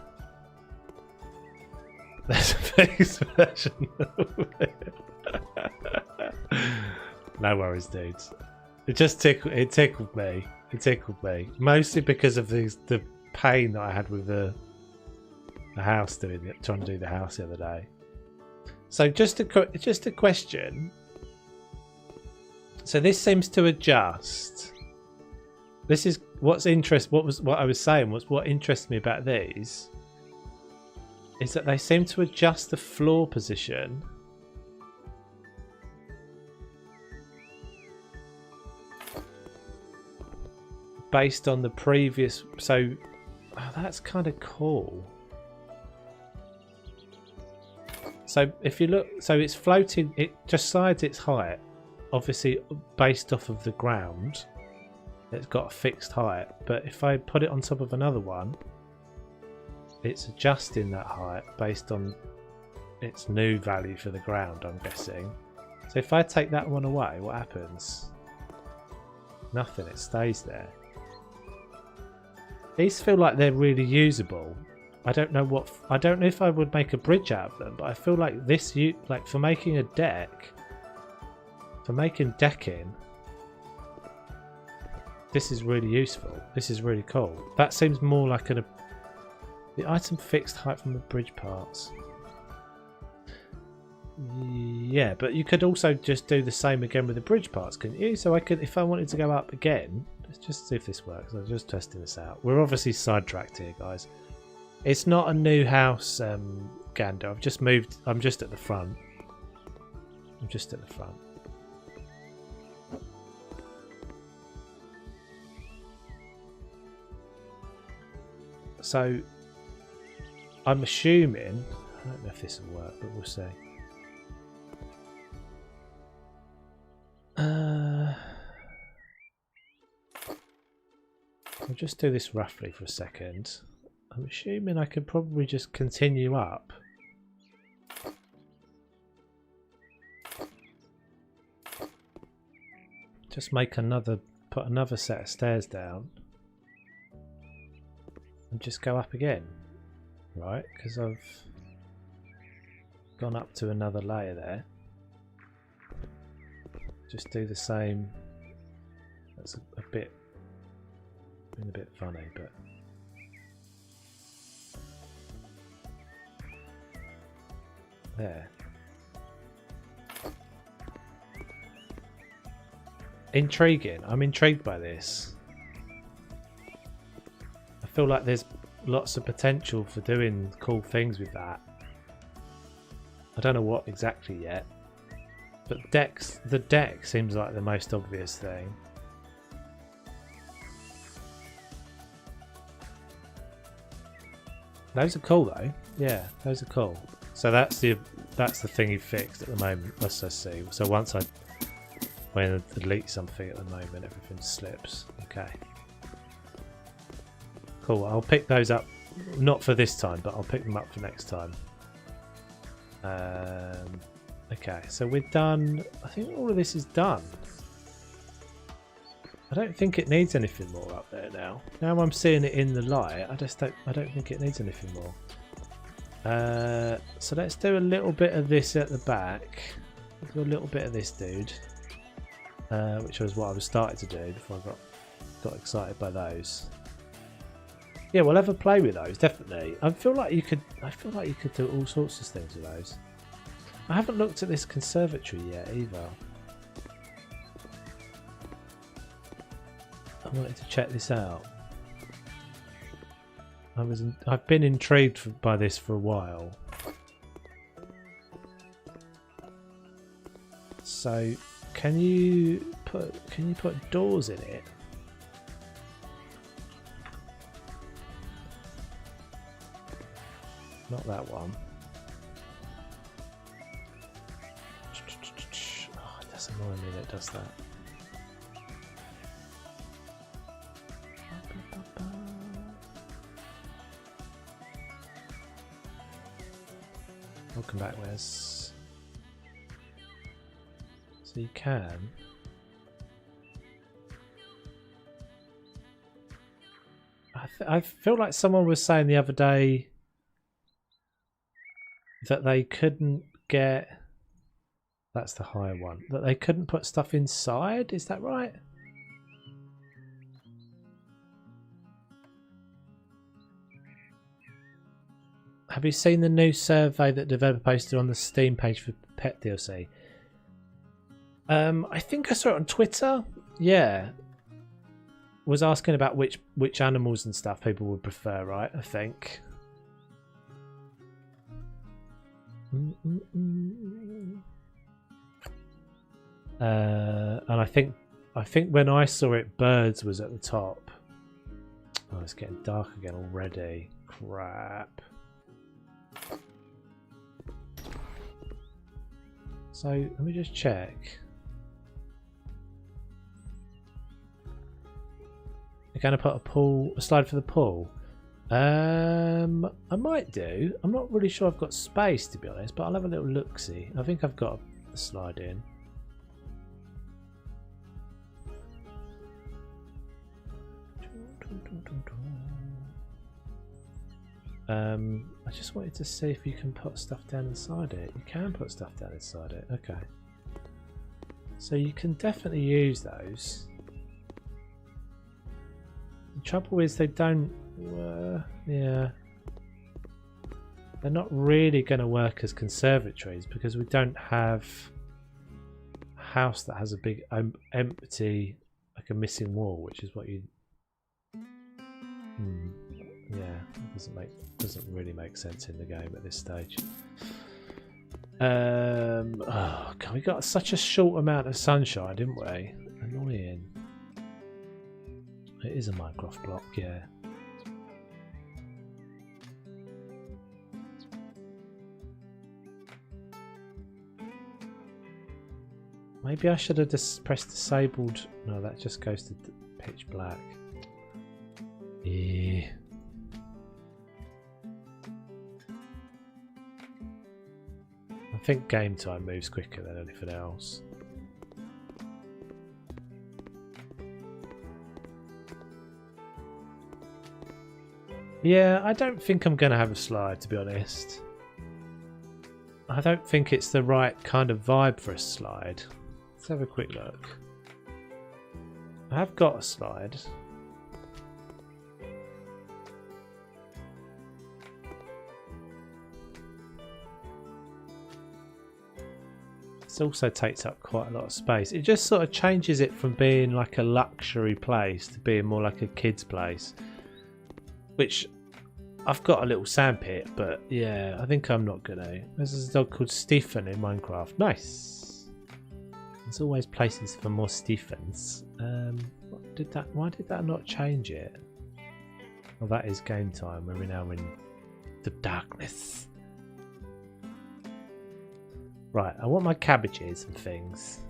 There's a fixed version of it. No worries, dudes. It just tickled me. It tickled me. Mostly because of the pain that I had with the house trying to do the house the other day. So just a question. So this seems to adjust. This is what I was saying was what interests me about these is that they seem to adjust the floor position based on the previous. So that's kind of cool. So if you look, so it's floating. It decides its height, obviously based off of the ground. It's got a fixed height, but if I put it on top of another one, it's adjusting that height based on its new value for the ground, I'm guessing. So if I take that one away, what happens? Nothing, it stays there. These feel like they're really usable. I don't know if I would make a bridge out of them, but I feel like this, like for making a deck, for making decking, this is really useful. This is really cool. That seems more like the item fixed height from the bridge parts. Yeah, but you could also just do the same again with the bridge parts, couldn't you? So I could, if I wanted to go up again, let's just see if this works. I'm just testing this out. We're obviously sidetracked here, guys. It's not a new house, Gander. I've just moved. I'm just at the front. I'm just at the front. So I'm assuming, I don't know if this will work, but we'll see. I'll just do this roughly for a second. I'm assuming I could probably just continue up. Just make another, put another set of stairs down. And just go up again. Right, because I've gone up to another layer there. Just do the same. That's a bit, been a bit funny, but there. Intriguing. I'm intrigued by this. I feel like there's lots of potential for doing cool things with that. I don't know what exactly yet, but the deck seems like the most obvious thing. Those are cool though. Yeah, those are cool. So that's the thing you fixed at the moment. Let's just see. So once when I delete something at the moment, everything slips. Okay. Cool. I'll pick those up, not for this time, but I'll pick them up for next time. Okay, so we're done. I think all of this is done. I don't think it needs anything more up there now. Now I'm seeing it in the light. I don't think it needs anything more. So let's do a little bit of this at the back. Let's do a little bit of this dude, which was what I was starting to do before I got excited by those. Yeah, we'll have a play with those, definitely. I feel like you could do all sorts of things with those. I haven't looked at this conservatory yet either. I wanted to check this out. I've been intrigued by this for a while. So, can you put doors in it? Not that one. Oh, it does annoy me that it does that. Welcome back, Wes. So you can. I feel like someone was saying the other day that they couldn't get, that's the higher one, that they couldn't put stuff inside. Is that right? Have you seen the new survey that developer posted on the Steam page for Pet DLC? I think I saw it on Twitter. Yeah, was asking about which animals and stuff people would prefer, right? I think. And I think when I saw it, birds was at the top. Oh, it's getting dark again already. Crap. So let me just check. You're going to put a slide for the pool. I might do. I'm not really sure I've got space, to be honest, but I'll have a little look-see. I think I've got a slide in. I just wanted to see if you can put stuff down inside it. You can put stuff down inside it. Okay. So you can definitely use those. The trouble is they don't... yeah. they're not really going to work as conservatories because we don't have a house that has a big empty, like a missing wall, which is what you. Yeah, that doesn't really make sense in the game at this stage. Oh god, we got such a short amount of sunshine, didn't we? Annoying. It is a Minecraft block, yeah. Maybe I should have just pressed disabled. No, that just goes to pitch black. Yeah. I think game time moves quicker than anything else. Yeah, I don't think I'm going to have a slide, to be honest. I don't think it's the right kind of vibe for a slide. Let's have a quick look. I have got a slide. This also takes up quite a lot of space. It just sort of changes it from being like a luxury place to being more like a kid's place. Which, I've got a little sandpit, but yeah, I think I'm not gonna. There's a dog called Stephen in Minecraft. Nice. There's always places for more Stephens. Why did that not change it? Well, that is game time. We're now in the darkness. Right, I want my cabbages and things.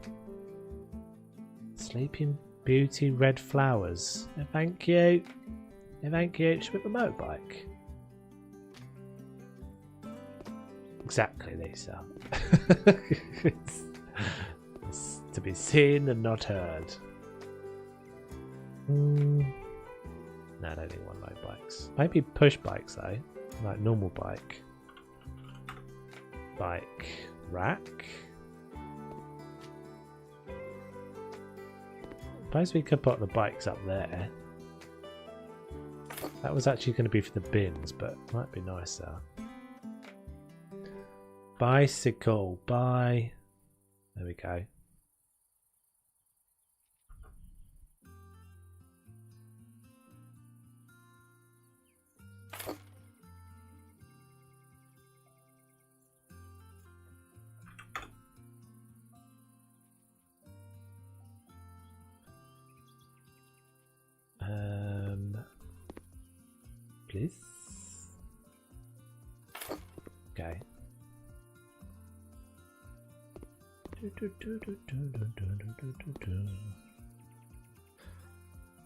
Sleeping Beauty red flowers. Yeah, thank you. Yeah, thank you. Should we have a motorbike? Exactly, Lisa. It's to be seen and not heard. No, I don't think one motorbikes. Maybe push bikes though, like normal bike. Bike rack. Suppose we could put the bikes up there. That was actually going to be for the bins, but might be nicer. Bicycle, bye. There we go. Please. Okay.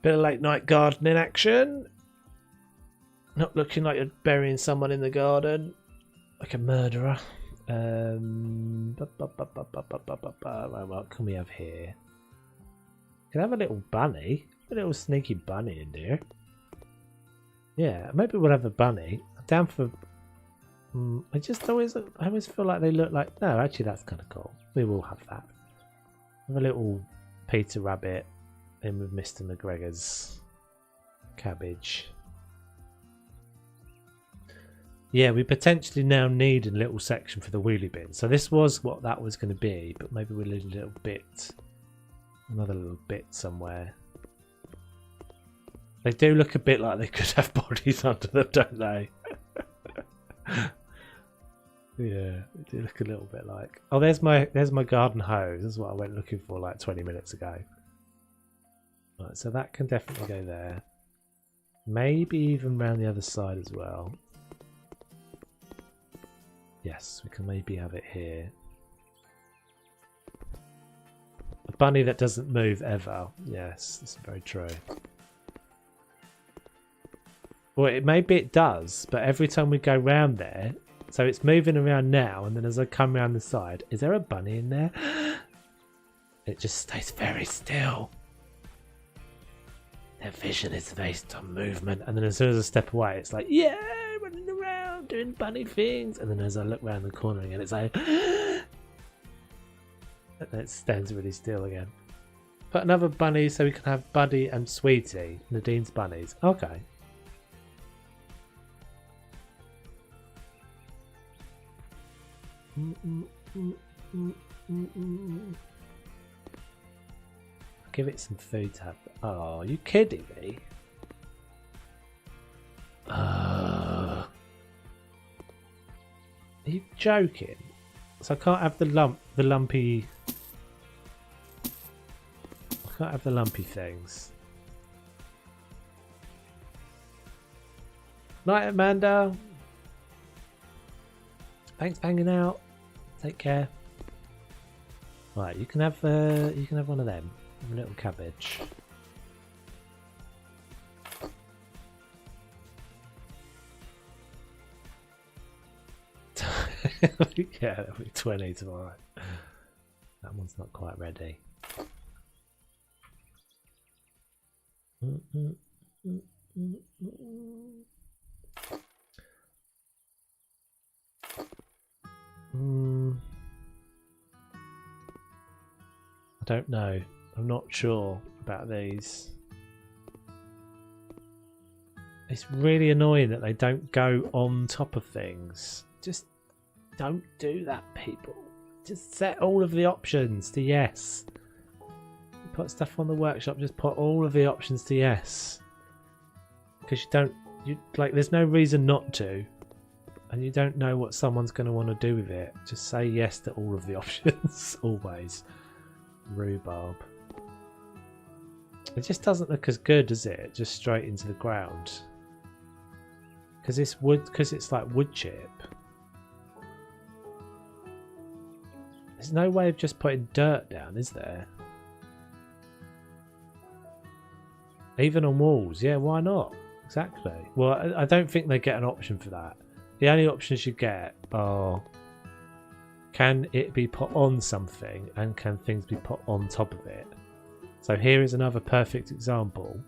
Bit of late night gardening action. Not looking like you're burying someone in the garden, like a murderer. What can we have here? Can I have a little bunny? A little sneaky bunny in there. Yeah, maybe we'll have a bunny. I'm down for. I always feel like they look like. No, actually, that's kind of cool. We will have that. Have a little Peter Rabbit in with Mr. McGregor's cabbage. Yeah, we potentially now need a little section for the wheelie bin. So this was what that was going to be, but maybe we'll need a little bit, another little bit somewhere. They do look a bit like they could have bodies under them, don't they? Yeah, they do look a little bit like. Oh, there's my garden hose. This is what I went looking for like 20 minutes ago. Right, so that can definitely go there. Maybe even round the other side as well. Yes, we can maybe have it here. A bunny that doesn't move ever. Yes, this is very true. Well, maybe it does, but every time we go round there, so it's moving around now, and then as I come round the side, is there a bunny in there? It just stays very still. Their vision is based on movement, and then as soon as I step away, it's like, yeah, running around doing bunny things, and then as I look round the corner again, it's like, and it stands really still again. Put another bunny so we can have Buddy and Sweetie, Nadine's bunnies. Okay. Give it some food to have. Oh, are you kidding me? Are you joking? So I can't have the lumpy. I can't have the lumpy things. Night, Amanda. Thanks for hanging out. Take care. Right, you can have one of them. A little cabbage. Yeah, it'll be 20 tomorrow. That one's not quite ready. I don't know. I'm not sure about these. It's really annoying that they don't go on top of things. Just don't do that, people. Just set all of the options to yes. Put stuff on the workshop, just put all of the options to yes. Because there's no reason not to. And you don't know what someone's going to want to do with it. Just say yes to all of the options, always. Rhubarb. It just doesn't look as good, does it? Just straight into the ground. Because it's wood. Because it's like wood chip. There's no way of just putting dirt down, is there? Even on walls, yeah. Why not? Exactly. Well, I don't think they get an option for that. The only options you get are: can it be put on something, and can things be put on top of it? So here is another perfect example.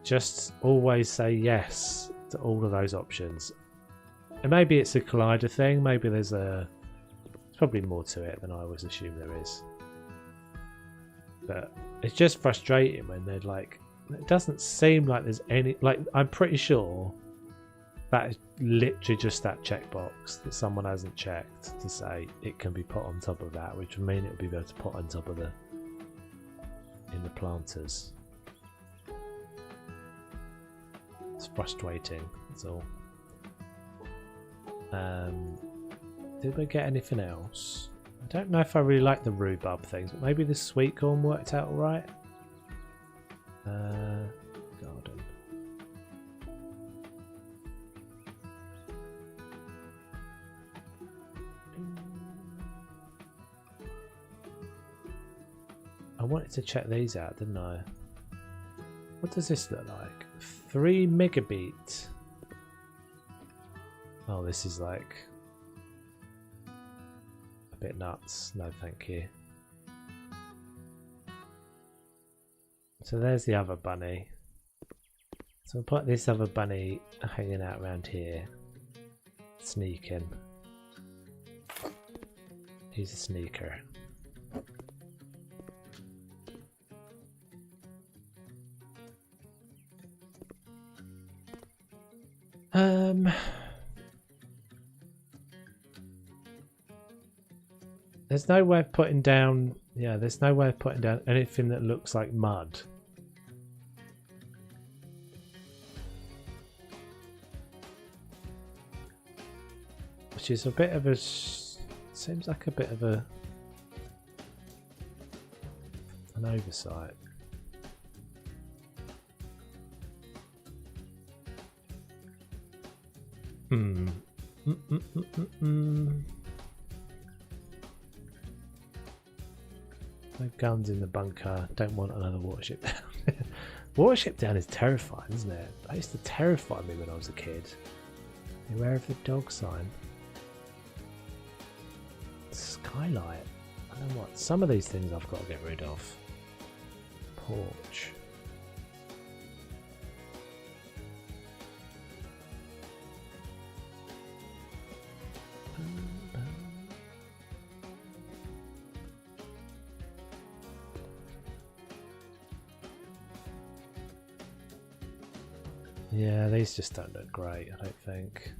Just always say yes to all of those options. And maybe it's a collider thing. Maybe there's probably more to it than I always assume there is. But it's just frustrating when they're like, it doesn't seem like there's any, like, I'm pretty sure that is literally just that checkbox that someone hasn't checked to say it can be put on top of that, which would mean it would be able to put on top of in the planters. It's frustrating, that's all. Did we get anything else? I don't know if I really like the rhubarb things, but maybe the sweet corn worked out alright. Garden. I wanted to check these out, didn't I? What does this look like? 3 megabit. Oh, this is like a bit nuts. No, thank you. So there's the other bunny. So I'll put this other bunny hanging out around here. Sneaking. He's a sneaker. There's no way of putting down, yeah, there's no way of putting down anything that looks like mud. Which is a bit of a, seems like a bit of an oversight. No guns in the bunker. Don't want another watership down. Watership down is terrifying, isn't it? That used to terrify me when I was a kid. Beware of the dog sign. Skylight. I don't know what. Some of these things I've got to get rid of. Porch. Yeah, these just don't look great, I don't think.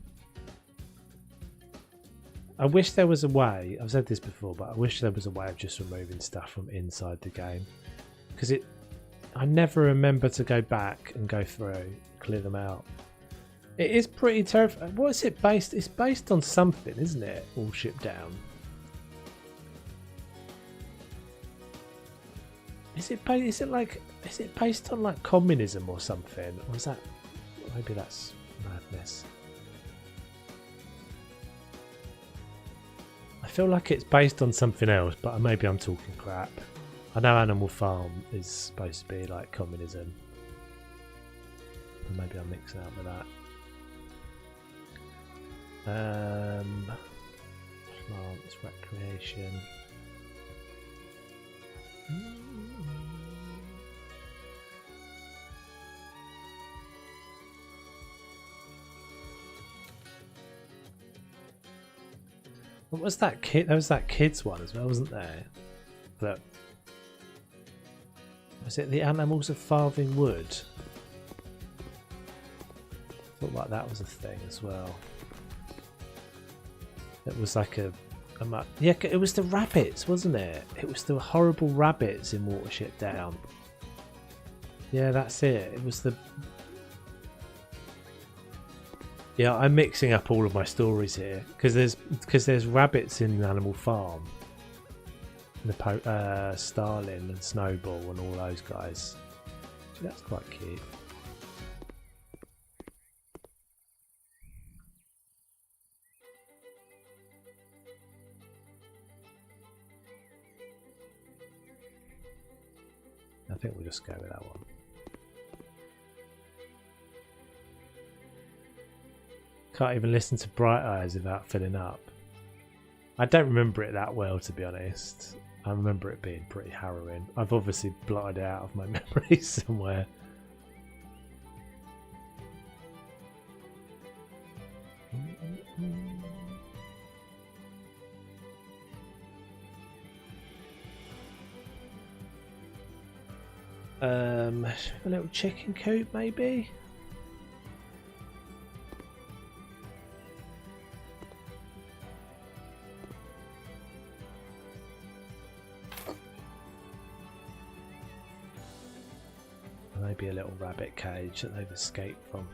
I wish there was a way. I've said this before, but I wish there was a way of just removing stuff from inside the game, because I never remember to go back and go through, clear them out. It is pretty terrifying. What is it based? It's based on something, isn't it? All shipped down. Is it based on like communism or something? Or is that, maybe that's madness. I feel like it's based on something else, but maybe I'm talking crap. I know Animal Farm is supposed to be like communism. Maybe I'm mixing up with that. Plants, recreation. What was that kid? There was that kids one as well, wasn't there? That was it. The Animals of Farthing Wood. Looked like that was a thing as well. It was like yeah, it was the rabbits, wasn't it? It was the horrible rabbits in Watership Down. Yeah, that's it. It was the. Yeah, I'm mixing up all of my stories here because there's rabbits in Animal Farm. The Starling and Snowball and all those guys. Actually, that's quite cute. I think we'll just go with that one. Can't even listen to Bright Eyes without filling up. I don't remember it that well, to be honest. I remember it being pretty harrowing. I've obviously blotted it out of my memories somewhere. A little chicken coop, maybe. Maybe a little rabbit cage that they've escaped from.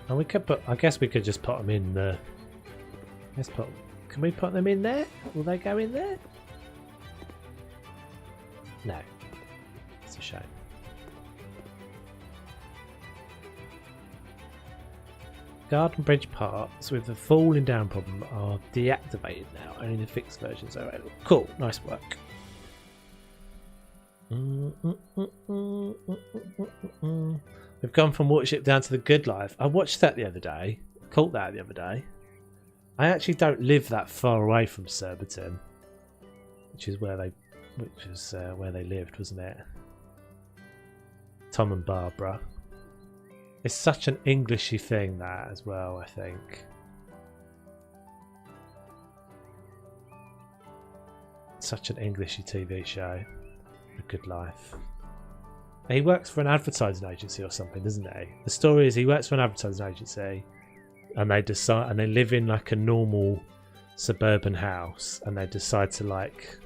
And we could put. I guess we could just put them in the. Let's put. Can we put them in there? Will they go in there? No. It's a shame. Garden Bridge parts with the falling down problem are deactivated now. Only the fixed versions are available. Cool. Nice work. We've gone from Watership Down to the Good Life. I watched that the other day. Caught that the other day. I actually don't live that far away from Surbiton, which is where they lived, wasn't it? Tom and Barbara. It's such an Englishy thing, that as well, I think. Such an Englishy TV show. The Good Life. He works for an advertising agency or something, doesn't he? The story is he works for an advertising agency, and they live in like a normal suburban house, and they decide to like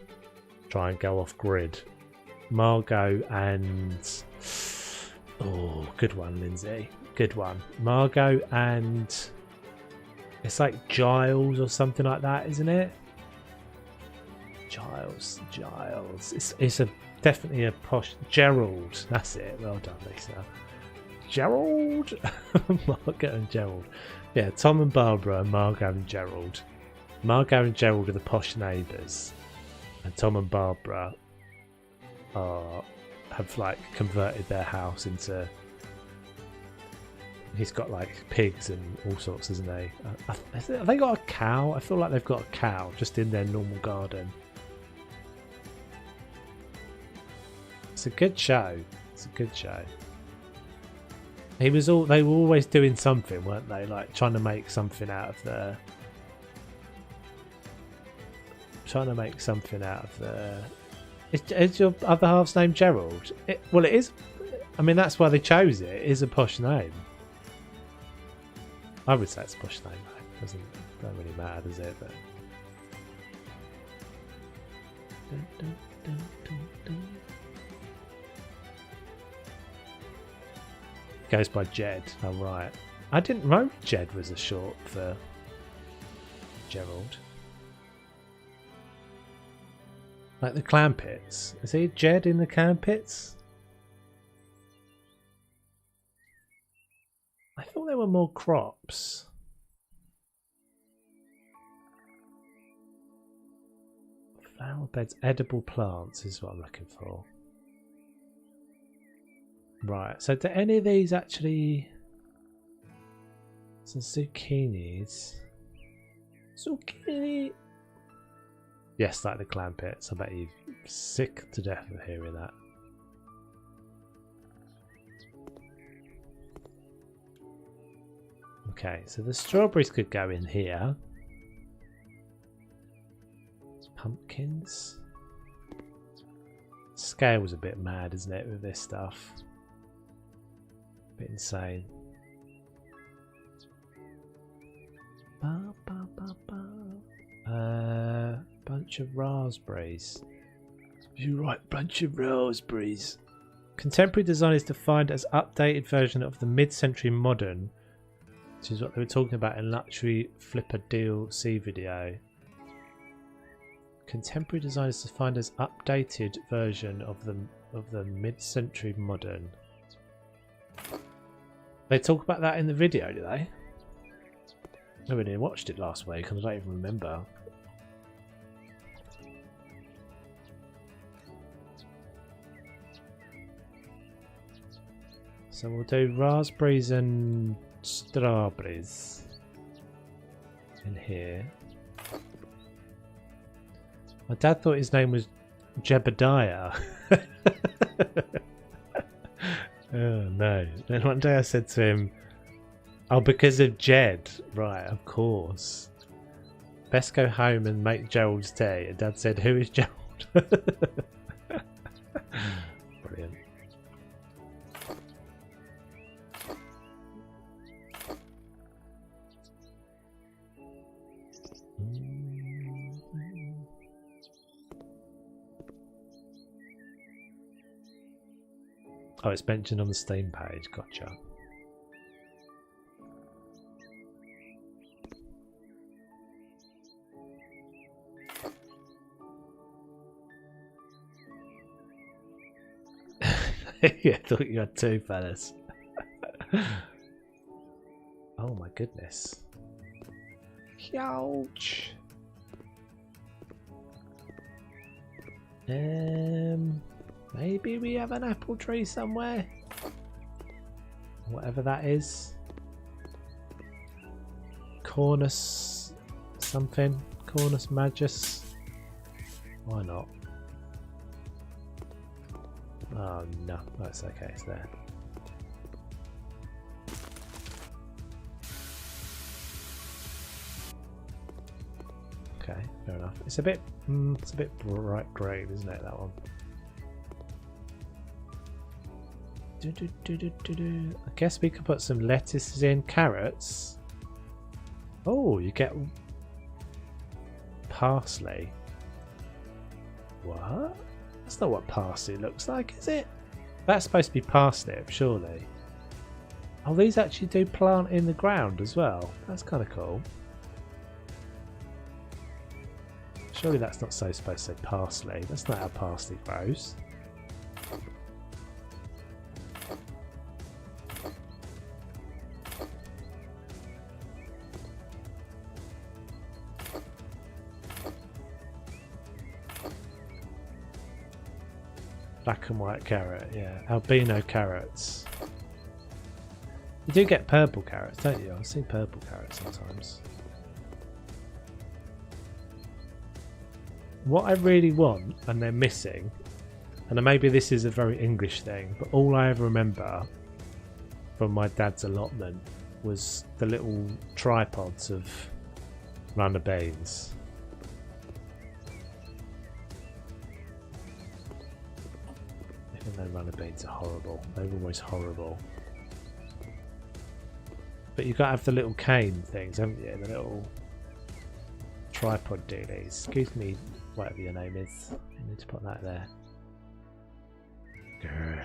try and go off grid. Margot and good one, Lindsay. Good one. Margot and it's like Giles or something like that, isn't it? Giles. It's definitely a posh Gerald. That's it. Well done, Lisa. Gerald. Margot and Gerald. Yeah, Tom and Barbara, Margot and Gerald. Margot and Gerald are the posh neighbours, and Tom and Barbara have like converted their house into. He's got like pigs and all sorts, isn't he? Have they got a cow? I feel like they've got a cow just in their normal garden. It's a good show. They were always doing something, weren't they? Like trying to make something out of trying to make something out of the... Is your other half's name Gerald? Well, it is. I mean, that's why they chose it. It is a posh name. I would say it's a posh name, though. Don't really matter, does it? But... Dun, dun, dun, dun, dun. Goes by Jed. Oh, right. I didn't know Jed was a short for Gerald. Like the clam pits. Is he Jed in the clam pits? I thought there were more crops. Flower beds, edible plants is what I'm looking for. Right, so do any of these actually... Some zucchinis. Zucchini! Yes, like the clam pits. I bet you're sick to death of hearing that. Okay, so the strawberries could go in here. Pumpkins. Scale's a bit mad, isn't it, with this stuff? A bit insane. Bunch of raspberries. You're right, bunch of raspberries. Contemporary design is defined as updated version of the mid-century modern, which is what they were talking about in Luxury Flipper DLC video. Contemporary design is defined as updated version of the mid-century modern. They talk about that in the video, do they? I really watched it last week and I don't even remember. So we'll do raspberries and strawberries in here. My dad thought his name was Jebediah. Oh no. Then one day I said to him, oh, because of Jed. Right, of course. Best go home and make Gerald's tea. And Dad said, who is Gerald? Brilliant. Oh, it's mentioned on the Steam page. Gotcha. Yeah, I thought you had two fellas. Oh my goodness. Huge. Maybe we have an apple tree somewhere. Whatever that is. Cornus something. Cornus Magus. Why not? Oh no, that's okay, it's there. Okay, fair enough. It's a bit bright green, isn't it, that one? I guess we could put some lettuces in, carrots. Oh, you get parsley. What? That's not what parsley looks like, is it? That's supposed to be parsnip, surely. Oh, these actually do plant in the ground as well. That's kind of cool. Surely that's not so supposed to say parsley. That's not how parsley grows. Black and white carrot, yeah. Albino carrots. You do get purple carrots, don't you? I see purple carrots sometimes. What I really want, and they're missing, and maybe this is a very English thing, but all I ever remember from my dad's allotment was the little tripods of runner beans. I know runner beans are horrible. They're always horrible. But you've got to have the little cane things, haven't you? The little tripod dealies. Excuse me, whatever your name is. I need to put that there. Grr.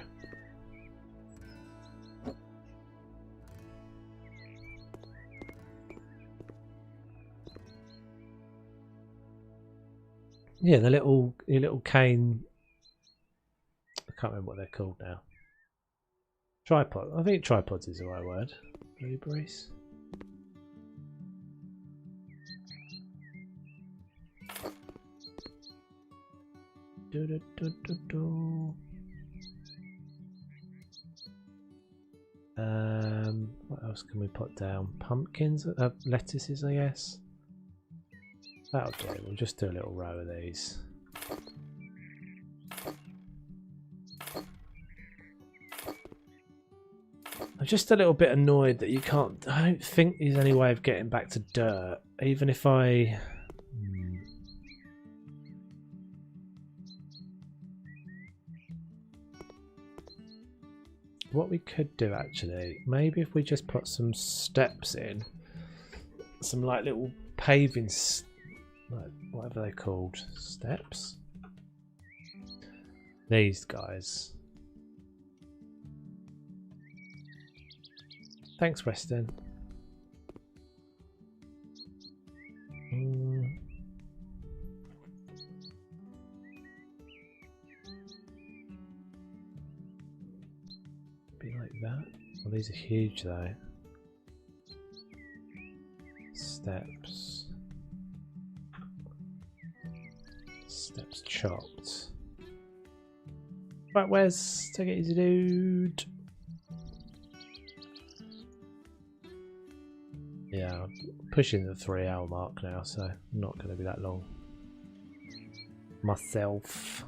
Yeah, the little cane. I can't remember what they're called now. Tripod. I think tripods is the right word. Blueberries. What else can we put down? Pumpkins, lettuces, I guess. That'll do. We'll just do a little row of these. I'm just a little bit annoyed that you can't. I don't think there's any way of getting back to dirt, even if I. What we could do actually, maybe if we just put some steps in, some like little paving, like whatever they're called, steps. These guys. Thanks, Weston. Be like that. Well, these are huge though. Steps. Steps chopped. Right, where's take it easy, dude? Yeah, I'm pushing the 3-hour mark now, so I'm not going to be that long. Myself.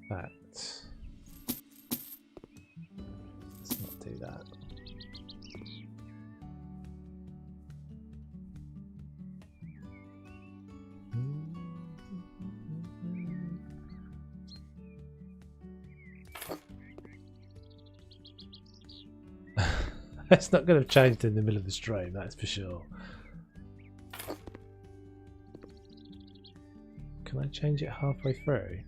That. Let's not do that. It's not going to have changed in the middle of the stream, that's for sure. Can I change it halfway through?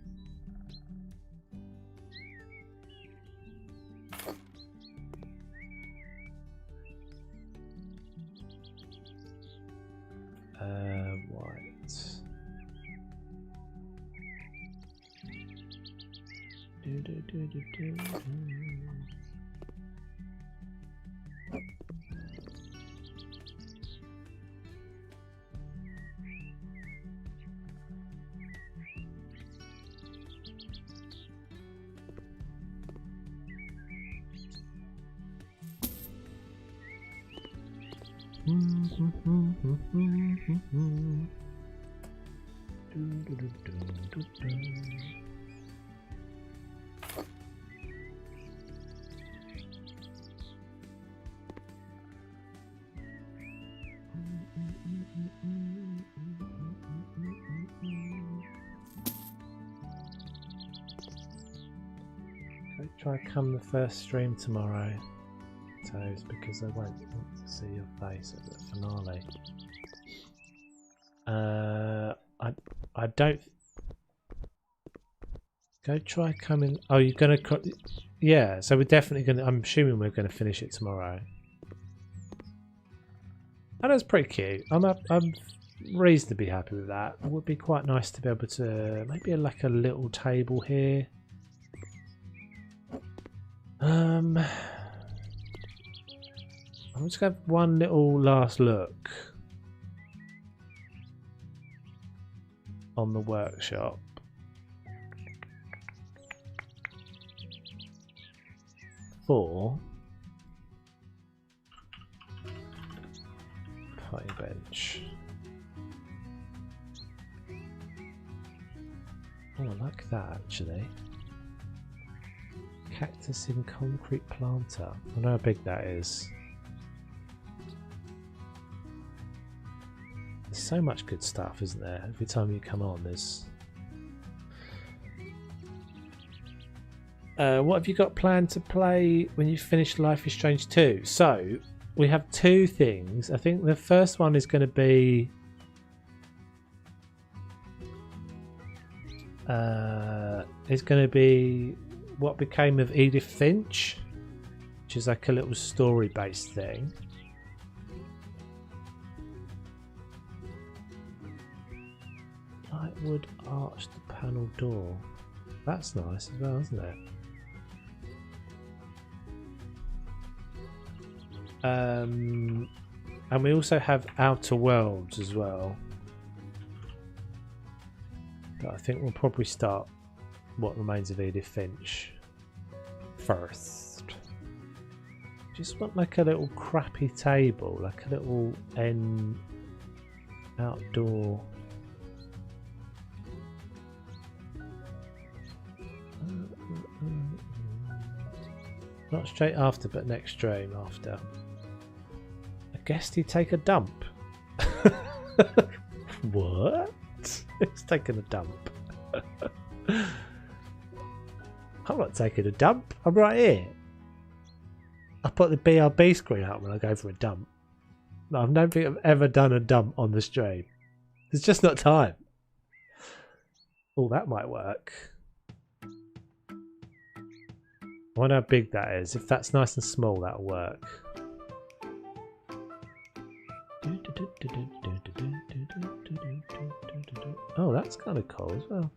Right. Try come the first stream tomorrow, Toes, because I won't want to see your face at the finale. I don't. Go try coming. Oh, you're gonna. Yeah, so we're definitely gonna. I'm assuming we're gonna finish it tomorrow. Oh, that's pretty cute. I'm reasonably happy with that. It would be quite nice to be able to maybe like a little table here. I'm just gonna have one little last look on the workshop. For party bench. Oh, I like that actually. Cactus in concrete planter. I know how big that is. There's so much good stuff, isn't there? Every time you come on, there's... what have you got planned to play when you finish Life is Strange 2? So, we have two things. I think the first one is going to be... What Became of Edith Finch, which is like a little story-based thing. Lightwood arched panel door. That's nice as well, isn't it? And we also have Outer Worlds as well. But I think we'll probably start What Remains of Edith Finch first. Just want like a little crappy table, like a little outdoor. Not straight after, but next stream after. I guess he'd take a dump. What? He's taking a dump. I'm not taking a dump. I'm right here. I put the BRB screen up when I go for a dump. No, I don't think I've ever done a dump on the stream. There's just not time. Oh, that might work. I wonder how big that is. If that's nice and small, that'll work. Oh, that's kind of cool as well.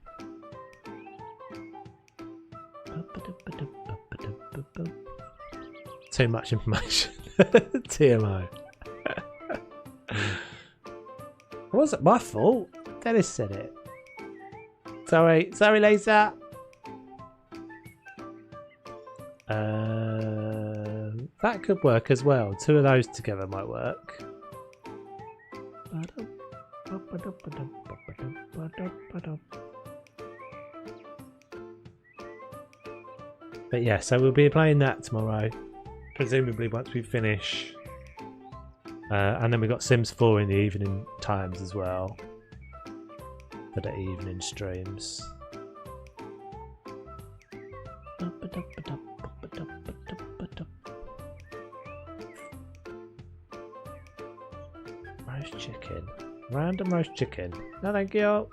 Too much information. TMO. It wasn't my fault. Dennis said it. Sorry, Lisa. That could work as well. Two of those together might work. But yeah, so we'll be playing that tomorrow, presumably once we finish. And then we got Sims 4 in the evening times as well for the evening streams. Roast chicken. Random roast chicken. No, thank you.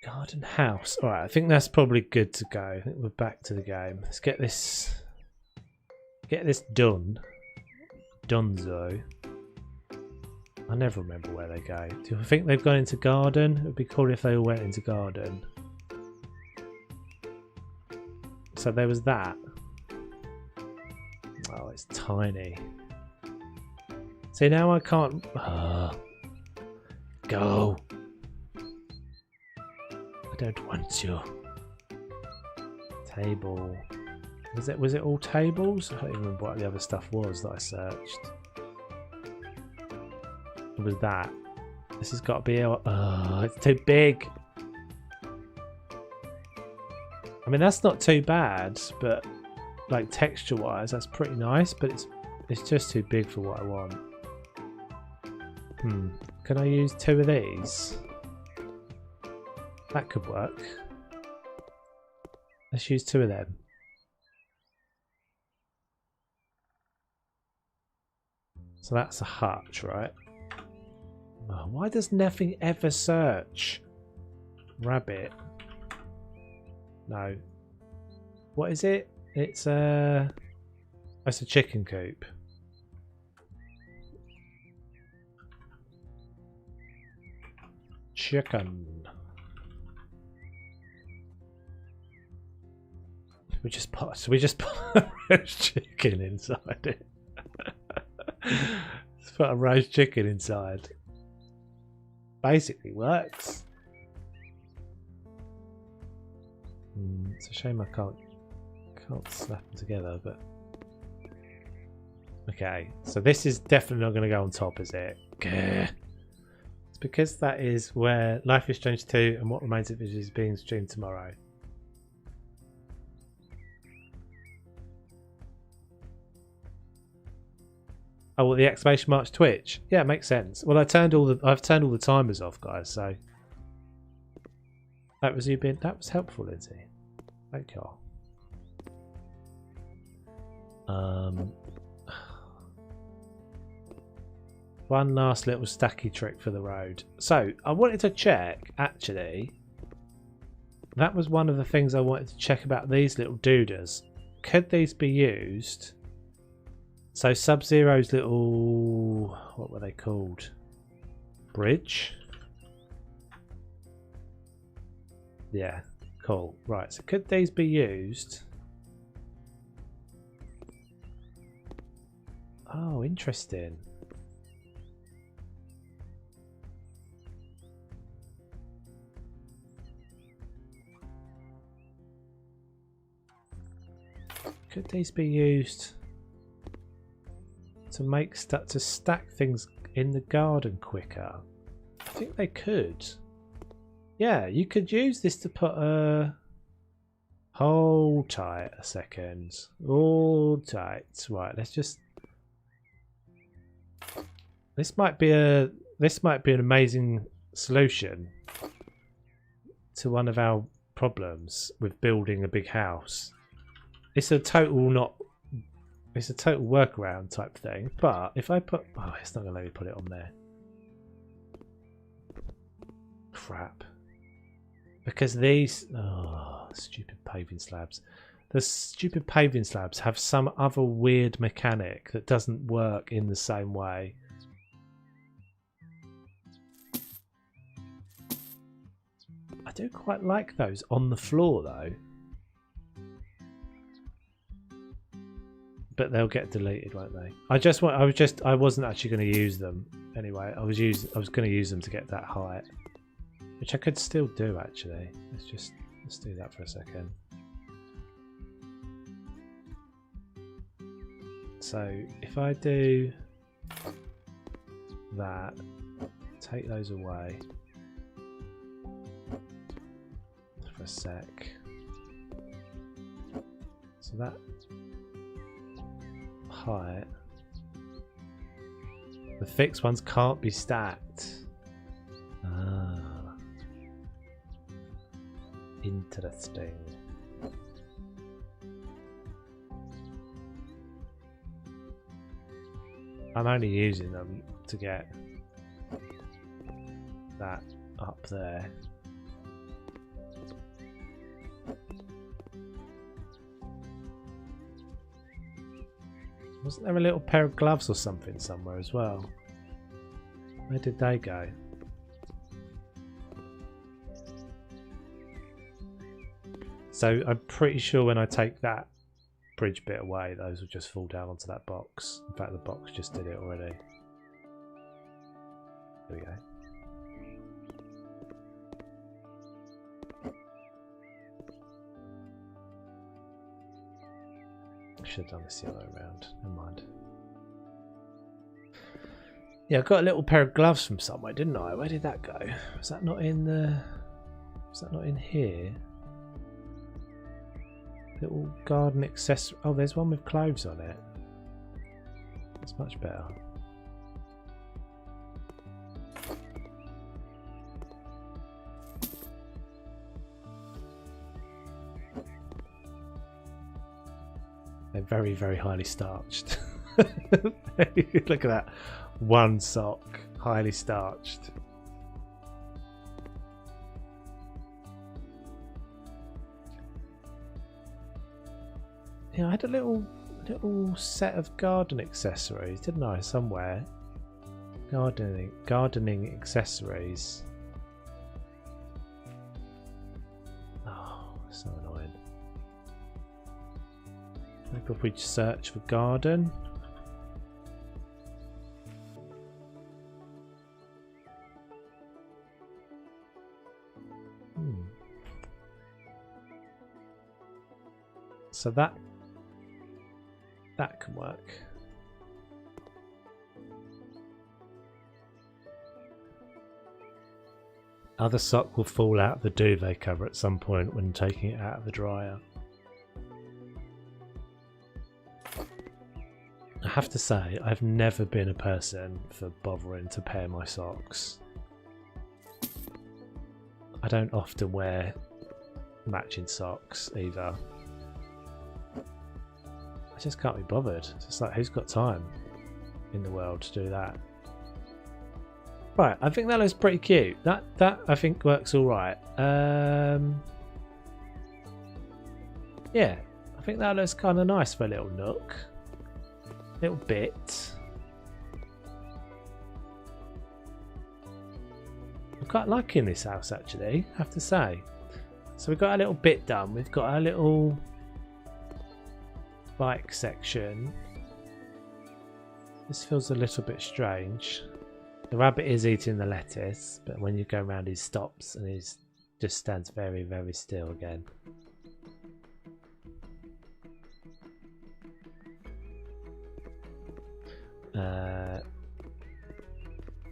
Garden house. Alright, I think that's probably good to go. I think we're back to the game. Let's get this done. Dunzo. I never remember where they go. Do you think they've gone into garden? It would be cool if they all went into garden. So there was that. Oh, it's tiny. See, now I can't... Go. I don't want you. Table. Was it all tables? I don't even remember what the other stuff was that I searched. It was that. This has got to be... it's too big. I mean, that's not too bad, but like texture-wise, that's pretty nice, but it's just too big for what I want. Can I use two of these? That could work. Let's use two of them. So that's a hutch, right? Oh, why does nothing ever search? Rabbit. No. What is it? It's a chicken coop. Chicken. We just put a roast chicken inside it. Let's put a roast chicken inside. Basically works. It's a shame I can't snap them together, but okay. So this is definitely not going to go on top, is it? Gah. It's because that is where Life is Strange 2 and What Remains of It is being streamed tomorrow. Oh, well, the exclamation mark Twitch. Yeah, it makes sense. Well, I've turned all the timers off, guys. So that was helpful, Lindsay. Thank you. One last little stacky trick for the road. So I wanted to check. Actually, that was one of the things I wanted to check about these little dooders. Could these be used? So Sub-Zero's little, what were they called? Bridge? Yeah, cool. Right, so could these be used? Oh, interesting. Could these be used to stack things in the garden quicker? I think they could. Yeah, you could use this to put a... Hold tight a second. Hold tight. Right, let's just... This might be an amazing solution to one of our problems with building a big house. It's a total workaround type thing. But if I put... Oh, it's not going to let me put it on there. Crap. Because these... Oh, stupid paving slabs. The stupid paving slabs have some other weird mechanic that doesn't work in the same way. I do quite like those on the floor though. But they'll get deleted, won't they? I wasn't actually going to use them anyway. I was going to use them to get that height, which I could still do actually. Let's do that for a second. So if I do that, take those away for a sec. So that height, the fixed ones can't be stacked. Ah, interesting. I'm only using them to get that up there. Wasn't there a little pair of gloves or something somewhere as well? Where did they go? So I'm pretty sure when I take that bridge bit away, those will just fall down onto that box. In fact, the box just did it already. There we go. I should have done this the other way around. Never mind. Yeah, I got a little pair of gloves from somewhere, didn't I? Where did that go? Was that not in the... Was that not in here? Little garden accessory. Oh, there's one with cloves on it. That's much better. They're very, very highly starched. Look at that. One sock, highly starched. Yeah, I had a little set of garden accessories, didn't I? Somewhere. Gardening accessories. Oh, so annoying. Maybe if we search for garden. So that can work. Other sock will fall out of the duvet cover at some point when taking it out of the dryer. I have to say, I've never been a person for bothering to pair my socks. I don't often wear matching socks either. I just can't be bothered. It's just like, who's got time in the world to do that? Right, I think that looks pretty cute. That I think works all right. Yeah, I think that looks kind of nice for a little nook, little bit. I'm quite liking this house actually, I have to say. So we've got a little bit done. We've got a little bike section. This feels a little bit strange. The rabbit is eating the lettuce, but when you go around he stops and he just stands very, very still again.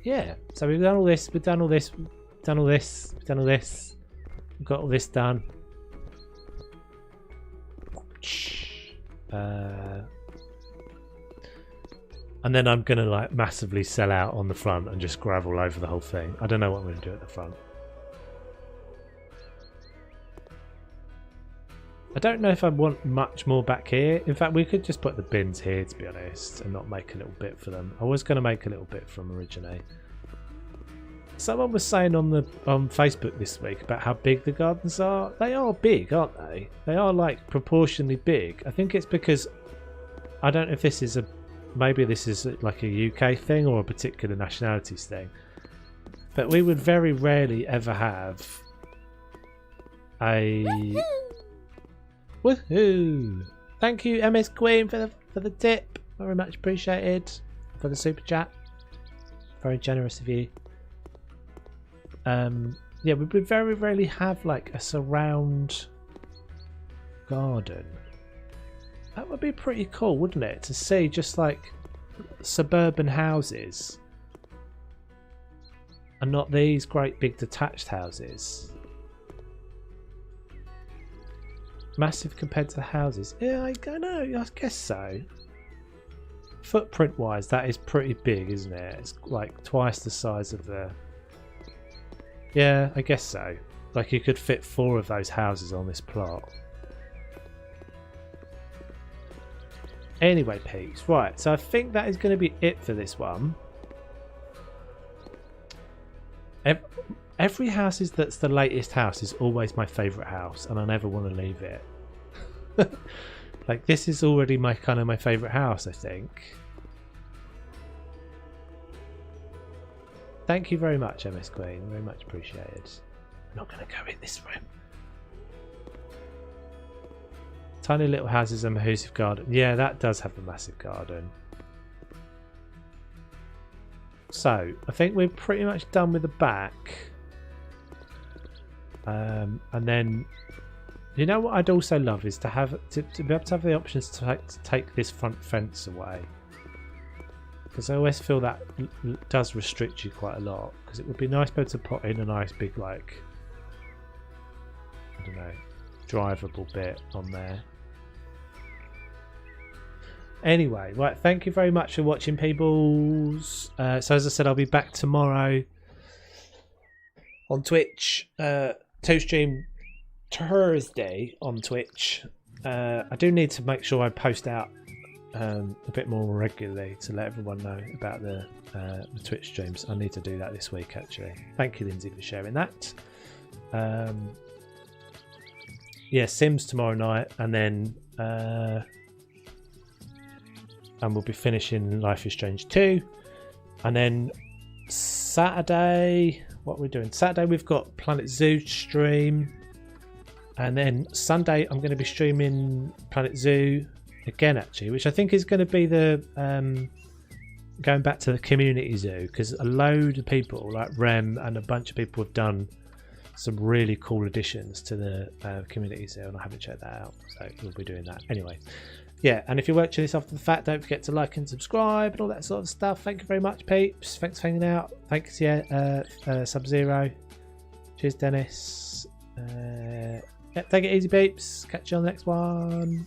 Yeah, so we've done all this, we've done all this, we've done all this, we've done all this, we've got all this done. And then I'm gonna like massively sell out on the front and just gravel over the whole thing. I don't know what I'm gonna do at the front. I don't know if I want much more back here. In fact, we could just put the bins here, to be honest, and not make a little bit for them. I was going to make a little bit for them originally. Someone was saying on Facebook this week about how big the gardens are. They are big, aren't they? They are like proportionally big. I think it's because I don't know if this is maybe this is like a UK thing or a particular nationalities thing. But we would very rarely ever have a woohoo! Thank you, MS Queen, for the tip. Very much appreciated. For the super chat. Very generous of you. Yeah, we would very rarely have like a surround garden. That would be pretty cool, wouldn't it? To see just like suburban houses and not these great big detached houses. Massive compared to the houses. Yeah, I don't know. I guess so. Footprint wise, that is pretty big, isn't it? It's like twice the size of the... Yeah, I guess so. Like you could fit 4 of those houses on this plot. Anyway, peeps. Right, so I think that is going to be it for this one. Every house that's the latest house is always my favourite house, and I never want to leave it. Like this is already my favourite house, I think. Thank you very much, MS Queen. Very much appreciated. I'm not going to go in this room. Tiny little houses and massive garden. Yeah, that does have a massive garden. So I think we're pretty much done with the back. And then, you know what I'd also love is to have to be able to have the options to take this front fence away, because I always feel that does restrict you quite a lot. Because it would be nice to be able to put in a nice big like, I don't know, drivable bit on there. Anyway, right, thank you very much for watching, peoples. So as I said, I'll be back tomorrow on Twitch. To stream Thursday on Twitch. I do need to make sure I post out a bit more regularly to let everyone know about the Twitch streams. I need to do that this week actually. Thank you, Lindsay, for sharing that. Yeah, Sims tomorrow night, and then and we'll be finishing Life is Strange 2, and then Saturday, what we're doing Saturday, we've got Planet Zoo stream, and then Sunday I'm going to be streaming Planet Zoo again actually, which I think is going to be the going back to the community zoo, because a load of people like Rem and a bunch of people have done some really cool additions to the community soon, and I haven't checked that out, so we'll be doing that anyway. Yeah, and if you're watching this after the fact, don't forget to like and subscribe and all that sort of stuff. Thank you very much, peeps. Thanks for hanging out. Thanks, Sub-Zero. Cheers, Dennis. Yeah, take it easy, peeps. Catch you on the next one.